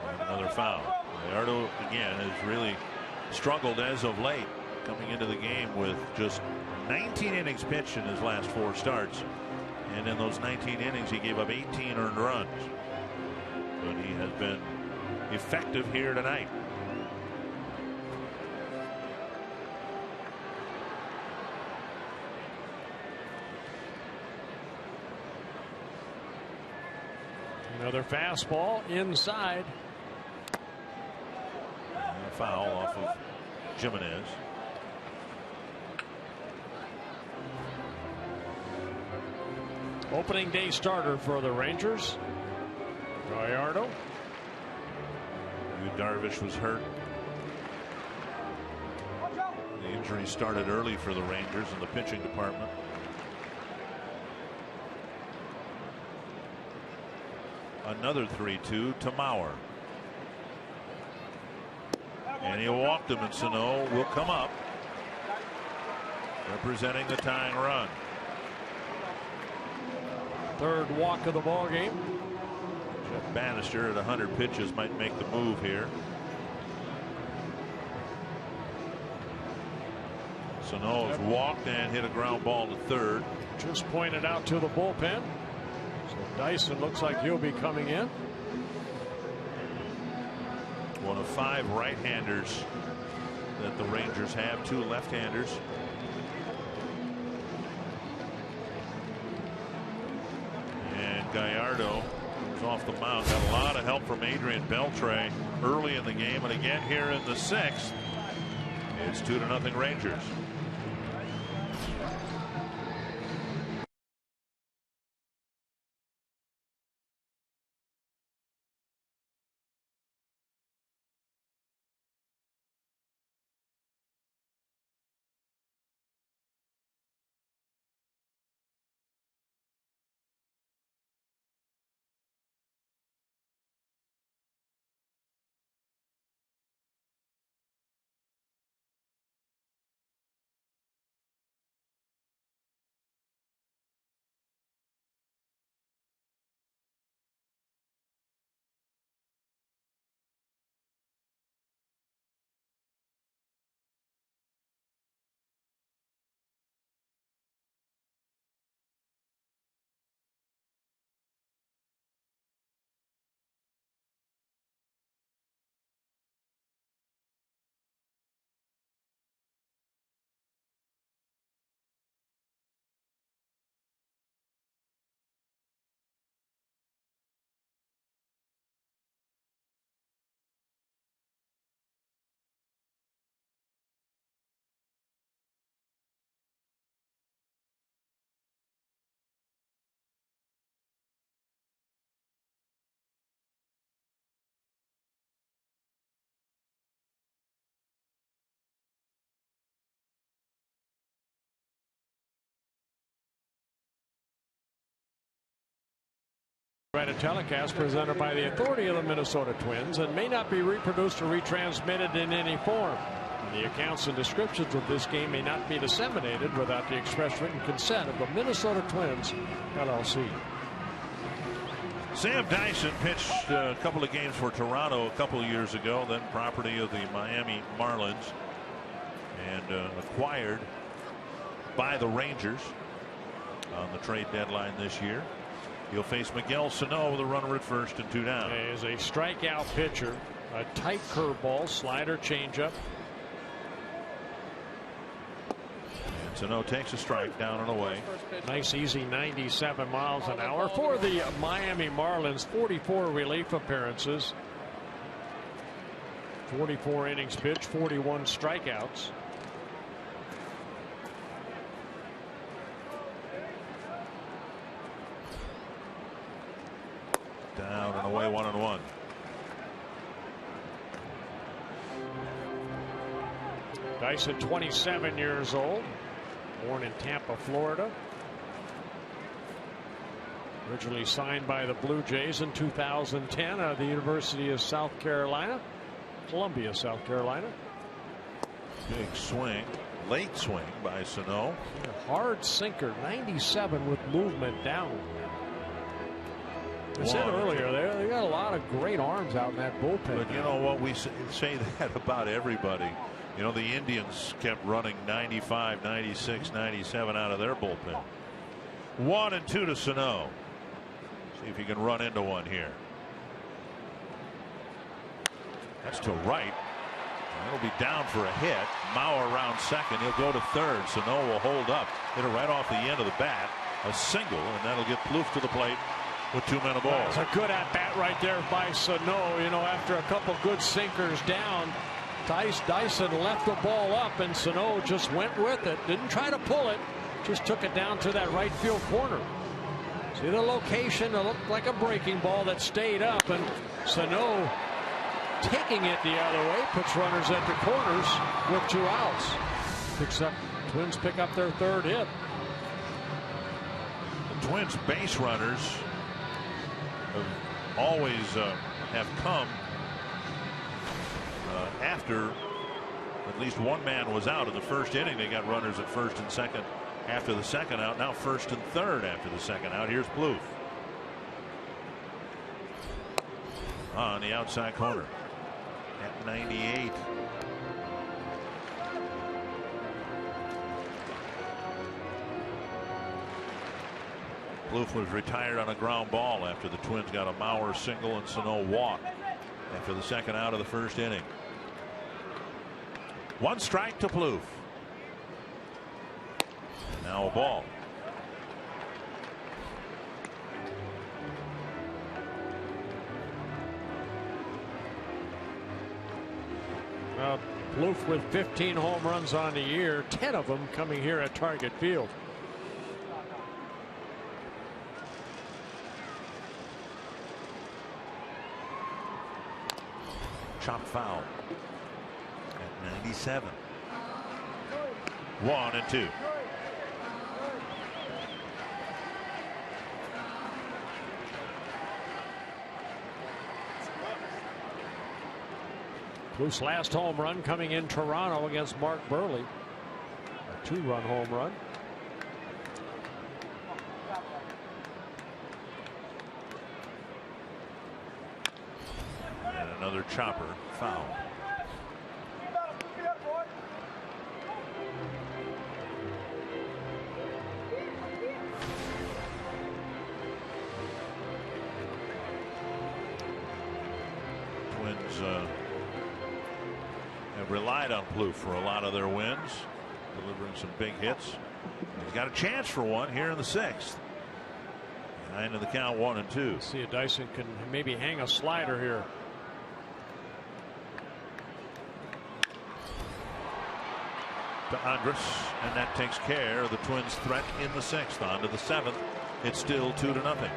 Speaker 2: And another foul. Gallardo again has really struggled as of late, coming into the game with just 19 innings pitched in his last 4 starts, and in those 19 innings he gave up 18 earned runs. But he has been effective here tonight.
Speaker 5: Another fastball inside.
Speaker 2: And a foul off of Jimenez.
Speaker 5: Opening day starter for the Rangers. Gallardo.
Speaker 2: Darvish was hurt. The injury started early for the Rangers in the pitching department. Another 3-2 to Mauer. And he walked him, and Sano will come up, representing the tying run.
Speaker 5: Third walk of the ball game.
Speaker 2: Jeff Bannister at 100 pitches might make the move here. Sano has walked and hit a ground ball to third.
Speaker 5: Just pointed out to the bullpen. So Dyson looks like he'll be coming in.
Speaker 2: One of 5 right-handers that the Rangers have, 2 left-handers. And Gallardo is off the mound. Got a lot of help from Adrian Beltre early in the game, and again here in the 6th. It's 2-0 Rangers.
Speaker 5: Right, a telecast presented by the authority of the Minnesota Twins and may not be reproduced or retransmitted in any form. The accounts and descriptions of this game may not be disseminated without the express written consent of the Minnesota Twins, LLC.
Speaker 2: Sam Dyson pitched a couple of games for Toronto a couple of years ago, then property of the Miami Marlins, and acquired by the Rangers on the trade deadline this year. He'll face Miguel Sano with a runner at first and 2 down.
Speaker 5: He is a strikeout pitcher. A tight curveball, slider, changeup.
Speaker 2: And Sano takes a strike down and away.
Speaker 5: Nice easy 97 miles an hour for the Miami Marlins. 44 relief appearances. 44 innings pitched, 41 strikeouts.
Speaker 2: Down and away, 1-1.
Speaker 5: Dyson, 27 years old, born in Tampa, Florida. Originally signed by the Blue Jays in 2010 out of the University of South Carolina, Columbia, South Carolina.
Speaker 2: Big swing, late swing by Sano.
Speaker 5: Hard sinker, 97 with movement down. I said earlier, they got a lot of great arms out in that bullpen.
Speaker 2: But you know what, we say that about everybody. You know, the Indians kept running 95, 96, 97 out of their bullpen. 1-2 to Sano. See if he can run into one here. That's to right. It'll be down for a hit. Mauer around second. He'll go to third. Sano will hold up. Hit it right off the end of the bat. A single, and that'll get Plouffe to the plate with 2 men aboard.
Speaker 5: It's a good at-bat right there by Sano. You know, after a couple good sinkers down, Dyson left the ball up, and Sano just went with it. Didn't try to pull it. Just took it down to that right field corner. See the location? It looked like a breaking ball that stayed up, and Sano taking it the other way, puts runners at the corners with 2 outs. Twins pick up their 3rd hit.
Speaker 2: The Twins base runners always have come after at least one man was out in the 1st inning. They got runners at 1st and 2nd after the 2nd out. Now 1st and 3rd after the 2nd out. Here's Plouffe on the outside corner at 98. Plouffe was retired on a ground ball after the Twins got a Mauer single and Sano walk after the 2nd out of the 1st inning. 1 strike to Plouffe. Now a ball.
Speaker 5: Plouffe with 15 home runs on the year, 10 of them coming here at Target Field.
Speaker 2: Chop foul at 97. 1-2.
Speaker 5: Plouffe's last home run coming in Toronto against Mark Burley. A 2-run home run.
Speaker 2: And another chopper foul. Twins have relied on Plouffe for a lot of their wins, delivering some big hits. He's got a chance for one here in the 6th. Behind in the count, 1-2.
Speaker 5: See if Dyson can maybe hang a slider here.
Speaker 2: To Andrus, and that takes care of the Twins' threat in the 6th. On to the 7th. It's still 2-0.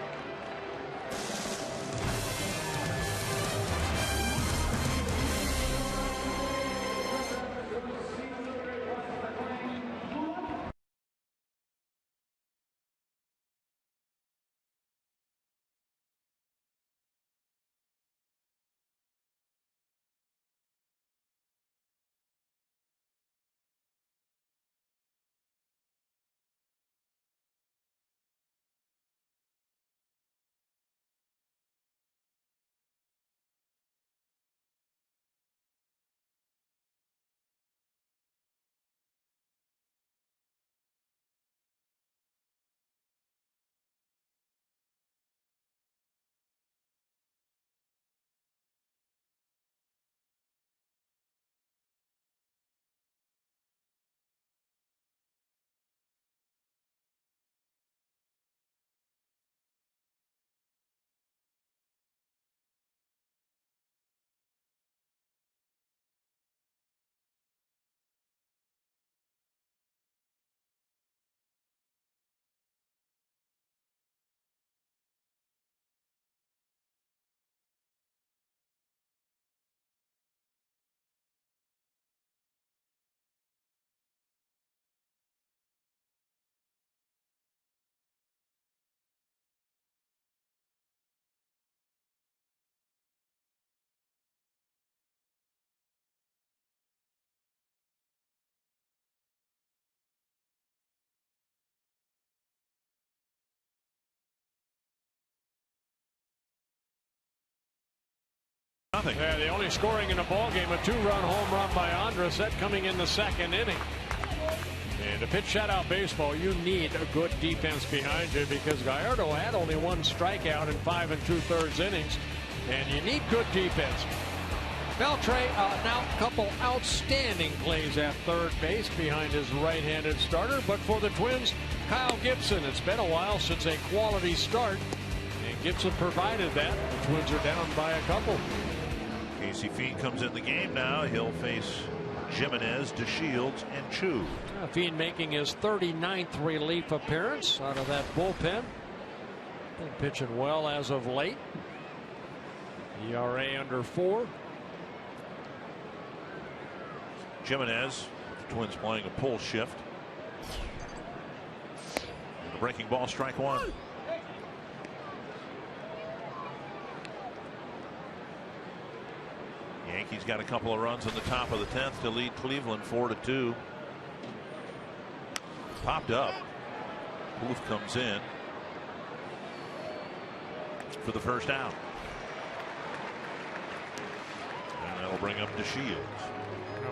Speaker 2: Nothing.
Speaker 5: Yeah, the only scoring in the ball game, a 2-run home run by Andrus, that coming in the 2nd inning. And to pitch shutout baseball, you need a good defense behind you, because Gallardo had only 1 strikeout in 5 2/3 innings, and you need good defense. Beltre now a couple outstanding plays at 3rd base behind his right-handed starter, but for the Twins, Kyle Gibson. It's been a while since a quality start, and Gibson provided that. The Twins are down by a couple.
Speaker 2: Casey Fiend comes in the game now. He'll face Jimenez, DeShields, and Chu.
Speaker 5: Fiend making his 39th relief appearance out of that bullpen. Been pitching well as of late. ERA under 4.
Speaker 2: Jimenez, the Twins playing a pull shift. The breaking ball, strike one. Yankees got a couple of runs in the top of the 10th to lead Cleveland 4-2. Popped up. Booth comes in for the first out. And that'll bring up DeShields.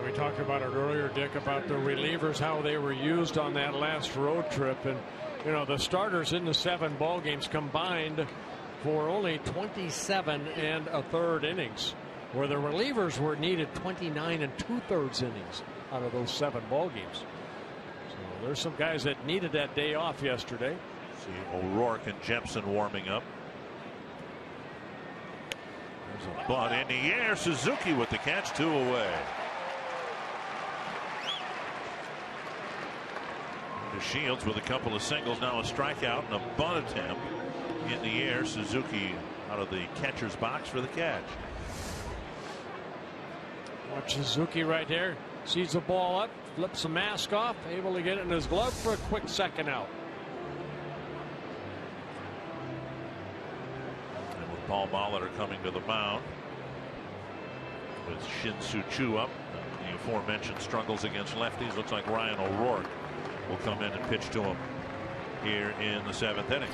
Speaker 5: We talked about it earlier, Dick, about the relievers, how they were used on that last road trip. And, you know, the starters in the 7 ball games combined for only 27 1/3 innings, where the relievers were needed 29 2/3 innings out of those 7 ball games. So there's some guys that needed that day off yesterday.
Speaker 2: See O'Rourke and Jepson warming up. There's a bunt in the air. Suzuki with the catch, 2 away. Shields with a couple of singles, now a strikeout and a bunt attempt in the air. Suzuki out of the catcher's box for the catch.
Speaker 5: Watch Suzuki right there. Sees the ball up, flips the mask off, able to get it in his glove for a quick second out.
Speaker 2: And with Paul Molitor coming to the mound, with Shin-Soo Choo up, the aforementioned struggles against lefties, looks like Ryan O'Rourke will come in and pitch to him here in the 7th inning.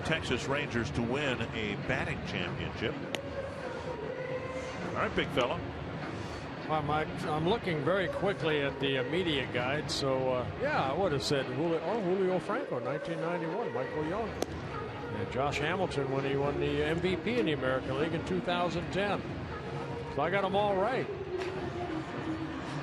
Speaker 2: Texas Rangers to win a batting championship. All right, big fella.
Speaker 5: I'm looking very quickly at the media guide. So, yeah, I would have said Julio Franco, 1991, Michael Young. And Josh Hamilton when he won the MVP in the American League in 2010. So I got them all right.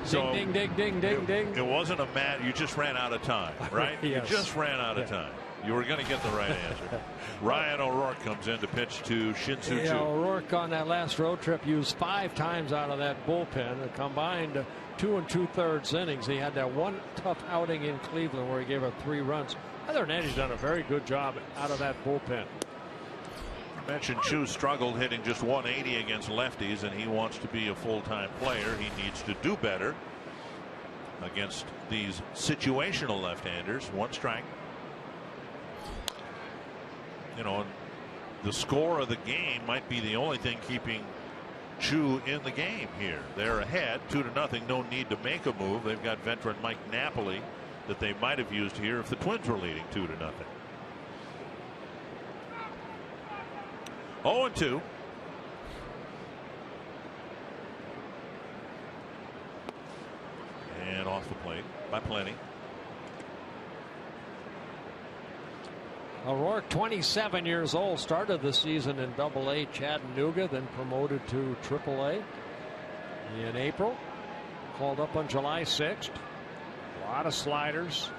Speaker 2: So
Speaker 5: ding, ding, ding, ding, ding.
Speaker 2: It wasn't a you just ran out of time, right?
Speaker 5: Yes.
Speaker 2: You just ran out of time. You were going to get the right answer. Ryan O'Rourke comes in to pitch to Shin-Soo Choo.
Speaker 5: Yeah, O'Rourke on that last road trip used 5 times out of that bullpen. A combined 2 2/3 innings. He had that one tough outing in Cleveland where he gave up 3 runs. Other than that, he's done a very good job out of that bullpen.
Speaker 2: I mentioned Choo struggled hitting just 180 against lefties, and he wants to be a full-time player. He needs to do better against these situational left-handers. 1 strike. You know, the score of the game might be the only thing keeping Choo in the game here. They're ahead 2-0. No need to make a move. They've got veteran Mike Napoli that they might have used here if the Twins were leading 2-0. 0-2. And off the plate by plenty.
Speaker 5: O'Rourke, 27 years old, started the season in Double-A Chattanooga, then promoted to Triple-A in April. Called up on July 6th. lot of sliders.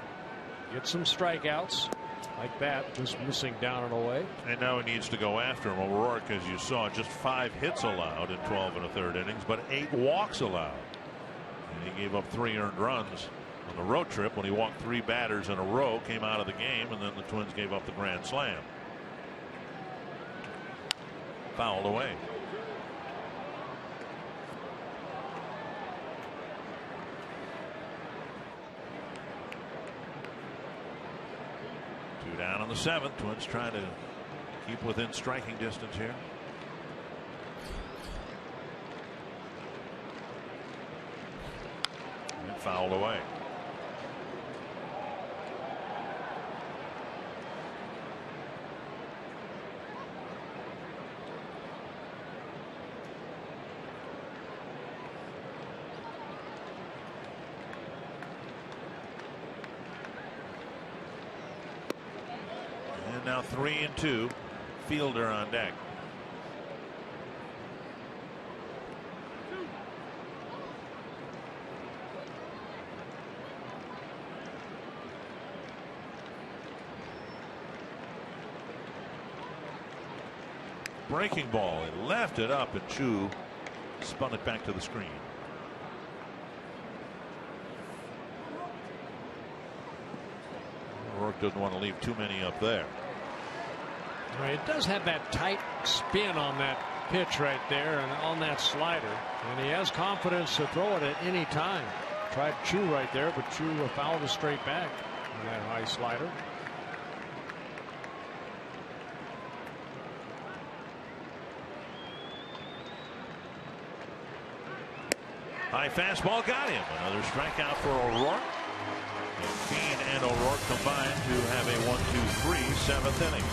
Speaker 5: Get some strikeouts like that, just missing down and away.
Speaker 2: And now he needs to go after him. O'Rourke, as you saw, just 5 hits allowed in 12 1/3 innings, but 8 walks allowed. And he gave up 3 earned runs on the road trip when he walked 3 batters in a row, came out of the game, and then the Twins gave up the grand slam. Fouled away. Down on the 7th. Twins trying to keep within striking distance here. And fouled away. Now 3-2. Fielder on deck. Breaking ball. He left it up and Chu spun it back to the screen. O'Rourke doesn't want to leave too many up there.
Speaker 5: It does have that tight spin on that pitch right there and on that slider, and he has confidence to throw it at any time. Tried Chu right there, but Chu fouled it straight back on that high slider.
Speaker 2: High fastball got him. Another strikeout for O'Rourke. And Keane and O'Rourke combined to have a 1-2-3 7th inning.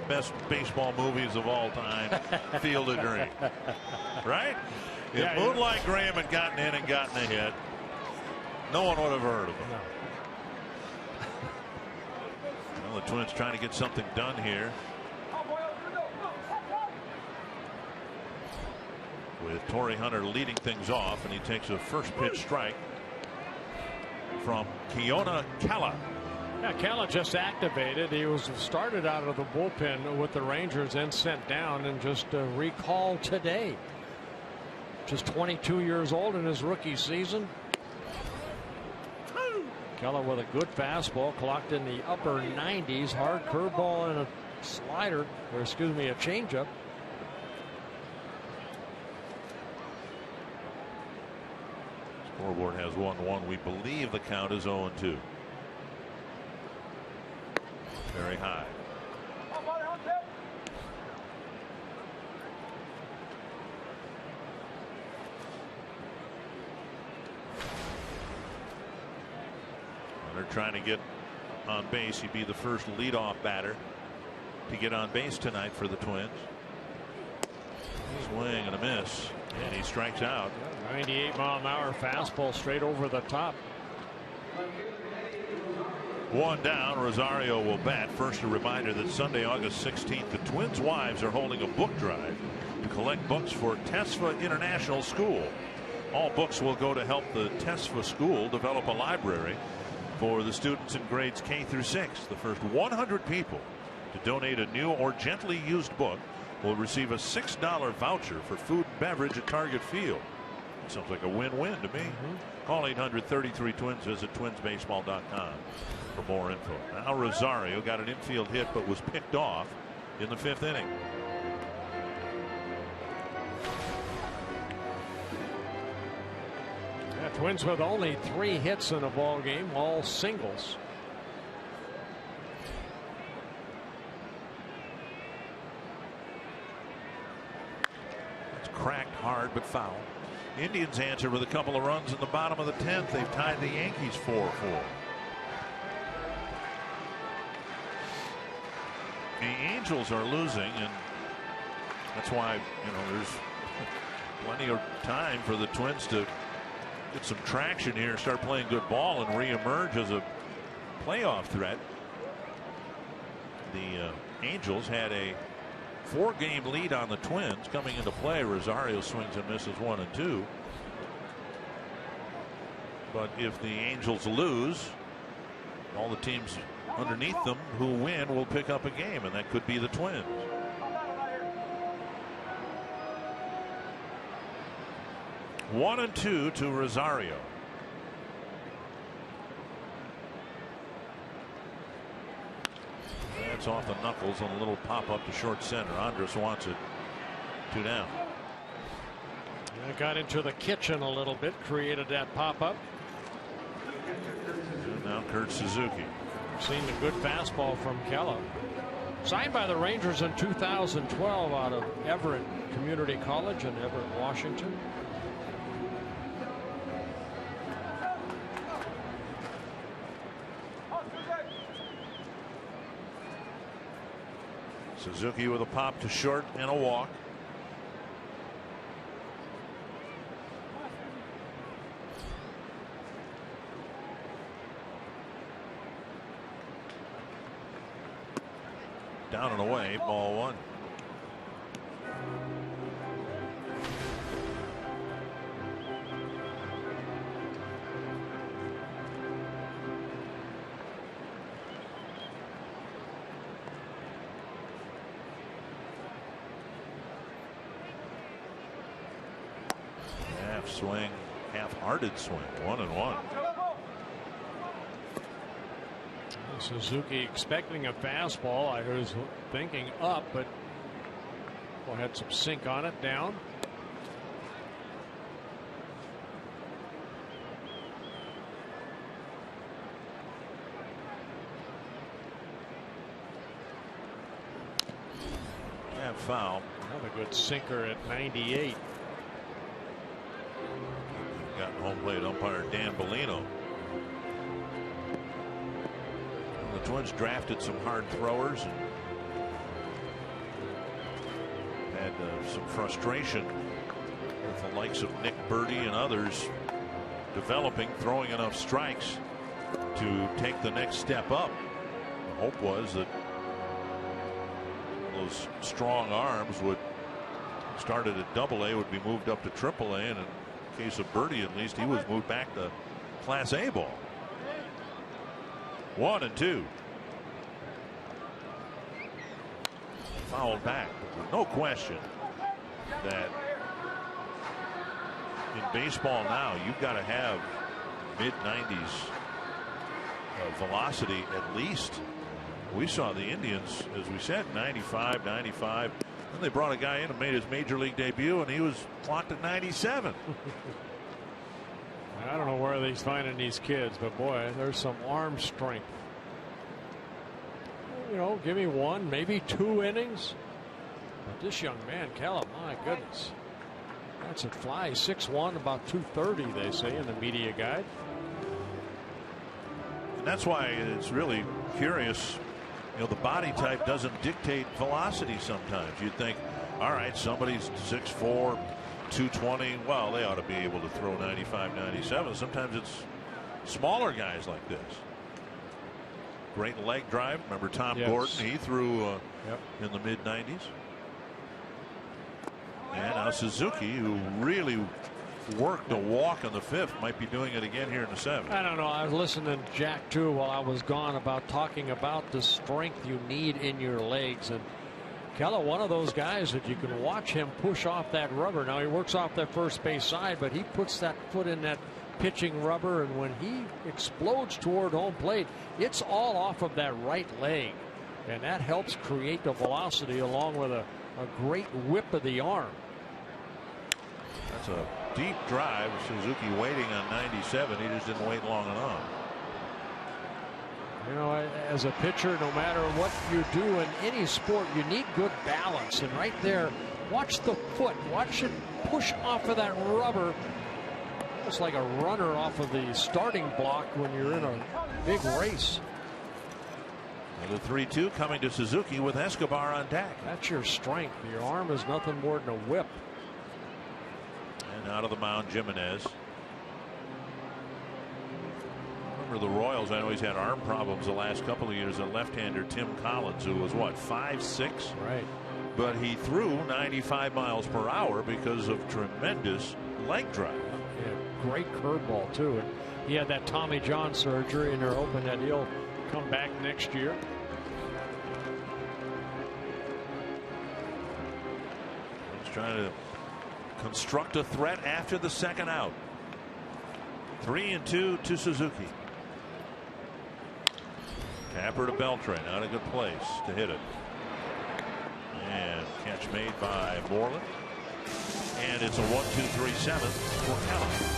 Speaker 2: Best baseball movies of all time, Field of Dreams. Right? If
Speaker 5: Yeah,
Speaker 2: Moonlight Graham had gotten in and gotten a hit, no one would have heard of him.
Speaker 5: No.
Speaker 2: Well, the Twins trying to get something done here. With Torrey Hunter leading things off, and he takes a first pitch strike from Keona Kala.
Speaker 5: Yeah, Kala just activated. He was started out of the bullpen with the Rangers and sent down and just recalled today. Just 22 years old in his rookie season. Kala with a good fastball, clocked in the upper 90s. Hard curveball and a slider, or excuse me, a changeup.
Speaker 2: Scoreboard has 1-1. We believe the count is 0-2. Very high. They're trying to get on base. He'd be the first leadoff batter to get on base tonight for the Twins. Swing and a miss, and he strikes out.
Speaker 5: 98-mile-an-hour fastball straight over the top.
Speaker 2: One down. Rosario will bat. First, a reminder that Sunday, August 16th, the Twins' wives are holding a book drive to collect books for TESFA International School. All books will go to help the TESFA school develop a library for the students in grades K through 6. The first 100 people to donate a new or gently used book will receive a $6 voucher for food and beverage at Target Field. Sounds like a win-win to me. Call 800-33-TWINS. Visit twinsbaseball.com for more info. Now Rosario got an infield hit but was picked off in the 5th inning.
Speaker 5: Yeah, Twins with only 3 hits in a ball game, all singles.
Speaker 2: It's cracked hard but foul. Indians answer with a couple of runs in the bottom of the 10th. They've tied the Yankees 4-4. The Angels are losing, and that's why, there's plenty of time for the Twins to get some traction here, start playing good ball, and reemerge as a playoff threat. The Angels had a 4-game lead on the Twins coming into play. Rosario swings and misses 1 and 2. But if the Angels lose, all the teams underneath them who win will pick up a game, and that could be the Twins. One and 2 to Rosario. That's off the knuckles on a little pop up to short center. Andres wants it. 2 down.
Speaker 5: Yeah, got into the kitchen a little bit, created that pop up.
Speaker 2: And now Kurt Suzuki.
Speaker 5: Seen a good fastball from Keller. Signed by the Rangers in 2012 out of Everett Community College in Everett, Washington.
Speaker 2: Suzuki with a pop to short and a walk. Down and away, ball 1. Half swing, half-hearted swing, 1 and 1.
Speaker 5: Suzuki expecting a fastball. I was thinking up, but had some sink on it. Down.
Speaker 2: And foul.
Speaker 5: Another good sinker at 98.
Speaker 2: Got home plate umpire Dan Bellino. The Twins drafted some hard throwers and had some frustration with the likes of Nick Birdie and others developing, throwing enough strikes to take the next step up. The hope was that those strong arms would started at Double-A, would be moved up to Triple-A, and in case of Birdie, at least, he was moved back to Class A ball. 1 and 2. Fouled back. No question that in baseball now you've got to have mid-90s velocity at least We saw the Indians, as we said, 95, 95. Then they brought a guy in and made his major league debut, and he was clocked at 97.
Speaker 5: I don't know where he's finding these kids, but boy, there's some arm strength. You know, give me 1, maybe 2 innings. But this young man, Callum, my goodness. That's a fly. 6'1", about 230, they say in the media guide.
Speaker 2: And that's why it's really curious. You know, the body type doesn't dictate velocity sometimes. You'd think, all right, somebody's 6'4", 220. Well, they ought to be able to throw 95, 97. Sometimes it's smaller guys like this. Great leg drive. Remember Tom Gordon? He threw in the mid-90s. And now Suzuki, who really worked a walk in the 5th, might be doing it again here in the 7th.
Speaker 5: I don't know. I was listening to Jack too while I was gone about talking about the strength you need in your legs. And Keller, one of those guys that you can watch him push off that rubber. Now he works off that first base side, but he puts that foot in that pitching rubber, and when he explodes toward home plate, it's all off of that right leg, and that helps create the velocity along with a great whip of the arm.
Speaker 2: That's a deep drive. Suzuki waiting on 97. He just didn't wait long enough.
Speaker 5: You know, as a pitcher, no matter what you do in any sport, you need good balance. And right there, watch the foot. Watch it push off of that rubber. It's like a runner off of the starting block when you're in a big race.
Speaker 2: And the 3-2 coming to Suzuki with Escobar on deck.
Speaker 5: That's your strength. Your arm is nothing more than a whip.
Speaker 2: And out of the mound, Jimenez. Remember the Royals? I know he's had arm problems the last couple of years. A left-hander, Tim Collins, who was what, 5'6"?
Speaker 5: Right.
Speaker 2: But he threw 95 miles per hour because of tremendous leg drive.
Speaker 5: Yeah, great curveball too. And he had that Tommy John surgery, and they're hoping that he'll come back next year.
Speaker 2: He's trying to construct a threat after the second out. 3-2 to Suzuki. Tapper to Beltran, not a good place to hit it. And catch made by Moreland. And it's a 1-2-3-7 for Keller.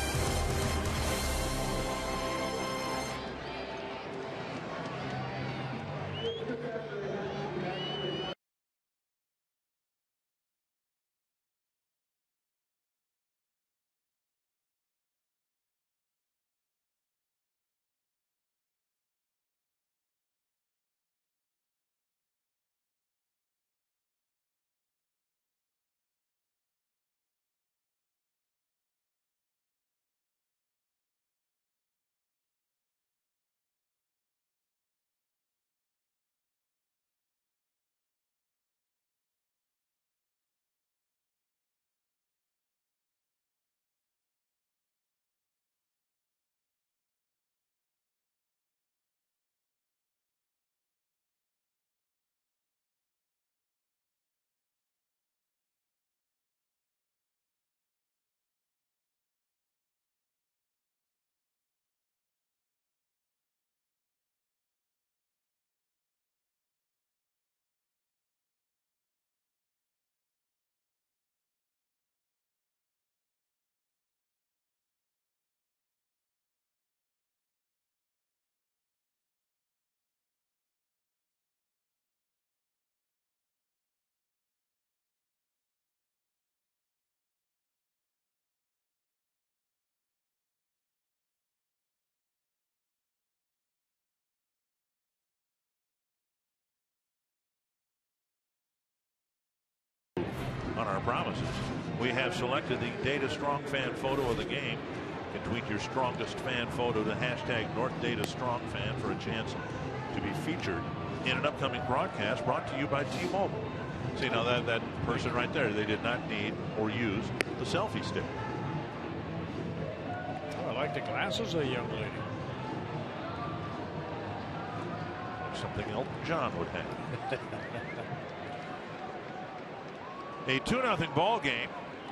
Speaker 2: On our promises, we have selected the Data Strong fan photo of the game. You can tweet your strongest fan photo to hashtag NorthDataStrongFan for a chance to be featured in an upcoming broadcast brought to you by T-Mobile. See, now that person right there, they did not need or use the selfie stick.
Speaker 5: Oh, I like the glasses of the young lady.
Speaker 2: Something Elton John would have. A 2-0 ball game.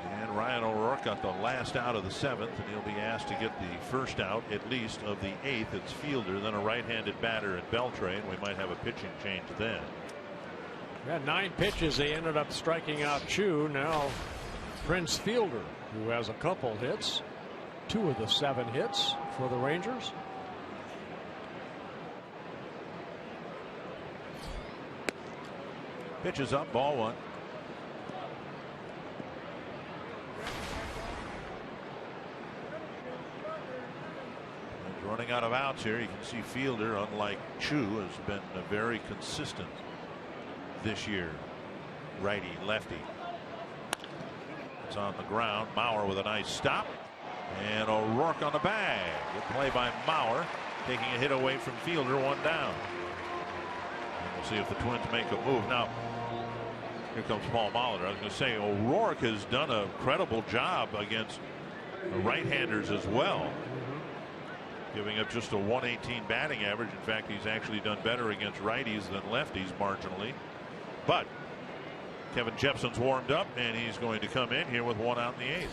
Speaker 2: And Ryan O'Rourke got the last out of the 7th, and he'll be asked to get the first out at least of the 8th. It's Fielder, then a right-handed batter at Beltre, and we might have a pitching change then.
Speaker 5: Yeah, 9 pitches. They ended up striking out Chu. Now Prince Fielder, who has a couple hits, 2 of the 7 hits for the Rangers.
Speaker 2: Pitches up, ball 1. Running out of outs here. You can see Fielder, unlike Chu, has been very consistent this year. Righty, lefty. It's on the ground. Mauer with a nice stop. And O'Rourke on the bag. Good play by Mauer, taking a hit away from Fielder, 1 down. And we'll see if the Twins make a move. Now, here comes Paul Molitor. I was going to say, O'Rourke has done a credible job against right-handers as well. Giving up just a 118 batting average. In fact, he's actually done better against righties than lefties marginally. But Kevin Jepson's warmed up, and he's going to come in here with 1 out in the 8th.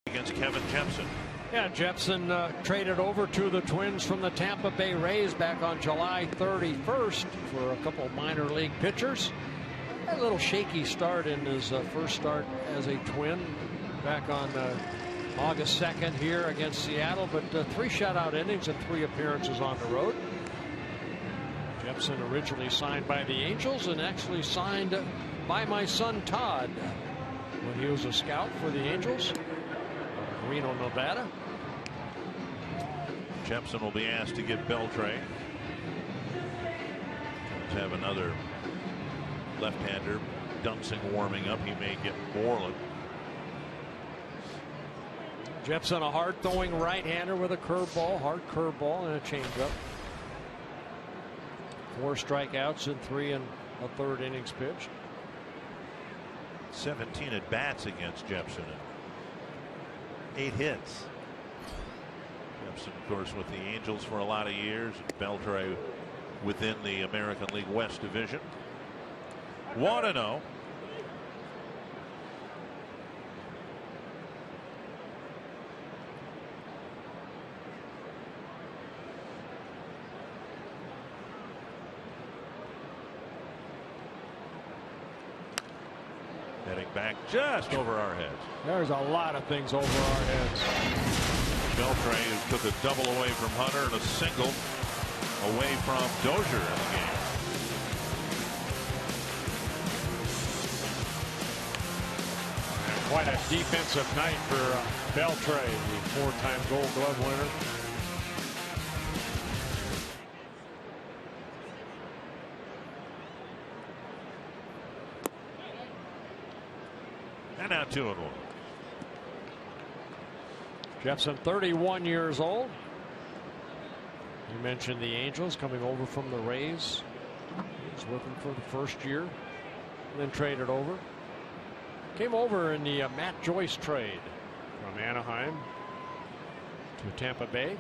Speaker 2: Against Kevin Jepson.
Speaker 5: Yeah, Jepson traded over to the Twins from the Tampa Bay Rays back on July 31st for a couple minor league pitchers. A little shaky start in his first start as a Twin back on August 2nd here against Seattle, but 3 shutout innings and 3 appearances on the road. Jepson originally signed by the Angels and actually signed by my son Todd when he was a scout for the Angels. Reno, Nevada.
Speaker 2: Jepson will be asked to get Beltre. Let's have another left-hander, Dunsing warming up. He may get Moreland.
Speaker 5: Jepson, a hard-throwing right-hander with a curveball, hard curveball, and a changeup. 4 strikeouts in 3 1/3 innings pitched.
Speaker 2: 17 at bats against Jepson. 8 hits. Jepson, of course, with the Angels for a lot of years. Beltre within the American League West Division. 1-0. Heading back just over our heads.
Speaker 5: There's a lot of things over our heads.
Speaker 2: Beltre took a double away from Hunter and a single away from Dozier in the game.
Speaker 5: And quite a defensive night for Beltre, the 4-time Gold Glove winner.
Speaker 2: And now 2-1.
Speaker 5: Jepson, 31 years old. You mentioned the Angels coming over from the Rays. He was with them for the first year, then traded over. Came over in the Matt Joyce trade from Anaheim to Tampa Bay.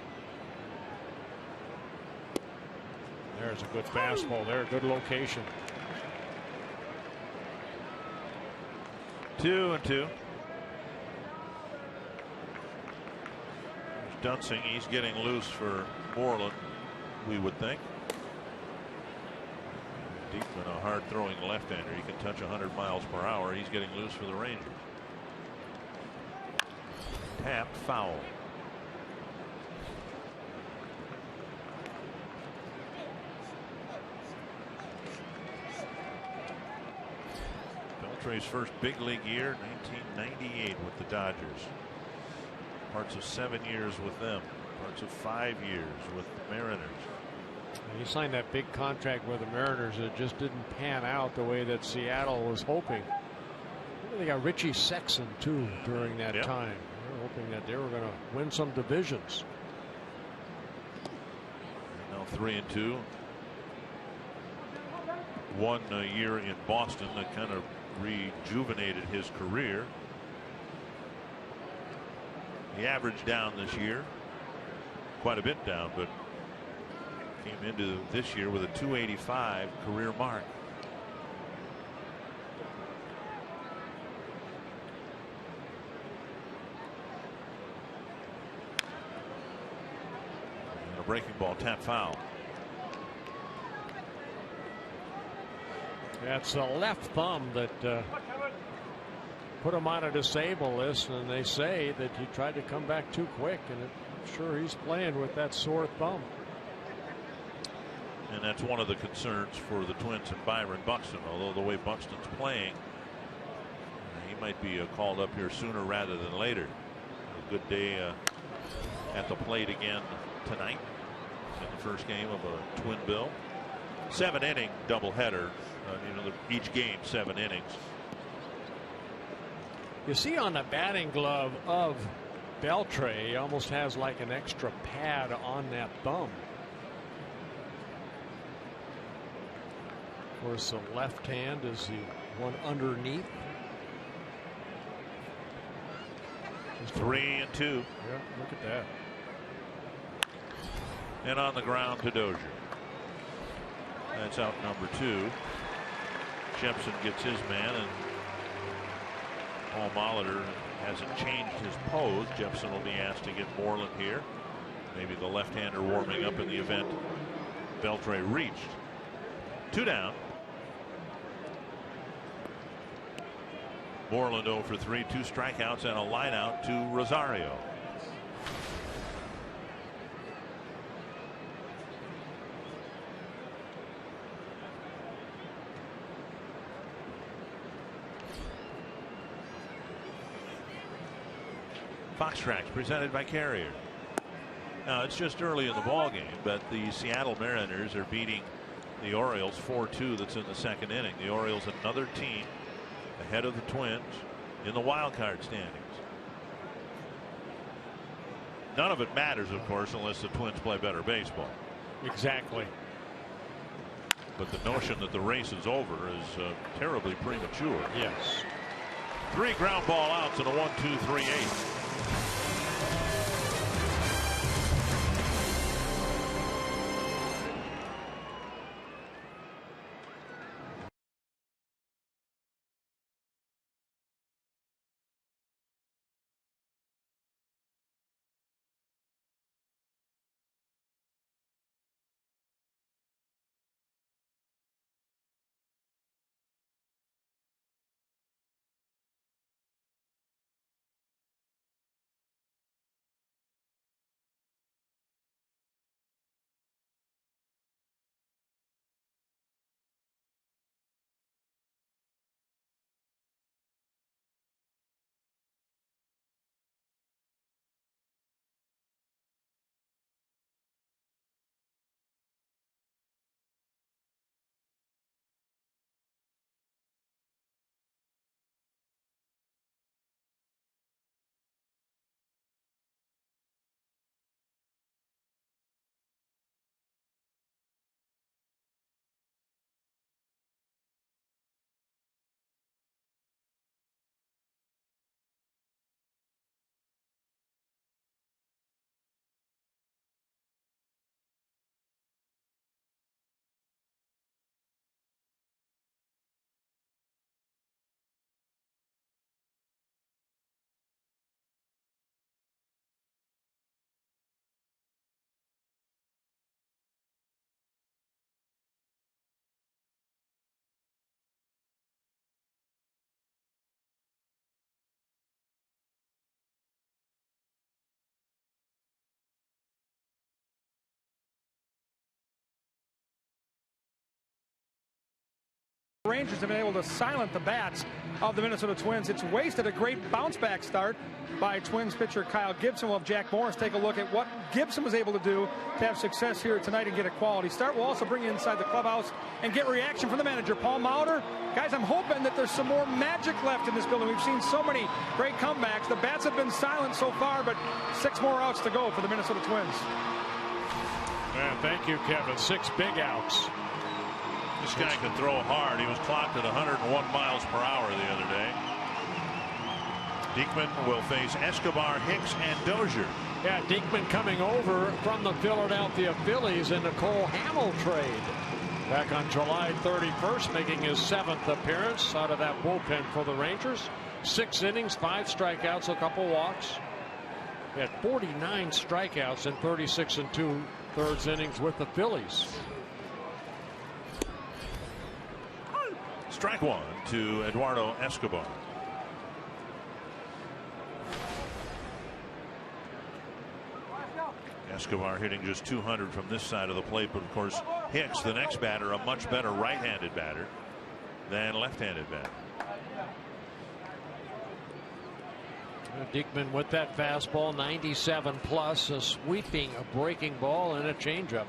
Speaker 5: There's a good fastball there, good location.
Speaker 2: 2-2. There's Dunsing. He's getting loose for Moreland, we would think. Deepman, a hard throwing left-hander. He can touch 100 miles per hour. He's getting loose for the Rangers. Tapped foul. Beltre's first big league year, 1998 with the Dodgers. Parts of 7 years with them. Parts of 5 years with the Mariners.
Speaker 5: He signed that big contract with the Mariners. It just didn't pan out the way that Seattle was hoping. They got Richie Sexson too during that time. They were hoping that they were going to win some divisions.
Speaker 2: Now 3-2. 1 year in Boston that kind of rejuvenated his career. He averaged down this year, quite a bit down, but came into this year with a .285 career mark. And a breaking ball, tap foul.
Speaker 5: That's a left thumb that put him on a disabled list, and they say that he tried to come back too quick, and I'm sure he's playing with that sore thumb.
Speaker 2: And that's one of the concerns for the Twins and Byron Buxton. Although the way Buxton's playing, he might be called up here sooner rather than later. A good day at the plate again tonight in the first game of a twin bill. 7-inning doubleheader. Each game 7 innings.
Speaker 5: You see on the batting glove of Beltre, he almost has like an extra pad on that thumb. Of course, the left hand is the one underneath.
Speaker 2: 3-2.
Speaker 5: Yeah, look at that.
Speaker 2: And on the ground to Dozier. That's out number 2. Jepson gets his man, and Paul Molitor hasn't changed his pose. Jepson will be asked to get Moreland here. Maybe the left-hander warming up in the event Beltre reached. 2 down. Moreland 0 for 3, 2 strikeouts and a line out to Rosario. Fox Tracks presented by Carrier. Now it's just early in the ball game, but the Seattle Mariners are beating the Orioles 4-2. That's in the 2nd inning. The Orioles, another team ahead of the Twins in the wild card standings. None of it matters, of course, unless the Twins play better baseball.
Speaker 5: Exactly.
Speaker 2: But the notion that the race is over is terribly premature.
Speaker 5: Yes.
Speaker 2: 3 ground ball outs and a 1-2-3-8.
Speaker 1: Rangers have been able to silence the bats of the Minnesota Twins. It's wasted a great bounce-back start by Twins pitcher Kyle Gibson. We'll have Jack Morris take a look at what Gibson was able to do to have success here tonight and get a quality start. We'll also bring you inside the clubhouse and get reaction from the manager, Paul Mauder. Guys, I'm hoping that there's some more magic left in this building. We've seen so many great comebacks. The bats have been silent so far, but 6 more outs to go for the Minnesota Twins.
Speaker 5: Thank you, Kevin. 6 big outs.
Speaker 3: This guy can throw hard. He was clocked at 101 miles per hour the other day. Diekman will face Escobar, Hicks, and Dozier.
Speaker 5: Yeah, Diekman coming over from the Philadelphia Phillies in the Cole Hamel trade. Back on July 31st, making his 7th appearance out of that bullpen for the Rangers. 6 innings, 5 strikeouts, a couple walks. He had 49 strikeouts in 36 2/3 innings with the Phillies.
Speaker 3: Strike 1 to Eduardo Escobar. Escobar hitting just 200 from this side of the plate, but of course Hicks, the next batter, a much better right-handed batter than left-handed batter.
Speaker 5: Diekman with that fastball, 97 plus, a sweeping, a breaking ball, and a changeup.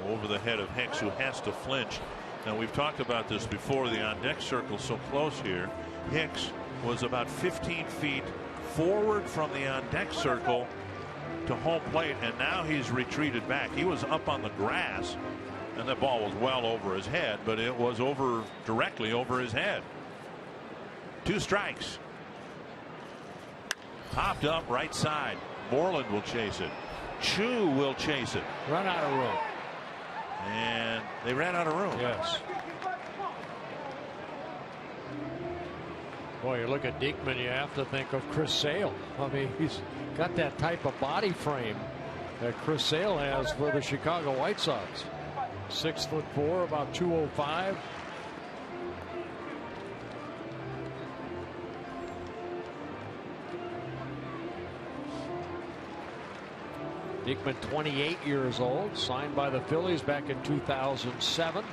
Speaker 3: Over the head of Hicks, who has to flinch. Now, we've talked about this before. The on-deck circle so close here. Hicks was about 15 feet forward from the on-deck circle to home plate, and now he's retreated back. He was up on the grass, and the ball was well over his head, but it was directly over his head. 2 strikes. Popped up right side. Moreland will chase it. Chu will chase it.
Speaker 5: Run out of room.
Speaker 3: And they ran out of room.
Speaker 5: Yes. Boy, you look at Diekman, you have to think of Chris Sale. I mean, he's got that type of body frame that Chris Sale has for the Chicago White Sox. 6'4", about 205. Diekman, 28 years old, signed by the Phillies back in 2007.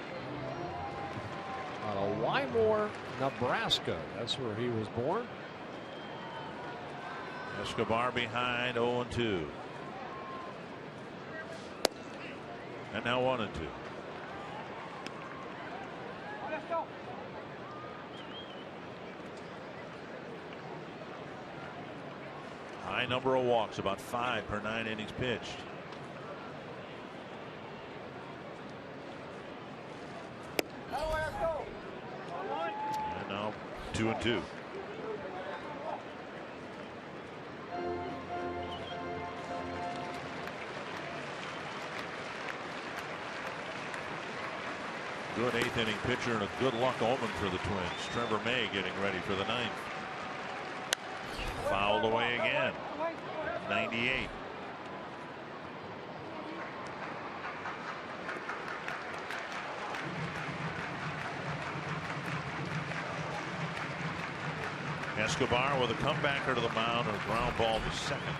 Speaker 5: Out of Wymore, Nebraska. That's where he was born.
Speaker 3: Escobar behind 0-2. And now 1-2. High number of walks, about 5 per 9 innings pitched. And now 2-2. Good 8th inning pitcher and a good luck omen for the Twins. Trevor May getting ready for the 9th. Fouled away again. 98. Escobar with a comebacker to the mound and a ground ball to second.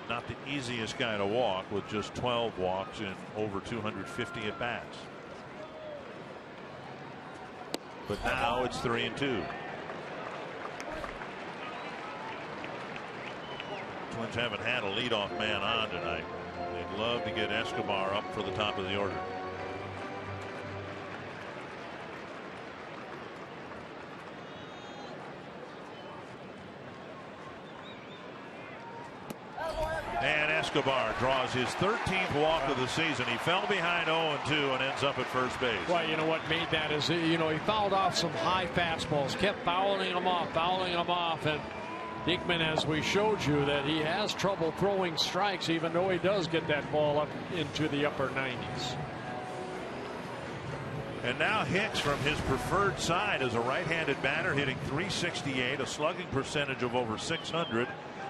Speaker 3: Not the easiest guy to walk, with just 12 walks in over 250 at bats. But now it's 3-2. Twins haven't had a leadoff man on tonight. They'd love to get Escobar up for the top of the order. And Escobar draws his 13th walk of the season. He fell behind 0-2 and ends up at first base.
Speaker 5: Well, you know what made that is, you know, he fouled off some high fastballs, kept fouling them off, and Diekman, as we showed you, that he has trouble throwing strikes, even though he does get that ball up into the upper 90s.
Speaker 3: And now Hicks from his preferred side as a right-handed batter, hitting .368, a slugging percentage of over .600,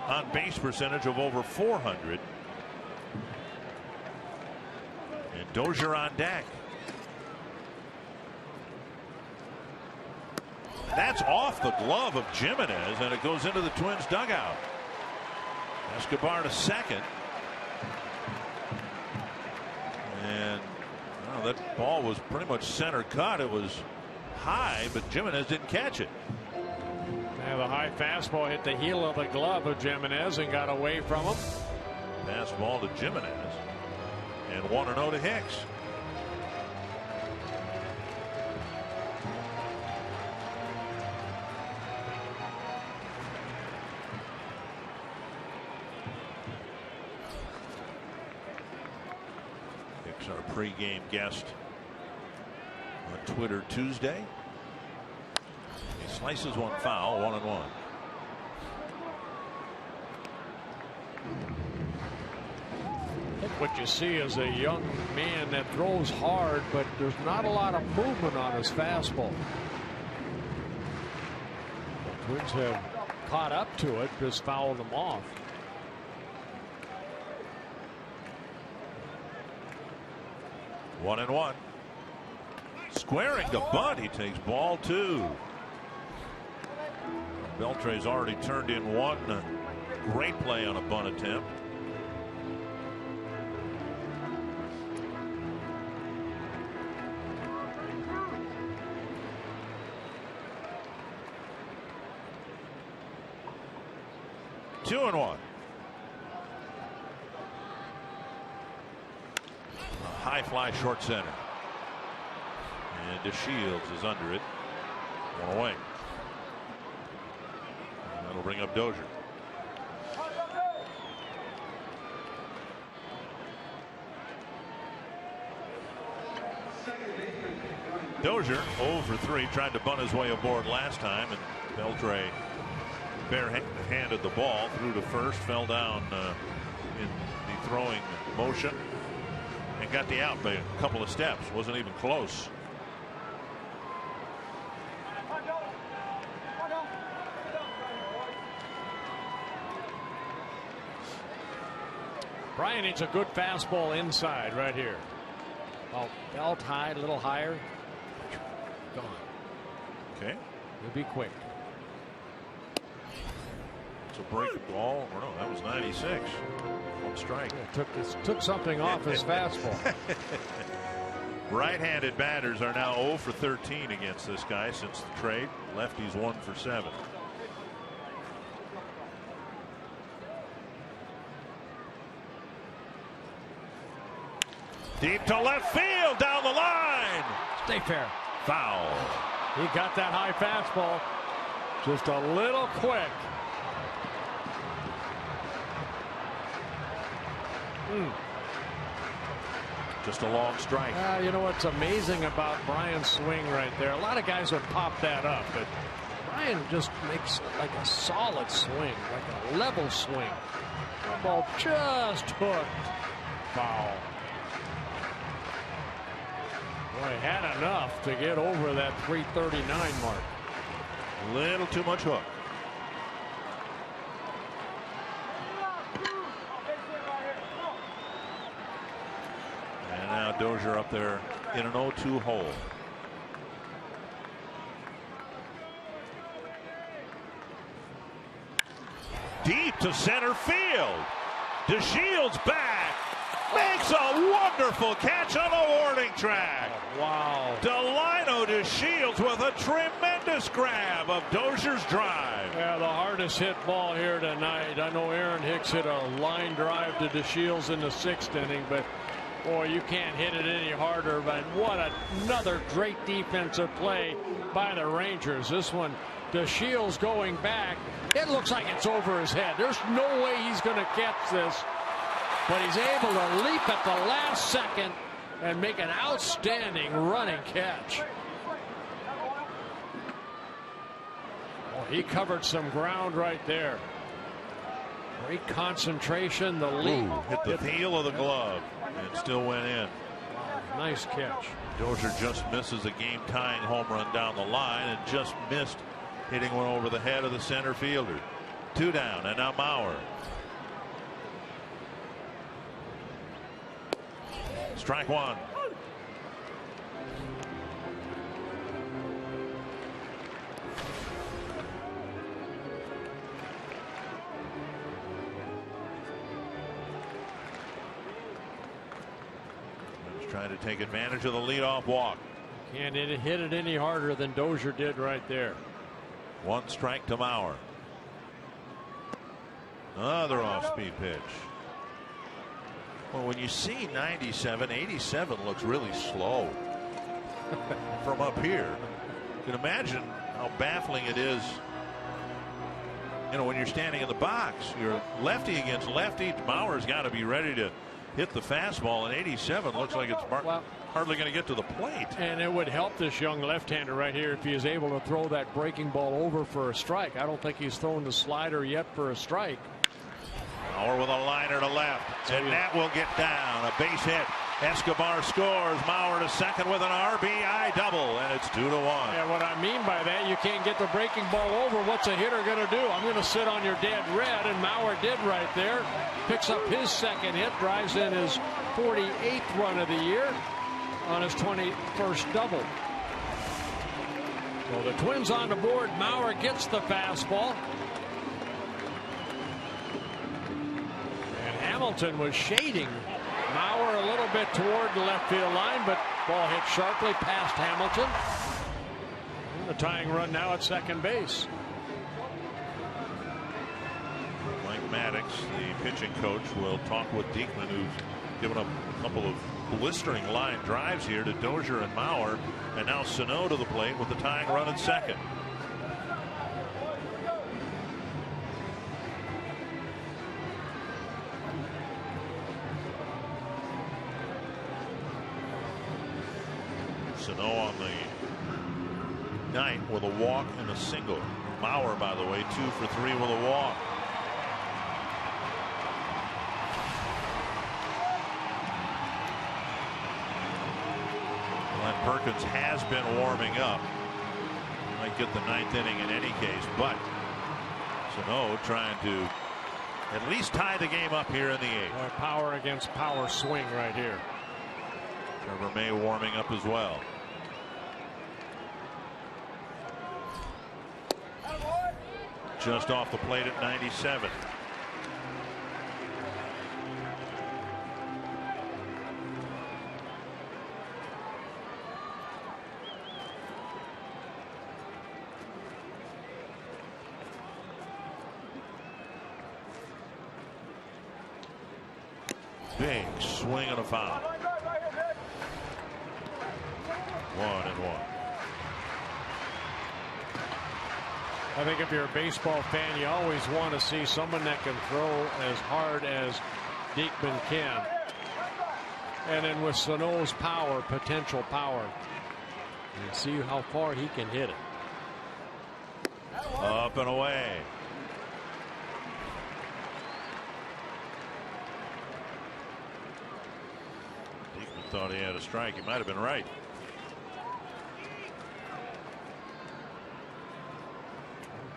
Speaker 3: on base percentage of over .400. And Dozier on deck.
Speaker 2: That's off the glove of Jimenez, and it goes into the Twins dugout. Escobar to second. And well, that ball was pretty much center cut. It was high, but Jimenez didn't catch it.
Speaker 5: Yeah, the high fastball hit the heel of the glove of Jimenez and got away from him.
Speaker 2: Fastball to Jimenez. And 1-0 to Hicks. Hicks, our pregame guest on Twitter Tuesday. He slices one foul, 1-1.
Speaker 5: What you see is a young man that throws hard, but there's not a lot of movement on his fastball. The Twins have caught up to it, just fouled him off.
Speaker 2: One and one. Squaring to bunt. He takes ball 2. Beltre's already turned in one great play on a bunt attempt. Two and one. A high fly short center. And DeShields is under it. One away. And that'll bring up Dozier. Dozier 0 for 3. Tried to bunt his way aboard last time, and Beltre bare-handed the ball through to first, fell down in the throwing motion, and got the out by a couple of steps. Wasn't even close.
Speaker 5: Brian needs a good fastball inside right here. Oh, belt high, a little higher. Gone.
Speaker 2: Okay.
Speaker 5: He'll be quick.
Speaker 2: It's a breaking ball. Or no, that was 96. One strike.
Speaker 5: Yeah, took something off his fastball.
Speaker 2: Right-handed batters are now 0 for 13 against this guy since the trade. Lefty's 1 for 7. Deep to left field, down the line.
Speaker 5: Stay fair.
Speaker 2: Foul.
Speaker 5: He got that high fastball. Just a little quick.
Speaker 2: Just a long strike.
Speaker 5: You know what's amazing about Brian's swing right there? A lot of guys would pop that up, but Brian just makes like a solid swing, like a level swing. The ball just hooked. Foul. Boy, had enough to get over that 339 mark.
Speaker 2: A little too much hook. And now Dozier up there in an 0-2 hole. Deep to center field. DeShields back. Makes a wonderful catch on the warning track.
Speaker 5: Wow.
Speaker 2: Delino DeShields with a tremendous grab of Dozier's drive.
Speaker 5: Yeah, the hardest hit ball here tonight. I know Aaron Hicks hit a line drive to DeShields in the 6th inning, but boy, you can't hit it any harder. But what another great defensive play by the Rangers. This one, DeShields going back. It looks like it's over his head. There's no way he's going to catch this. But he's able to leap at the last second and make an outstanding running catch. Oh, he covered some ground right there. Great concentration. The leap
Speaker 2: hit the heel of the glove and still went in.
Speaker 5: Nice catch.
Speaker 2: Dozier just misses a game-tying home run down the line and just missed hitting one over the head of the center fielder. 2 down, and now Mauer. Strike 1. trying to take advantage of the leadoff walk.
Speaker 5: Can't hit it any harder than Dozier did right there.
Speaker 2: 1 strike to Mauer. Another off-speed pitch. Well, when you see 97, 87 looks really slow from up here. You can imagine how baffling it is. You know, when you're standing in the box, you're lefty against lefty. Mauer's got to be ready to hit the fastball, and 87 looks like it's hardly going to get to the plate.
Speaker 5: And it would help this young left-hander right here if he is able to throw that breaking ball over for a strike. I don't think he's thrown the slider yet for a strike.
Speaker 2: Mauer with a liner to left, and that will get down. A base hit. Escobar scores. Mauer to second with an RBI double, and it's 2-1.
Speaker 5: Yeah, what I mean by that, you can't get the breaking ball over. What's a hitter going to do? I'm going to sit on your dead red, and Mauer did right there. Picks up his second hit, drives in his 48th run of the year on his 21st double. So the Twins on the board. Mauer gets the fastball. And Hamilton was shading Mauer a little bit toward the left field line, but ball hit sharply past Hamilton. And the tying run now at second base.
Speaker 2: Mike Maddox, the pitching coach, will talk with Diekman, who's given up a couple of blistering line drives here to Dozier and Mauer, and now Sano to the plate with the tying run at second. Sano on the night with a walk and a single. Mauer, by the way, 2 for 3 with a walk. Glenn Perkins has been warming up. Might get the 9th inning in any case, but Sano trying to at least tie the game up here in the 8th.
Speaker 5: Power against power swing right here.
Speaker 2: Trevor May warming up as well. Just off the plate at 97. Big swing and a foul. 1-1.
Speaker 5: I think if you're a baseball fan, you always want to see someone that can throw as hard as Diekman can. And then with Sano's power, potential power, and see how far he can hit it.
Speaker 2: Up and away. Diekman thought he had a strike. He might have been right.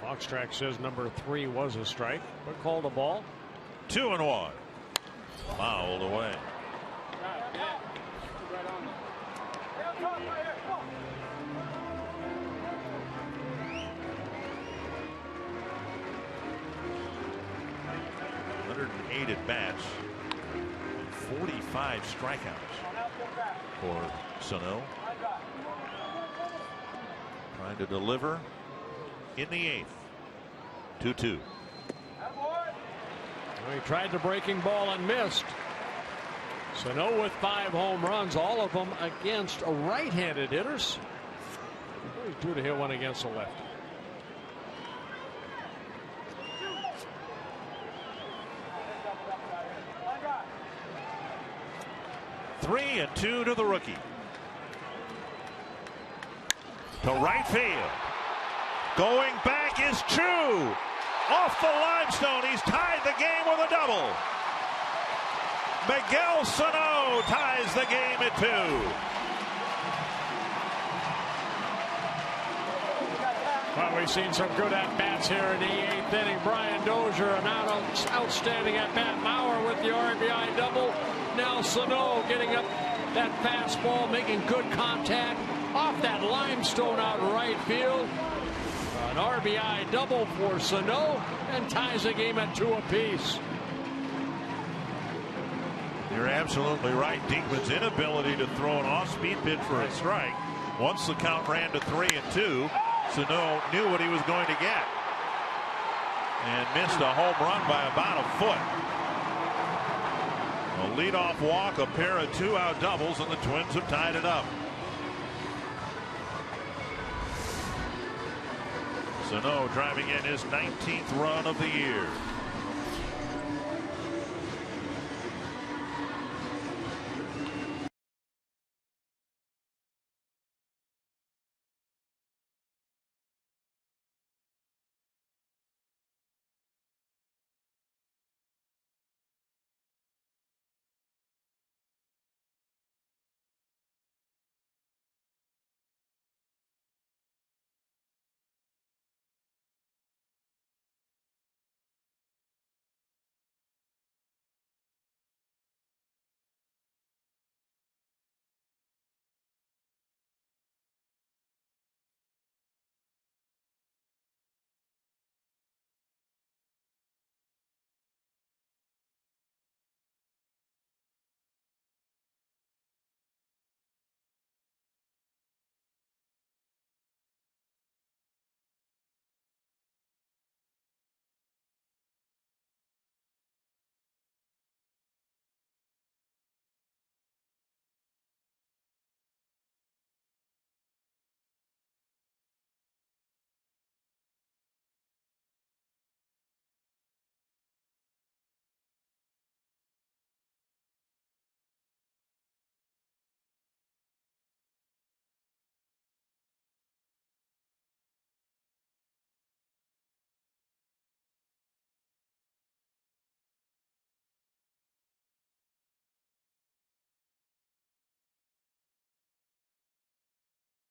Speaker 5: Box track says number 3 was a strike, but called a ball.
Speaker 2: 2-1. Fouled away. ...108 at bats, and 45 strikeouts for Sano. Trying to deliver in the 8th. 2-2.
Speaker 5: Well, he tried the breaking ball and missed. Sano with 5 home runs, all of them against right-handed hitters. He's due to hit one against the left.
Speaker 2: Three and 2 to the rookie. To right field. Going back is Chu. Off the limestone. He's tied the game with a double. Miguel Sano ties the game at 2.
Speaker 5: Well, we've seen some good at-bats here in the 8th inning. Brian Dozier, an outstanding at-bat. Mauer with the RBI double. Now Sano getting up that fastball, making good contact off that limestone out right field. An RBI double for Sano and ties the game at 2 apiece.
Speaker 2: You're absolutely right. Diekman's inability to throw an off-speed pitch for a strike. Once the count ran to 3-2, Sano knew what he was going to get and missed a home run by about a foot. A leadoff walk, a pair of 2-out doubles, and the Twins have tied it up. Sano driving in his 19th run of the year.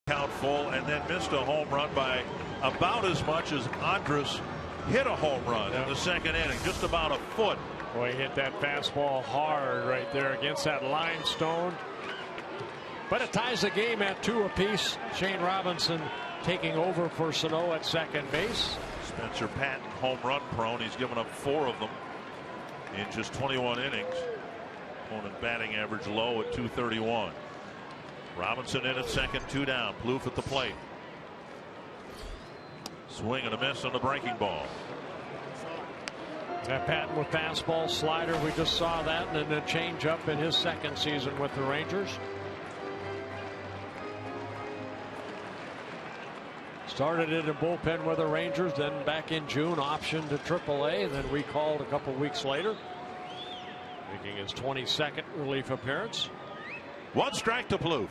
Speaker 2: Count full, and then missed a home run by about as much as Andrus hit a home run in the second inning, just about a foot.
Speaker 5: Boy, he hit that fastball hard right there against that limestone. But it ties the game at 2 apiece. Shane Robinson taking over for Sano at second base.
Speaker 2: Spencer Patton home run prone. He's given up 4 of them in just 21 innings. Opponent batting average low at .231. Robinson in at second, 2 down. Plouffe at the plate. Swing and a miss on the breaking ball.
Speaker 5: That Patton with fastball, slider, we just saw that, and then a change up in his second season with the Rangers. Started it in bullpen with the Rangers, then back in June, optioned to AAA, then recalled a couple weeks later, making his 22nd relief appearance.
Speaker 2: 1 strike to Plouffe.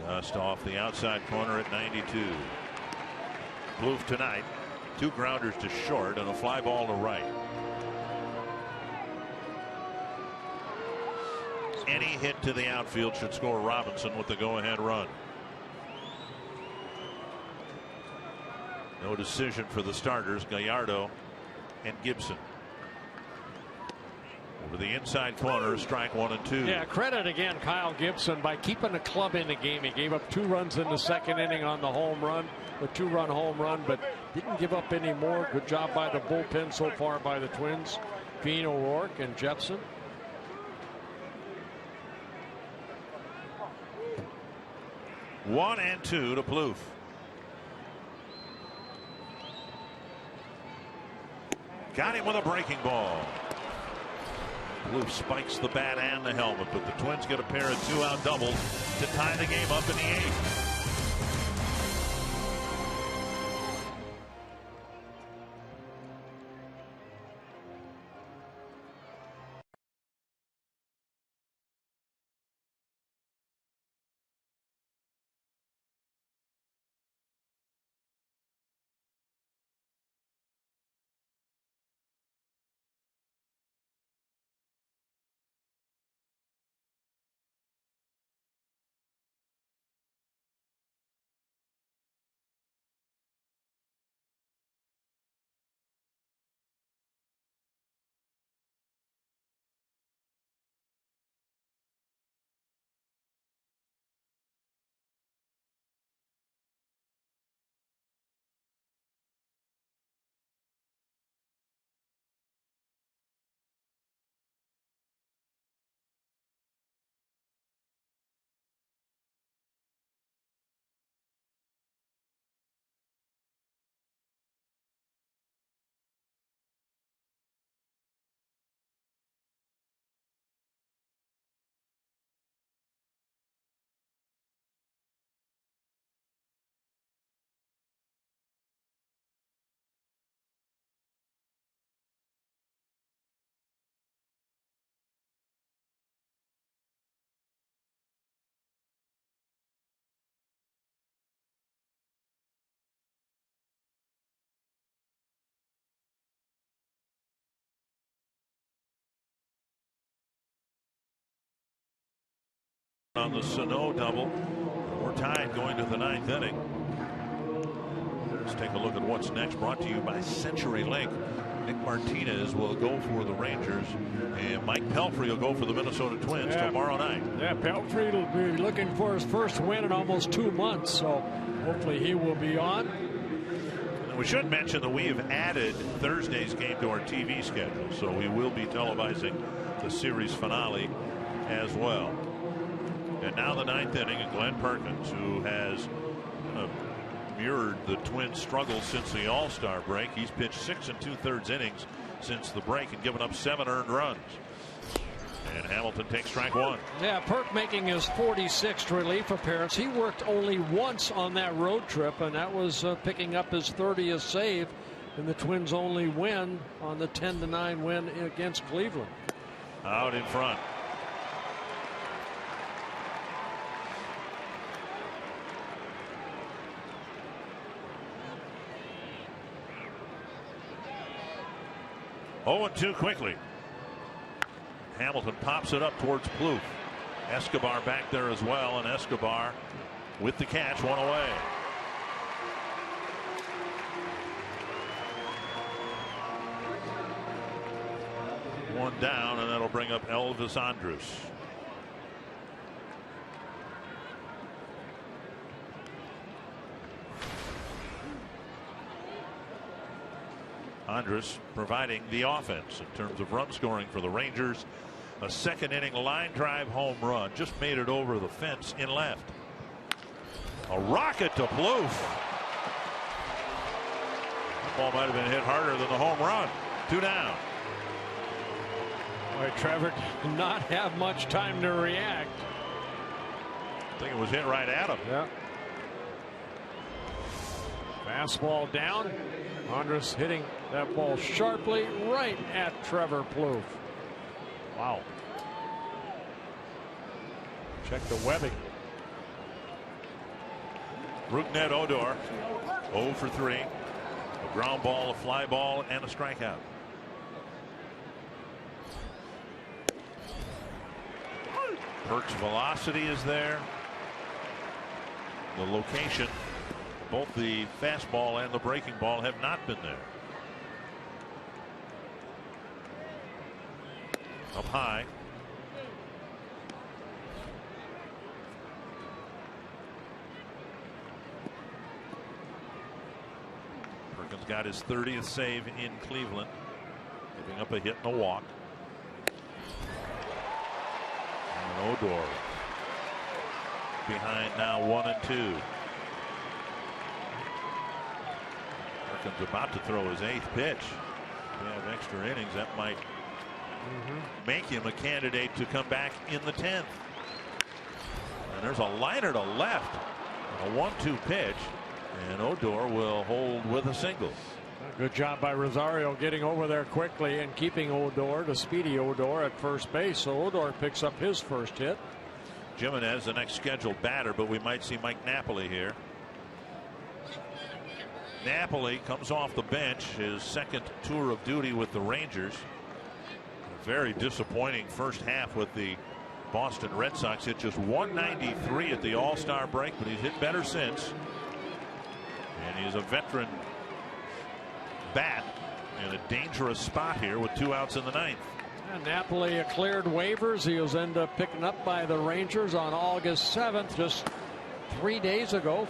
Speaker 2: Just off the outside corner at 92. Plouffe tonight, 2 grounders to short and a fly ball to right. Any hit to the outfield should score Robinson with the go-ahead run. No decision for the starters, Gallardo and Gibson. Over the inside corner, strike 1 and 2.
Speaker 5: Yeah, credit again Kyle Gibson by keeping the club in the game. He gave up 2 runs in the second inning on the home run, the 2-run home run, but didn't give up any more. Good job by the bullpen so far by the Twins. Bean, O'Rourke, and Jepson.
Speaker 2: One and 2 to Plouffe. Got him with a breaking ball. Plouffe spikes the bat and the helmet, but the Twins get a pair of 2-out doubles to tie the game up in the 8th. On the Sano double. We're tied going to the 9th inning. Let's take a look at what's next. Brought to you by CenturyLink. Nick Martinez will go for the Rangers, and Mike Pelfrey will go for the Minnesota Twins tomorrow night.
Speaker 5: Yeah, Pelfrey will be looking for his first win in almost 2 months, so hopefully he will be on.
Speaker 2: And we should mention that we have added Thursday's game to our TV schedule, so we will be televising the series finale as well. And now the 9th inning, and Glenn Perkins, who has mirrored the Twins' struggles since the All-Star break. He's pitched 6 2/3 innings since the break and given up 7 earned runs. And Hamilton takes strike 1.
Speaker 5: Yeah, Perk making his 46th relief appearance. He worked only once on that road trip, and that was picking up his 30th save in the Twins' only win on the 10-9 win against Cleveland.
Speaker 2: Out in front. Oh, and 2 quickly. Hamilton pops it up towards Plouffe. Escobar back there as well, and Escobar with the catch, 1 away. One down, and that'll bring up Elvis Andrus. Andrus providing the offense in terms of run scoring for the Rangers. A 2nd inning line drive home run, just made it over the fence in left. A rocket to Plouffe. That ball might have been hit harder than the home run. 2 down.
Speaker 5: Boy, Trevor did not have much time to react.
Speaker 2: I think it was hit right at him.
Speaker 5: Yeah. Fastball down. Andrus hitting that ball sharply right at Trevor Plouffe. Wow. Check the webbing.
Speaker 2: Rougned Odor 0 for 3. A ground ball, a fly ball, and a strikeout. Perk's velocity is there. The location, both the fastball and the breaking ball have not been there. Up high. Perkins got his 30th save in Cleveland, giving up a hit and a walk. And Odor behind now 1-2. Perkins about to throw his 8th pitch. If we have extra innings, that might make him a candidate to come back in the 10th. And there's a liner to left. A 1-2 pitch. And Odor will hold with a single.
Speaker 5: Good job by Rosario getting over there quickly and keeping Odor, the speedy Odor, at first base. So Odor picks up his first hit.
Speaker 2: Jimenez, the next scheduled batter, but we might see Mike Napoli here. Napoli comes off the bench, his 2nd tour of duty with the Rangers. A very disappointing first half with the Boston Red Sox. Hit just 193 at the All-Star break, but he's hit better since. And he's a veteran bat in a dangerous spot here with 2 outs in the 9th.
Speaker 5: And Napoli cleared waivers. He was ended up picking up by the Rangers on August 7th, just 4 days ago,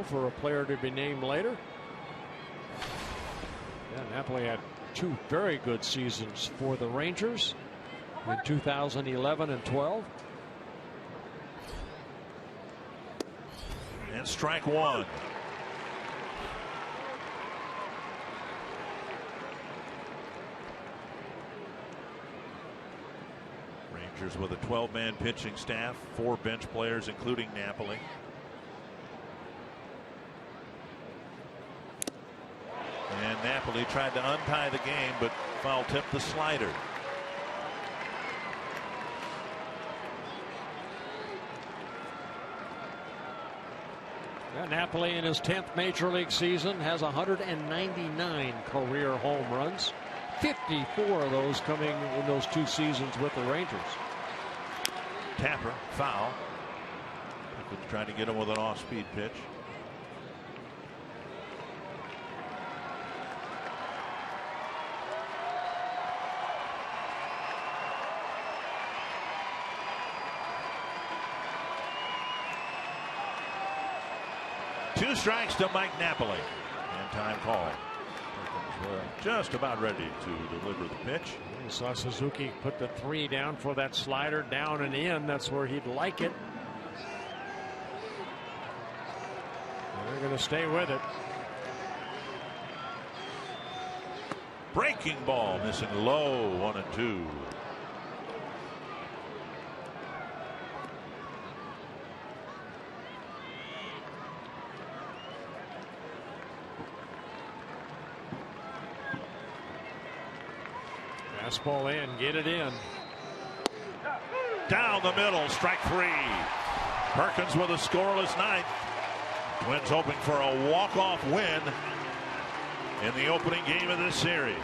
Speaker 5: for a player to be named later. Yeah, Napoli had 2 very good seasons for the Rangers in 2011 and 12.
Speaker 2: And strike 1. Rangers with a 12-man pitching staff, 4 bench players, including Napoli. And Napoli tried to untie the game, but foul tipped the slider.
Speaker 5: Yeah, Napoli in his 10th major league season has 199 career home runs. 54 of those coming in those 2 seasons with the Rangers.
Speaker 2: Tapper, foul. Pickens trying to get him with an off-speed pitch. Two strikes to Mike Napoli. And time call. Just about ready to deliver the pitch.
Speaker 5: We saw Suzuki put the 3 down for that slider, down and in. That's where he'd like it. And they're going to stay with it.
Speaker 2: Breaking ball missing low, 1-2.
Speaker 5: Fastball in, get it in.
Speaker 2: Down the middle, strike 3. Perkins with a scoreless ninth. Twins hoping for a walk-off win in the opening game of this series.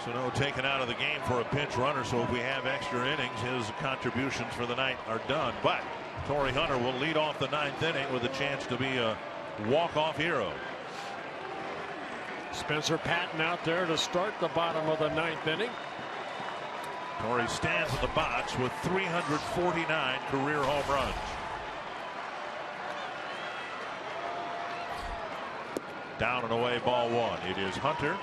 Speaker 2: So no taken out of the game for a pinch runner. So if we have extra innings, his contributions for the night are done. But Torrey Hunter will lead off the 9th inning with a chance to be a walk-off hero.
Speaker 5: Spencer Patton out there to start the bottom of the 9th inning.
Speaker 2: Torrey stands in the box with 349 career home runs. Down and away, ball 1. It is Hunter.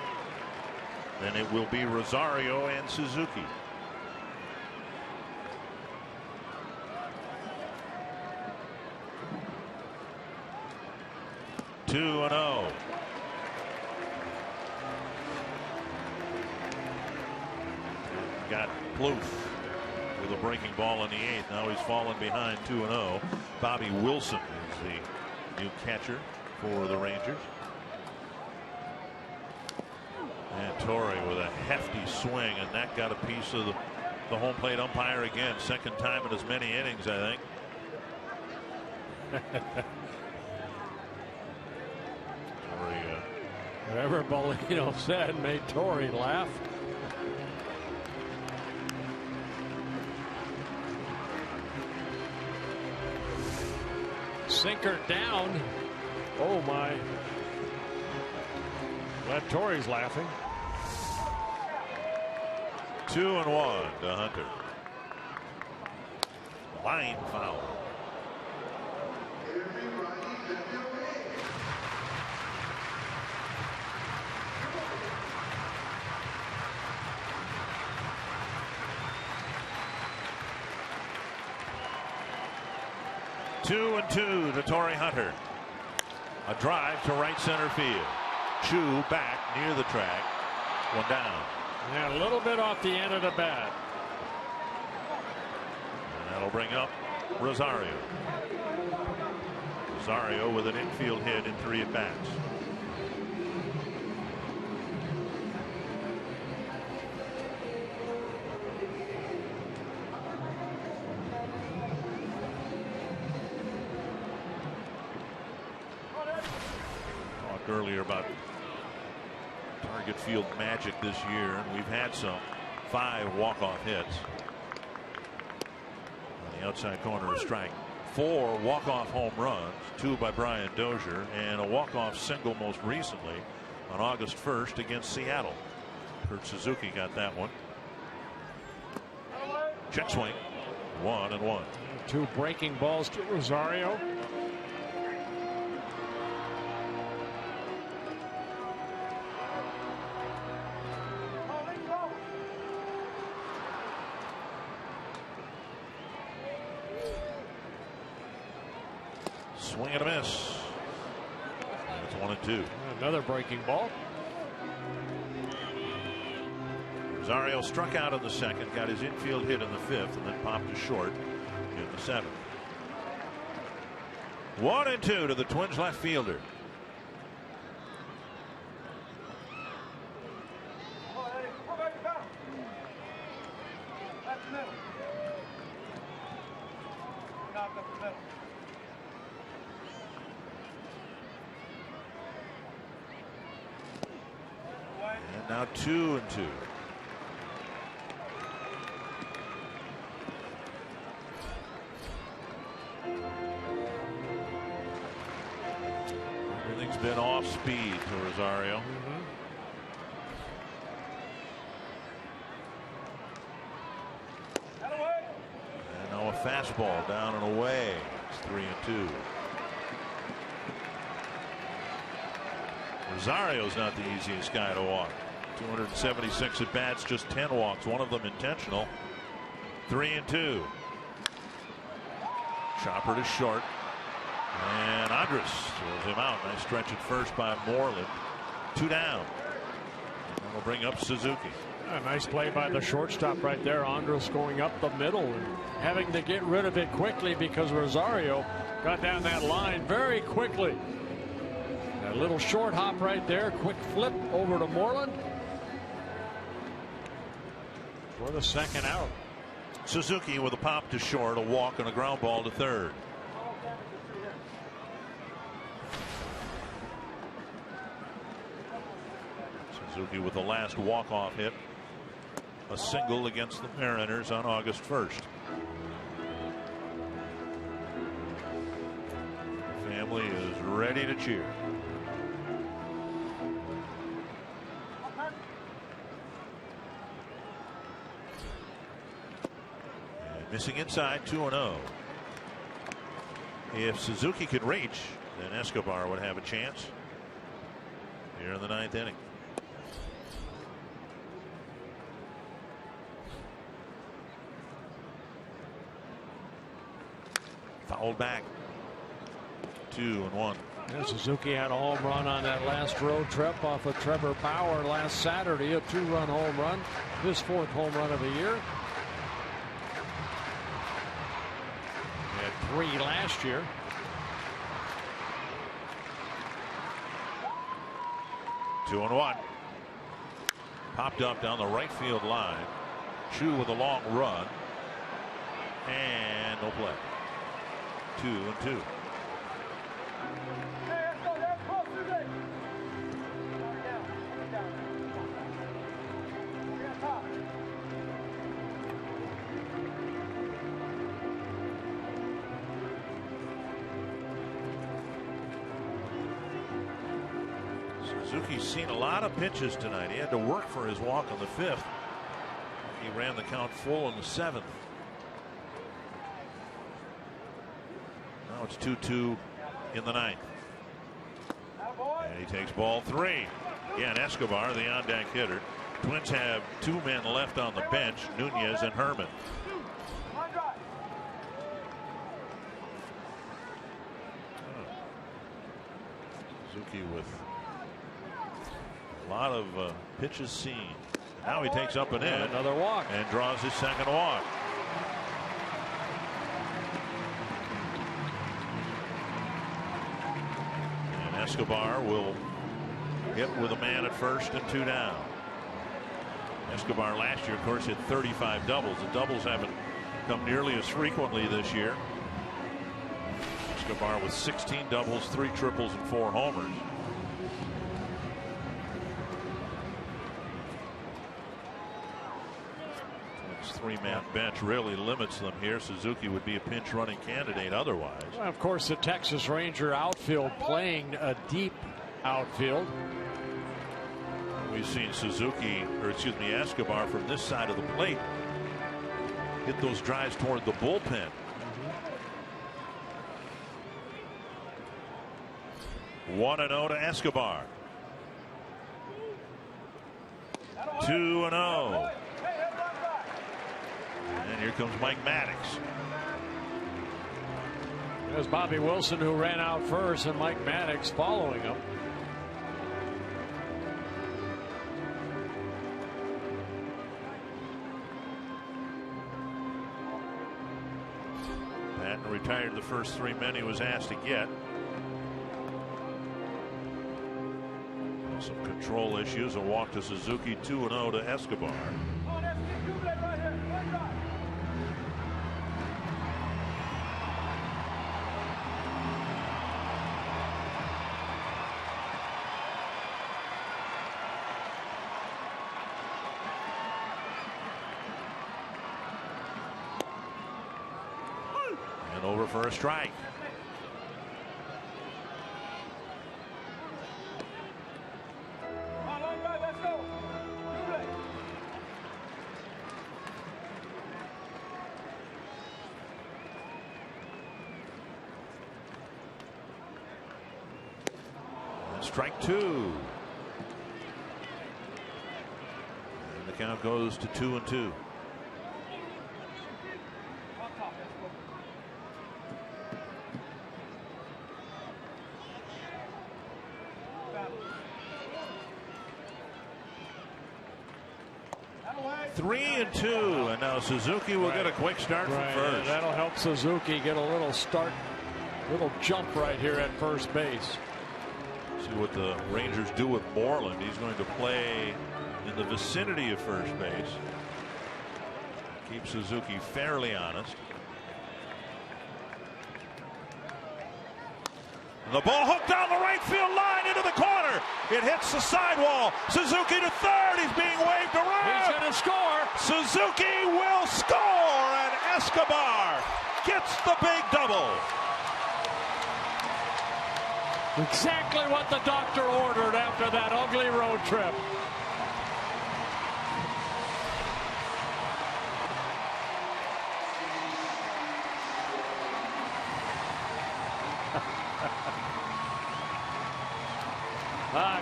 Speaker 2: Then it will be Rosario and Suzuki. Two and 0. Got Plouffe with a breaking ball in the 8th. Now he's fallen behind 2-0. Bobby Wilson is the new catcher for the Rangers. And Torrey with a hefty swing, and that got a piece of the home plate umpire again. Second time in as many innings, I think. Torrey,
Speaker 5: whatever Bolino said made Torrey laugh. Sinker down. Oh my. Glad Torrey's laughing.
Speaker 2: 2-1 to Hunter. Line foul. 2-2 to Torrey Hunter. A drive to right center field. Chu back near the track. One down.
Speaker 5: Yeah, a little bit off the end of the bat.
Speaker 2: And that'll bring up Rosario. Rosario with an infield hit in 3 at-bats. Talked earlier about target field magic this year, and we've had some. 5 walk-off hits. On the outside corner of strike. 4 walk-off home runs, 2 by Brian Dozier, and a walk-off single most recently on August 1st against Seattle. Kurt Suzuki got that one. Check swing. 1-1.
Speaker 5: 2 breaking balls to Rosario.
Speaker 2: Swing and a miss. It's 1-2.
Speaker 5: Another breaking ball.
Speaker 2: Rosario struck out in the 2nd, got his infield hit in the 5th, and then popped to short in the 7th. 1-2 to the Twins left fielder. And now 2-2. Everything's been off speed to Rosario. And now a fastball down and away. It's 3-2. Rosario's not the easiest guy to walk. 276 at bats, just 10 walks, one of them intentional. 3-2. Chopper to short. And Andres throws him out. Nice stretch at first by Moreland. 2 down. And we'll bring up Suzuki.
Speaker 5: A nice play by the shortstop right there. Andres going up the middle and having to get rid of it quickly because Rosario got down that line very quickly. A little short hop right there. Quick flip over to Moreland for the 2nd out.
Speaker 2: Suzuki with a pop to short, a walk, and a ground ball to 3rd. Suzuki with the last walk-off hit, a single against the Mariners on August 1st. The family is ready to cheer. Missing inside, 2-0. If Suzuki could reach, then Escobar would have a chance here in the 9th inning. Fouled back. 2-1.
Speaker 5: And Suzuki had a home run on that last road trip off of Trevor Bauer last Saturday, a 2-run home run, his 4th home run of the year. He had 3 last year.
Speaker 2: Two and 1. Popped up down the right field line. Chu with a long run. And no play. 2-2. Suzuki's seen a lot of pitches tonight. He had to work for his walk on the 5th. He ran the count full in the 7th. Now it's 2-2 in the 9th. And he takes ball 3. Again, Escobar, the on-deck hitter. Twins have 2 men left on the bench, Nunez and Herman. Suzuki with a lot of pitches seen. Now he takes up and in.
Speaker 5: Another walk.
Speaker 2: And draws his second walk. And Escobar will hit with a man at first and 2 down. Escobar last year, of course, hit 35 doubles. The doubles haven't come nearly as frequently this year. Escobar with 16 doubles, 3 triples, and 4 homers. This 3-man bench really limits them here. Suzuki would be a pinch running candidate otherwise.
Speaker 5: Well, of course, the Texas Ranger outfield playing a deep outfield.
Speaker 2: We've seen Escobar from this side of the plate hit those drives toward the bullpen. 1-0 to Escobar. 2-0. And here comes Mike Maddox.
Speaker 5: There's Bobby Wilson, who ran out first, and Mike Maddox following him.
Speaker 2: Patton retired the first 3 men he was asked to get. Some control issues. A walk to Suzuki. 2-0 to Escobar. And over for a strike. Strike 2. And the count goes to 2-2. Three and 2, and now Suzuki will get a quick start from first.
Speaker 5: That'll help Suzuki get a little start, little jump right here at first base.
Speaker 2: See what the Rangers do with Moreland. He's going to play in the vicinity of first base. Keep Suzuki fairly honest. The ball hooked down the right field line into the corner. It hits the sidewall. Suzuki to third. He's being waved around.
Speaker 5: He's going to score.
Speaker 2: Suzuki will score, and Escobar gets the big double.
Speaker 5: Exactly what the doctor ordered after that ugly road trip.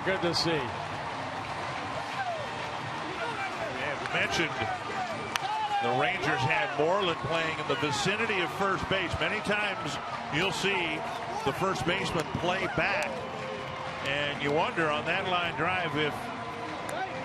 Speaker 5: Good to see.
Speaker 2: As mentioned, the Rangers had Moreland playing in the vicinity of first base. Many times you'll see the first baseman play back, and you wonder on that line drive if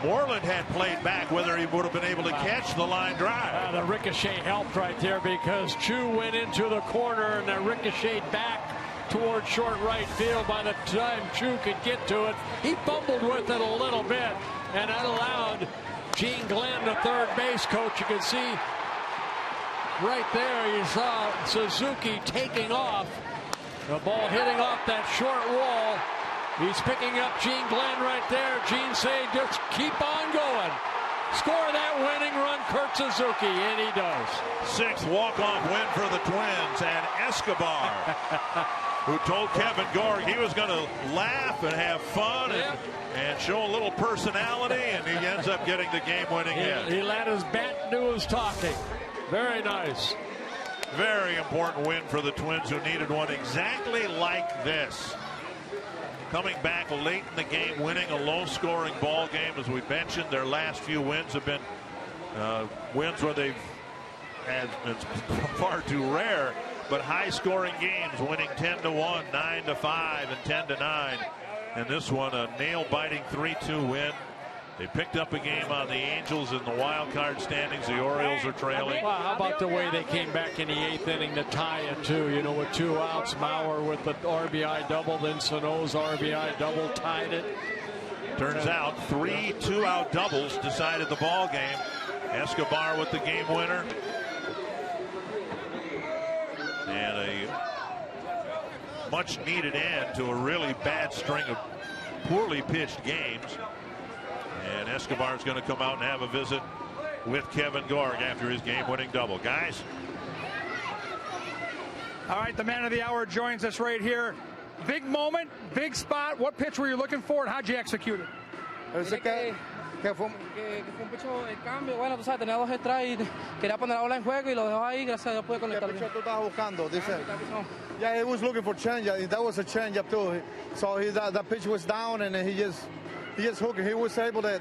Speaker 2: Moreland had played back whether he would have been able to catch the line drive.
Speaker 5: The ricochet helped right there because Chu went into the corner and then ricocheted back toward short right field. By the time Chu could get to it, he fumbled with it a little bit, and that allowed Gene Glenn, the third base coach. You can see right there, you saw Suzuki taking off. The ball hitting off that short wall. He's picking up Gene Glenn right there. Gene saying, just keep on going. Score that winning run, Kurt Suzuki, and he does.
Speaker 2: 6th walk-off win for the Twins, and Escobar, who told Kevin Gorg he was going to laugh and have fun and show a little personality, and he ends up getting the game-winning hit.
Speaker 5: He let his bat do his talking. Very nice.
Speaker 2: Very important win for the Twins, who needed one exactly like this. Coming back late in the game, winning a low-scoring ball game. As we mentioned, their last few wins have been wins where they've had, it's far too rare, but high-scoring games, winning 10-1, 9-5, and 10-9. And this one, a nail-biting 3-2 win. They picked up a game on the Angels in the wild card standings. The Orioles are trailing.
Speaker 5: Well, how about the way they came back in the 8th inning to tie it, too? You know, with 2 outs, Mauer with the RBI double, then Sano's RBI double tied it.
Speaker 2: Turns out 3 2-out doubles decided the ball game. Escobar with the game winner. And a much-needed end to a really bad string of poorly pitched games. And Escobar is going to come out and have a visit with Kevin Gorg after his game-winning double. Guys.
Speaker 1: All right, the man of the hour joins us right here. Big moment, big spot. What pitch were you looking for, and how'd you execute it?
Speaker 8: Que fue un picho el cambio. Bueno, tú sabes, tenía 2 extras y quería poner la bola en juego y lo dejó ahí. Gracias a Dios pude conectar.
Speaker 9: ¿Qué pitcher tú estabas buscando? Dice. Yeah, he was looking for change. That was a change up too. So that pitch was down and he just hooked it. He was able to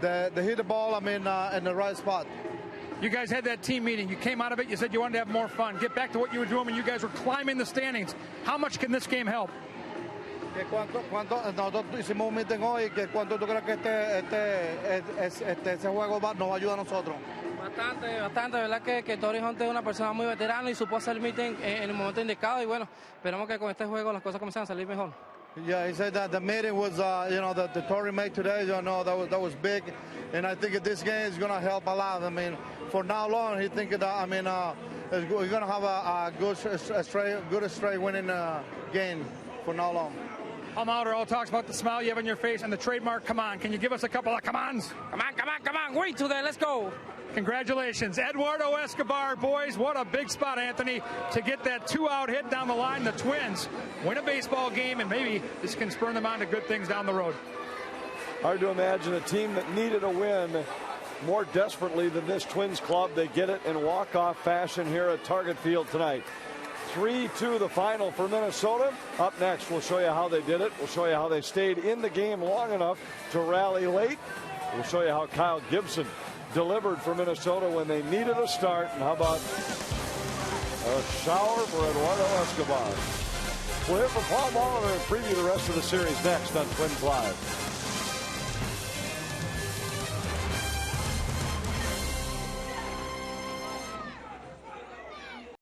Speaker 9: hit the ball, I mean, in the right spot.
Speaker 1: You guys had that team meeting. You came out of it. You said you wanted to have more fun. Get back to what you were doing when you guys were climbing the standings. How much can this game help?
Speaker 9: Nosotros hicimos un meeting hoy. ¿Cuánto tú crees que ese juego nos va a ayudar a nosotros?
Speaker 8: Bastante, verdad que Tori Hunt es una persona muy veterana y supo hacer el meeting en el momento indicado y bueno, esperamos que con este juego las cosas comiencen a salir mejor.
Speaker 9: Yeah, he said that the meeting was, the Tory made today, that was big, and I think this game is going to help a lot. I mean, for now long, he think that, I mean, we're going to have a good straight winning game for now long.
Speaker 1: Almauder all talks about the smile you have on your face and the trademark come on. Can you give us a couple of come-ons?
Speaker 8: Come on. Wait till there. Let's go.
Speaker 1: Congratulations, Eduardo Escobar. Boys, what a big spot, Anthony, to get that 2-out hit down the line. The Twins win a baseball game, and maybe this can spur them on to good things down the road.
Speaker 10: Hard to imagine a team that needed a win more desperately than this Twins club. They get it in walk-off fashion here at Target Field tonight. 3-2 the final for Minnesota. Up next, we'll show you how they did it. We'll show you how they stayed in the game long enough to rally late. We'll show you how Kyle Gibson delivered for Minnesota when they needed a start. And how about a shower for Eduardo Escobar? We'll hear from Paul Molitor and preview the rest of the series next on Twins Live.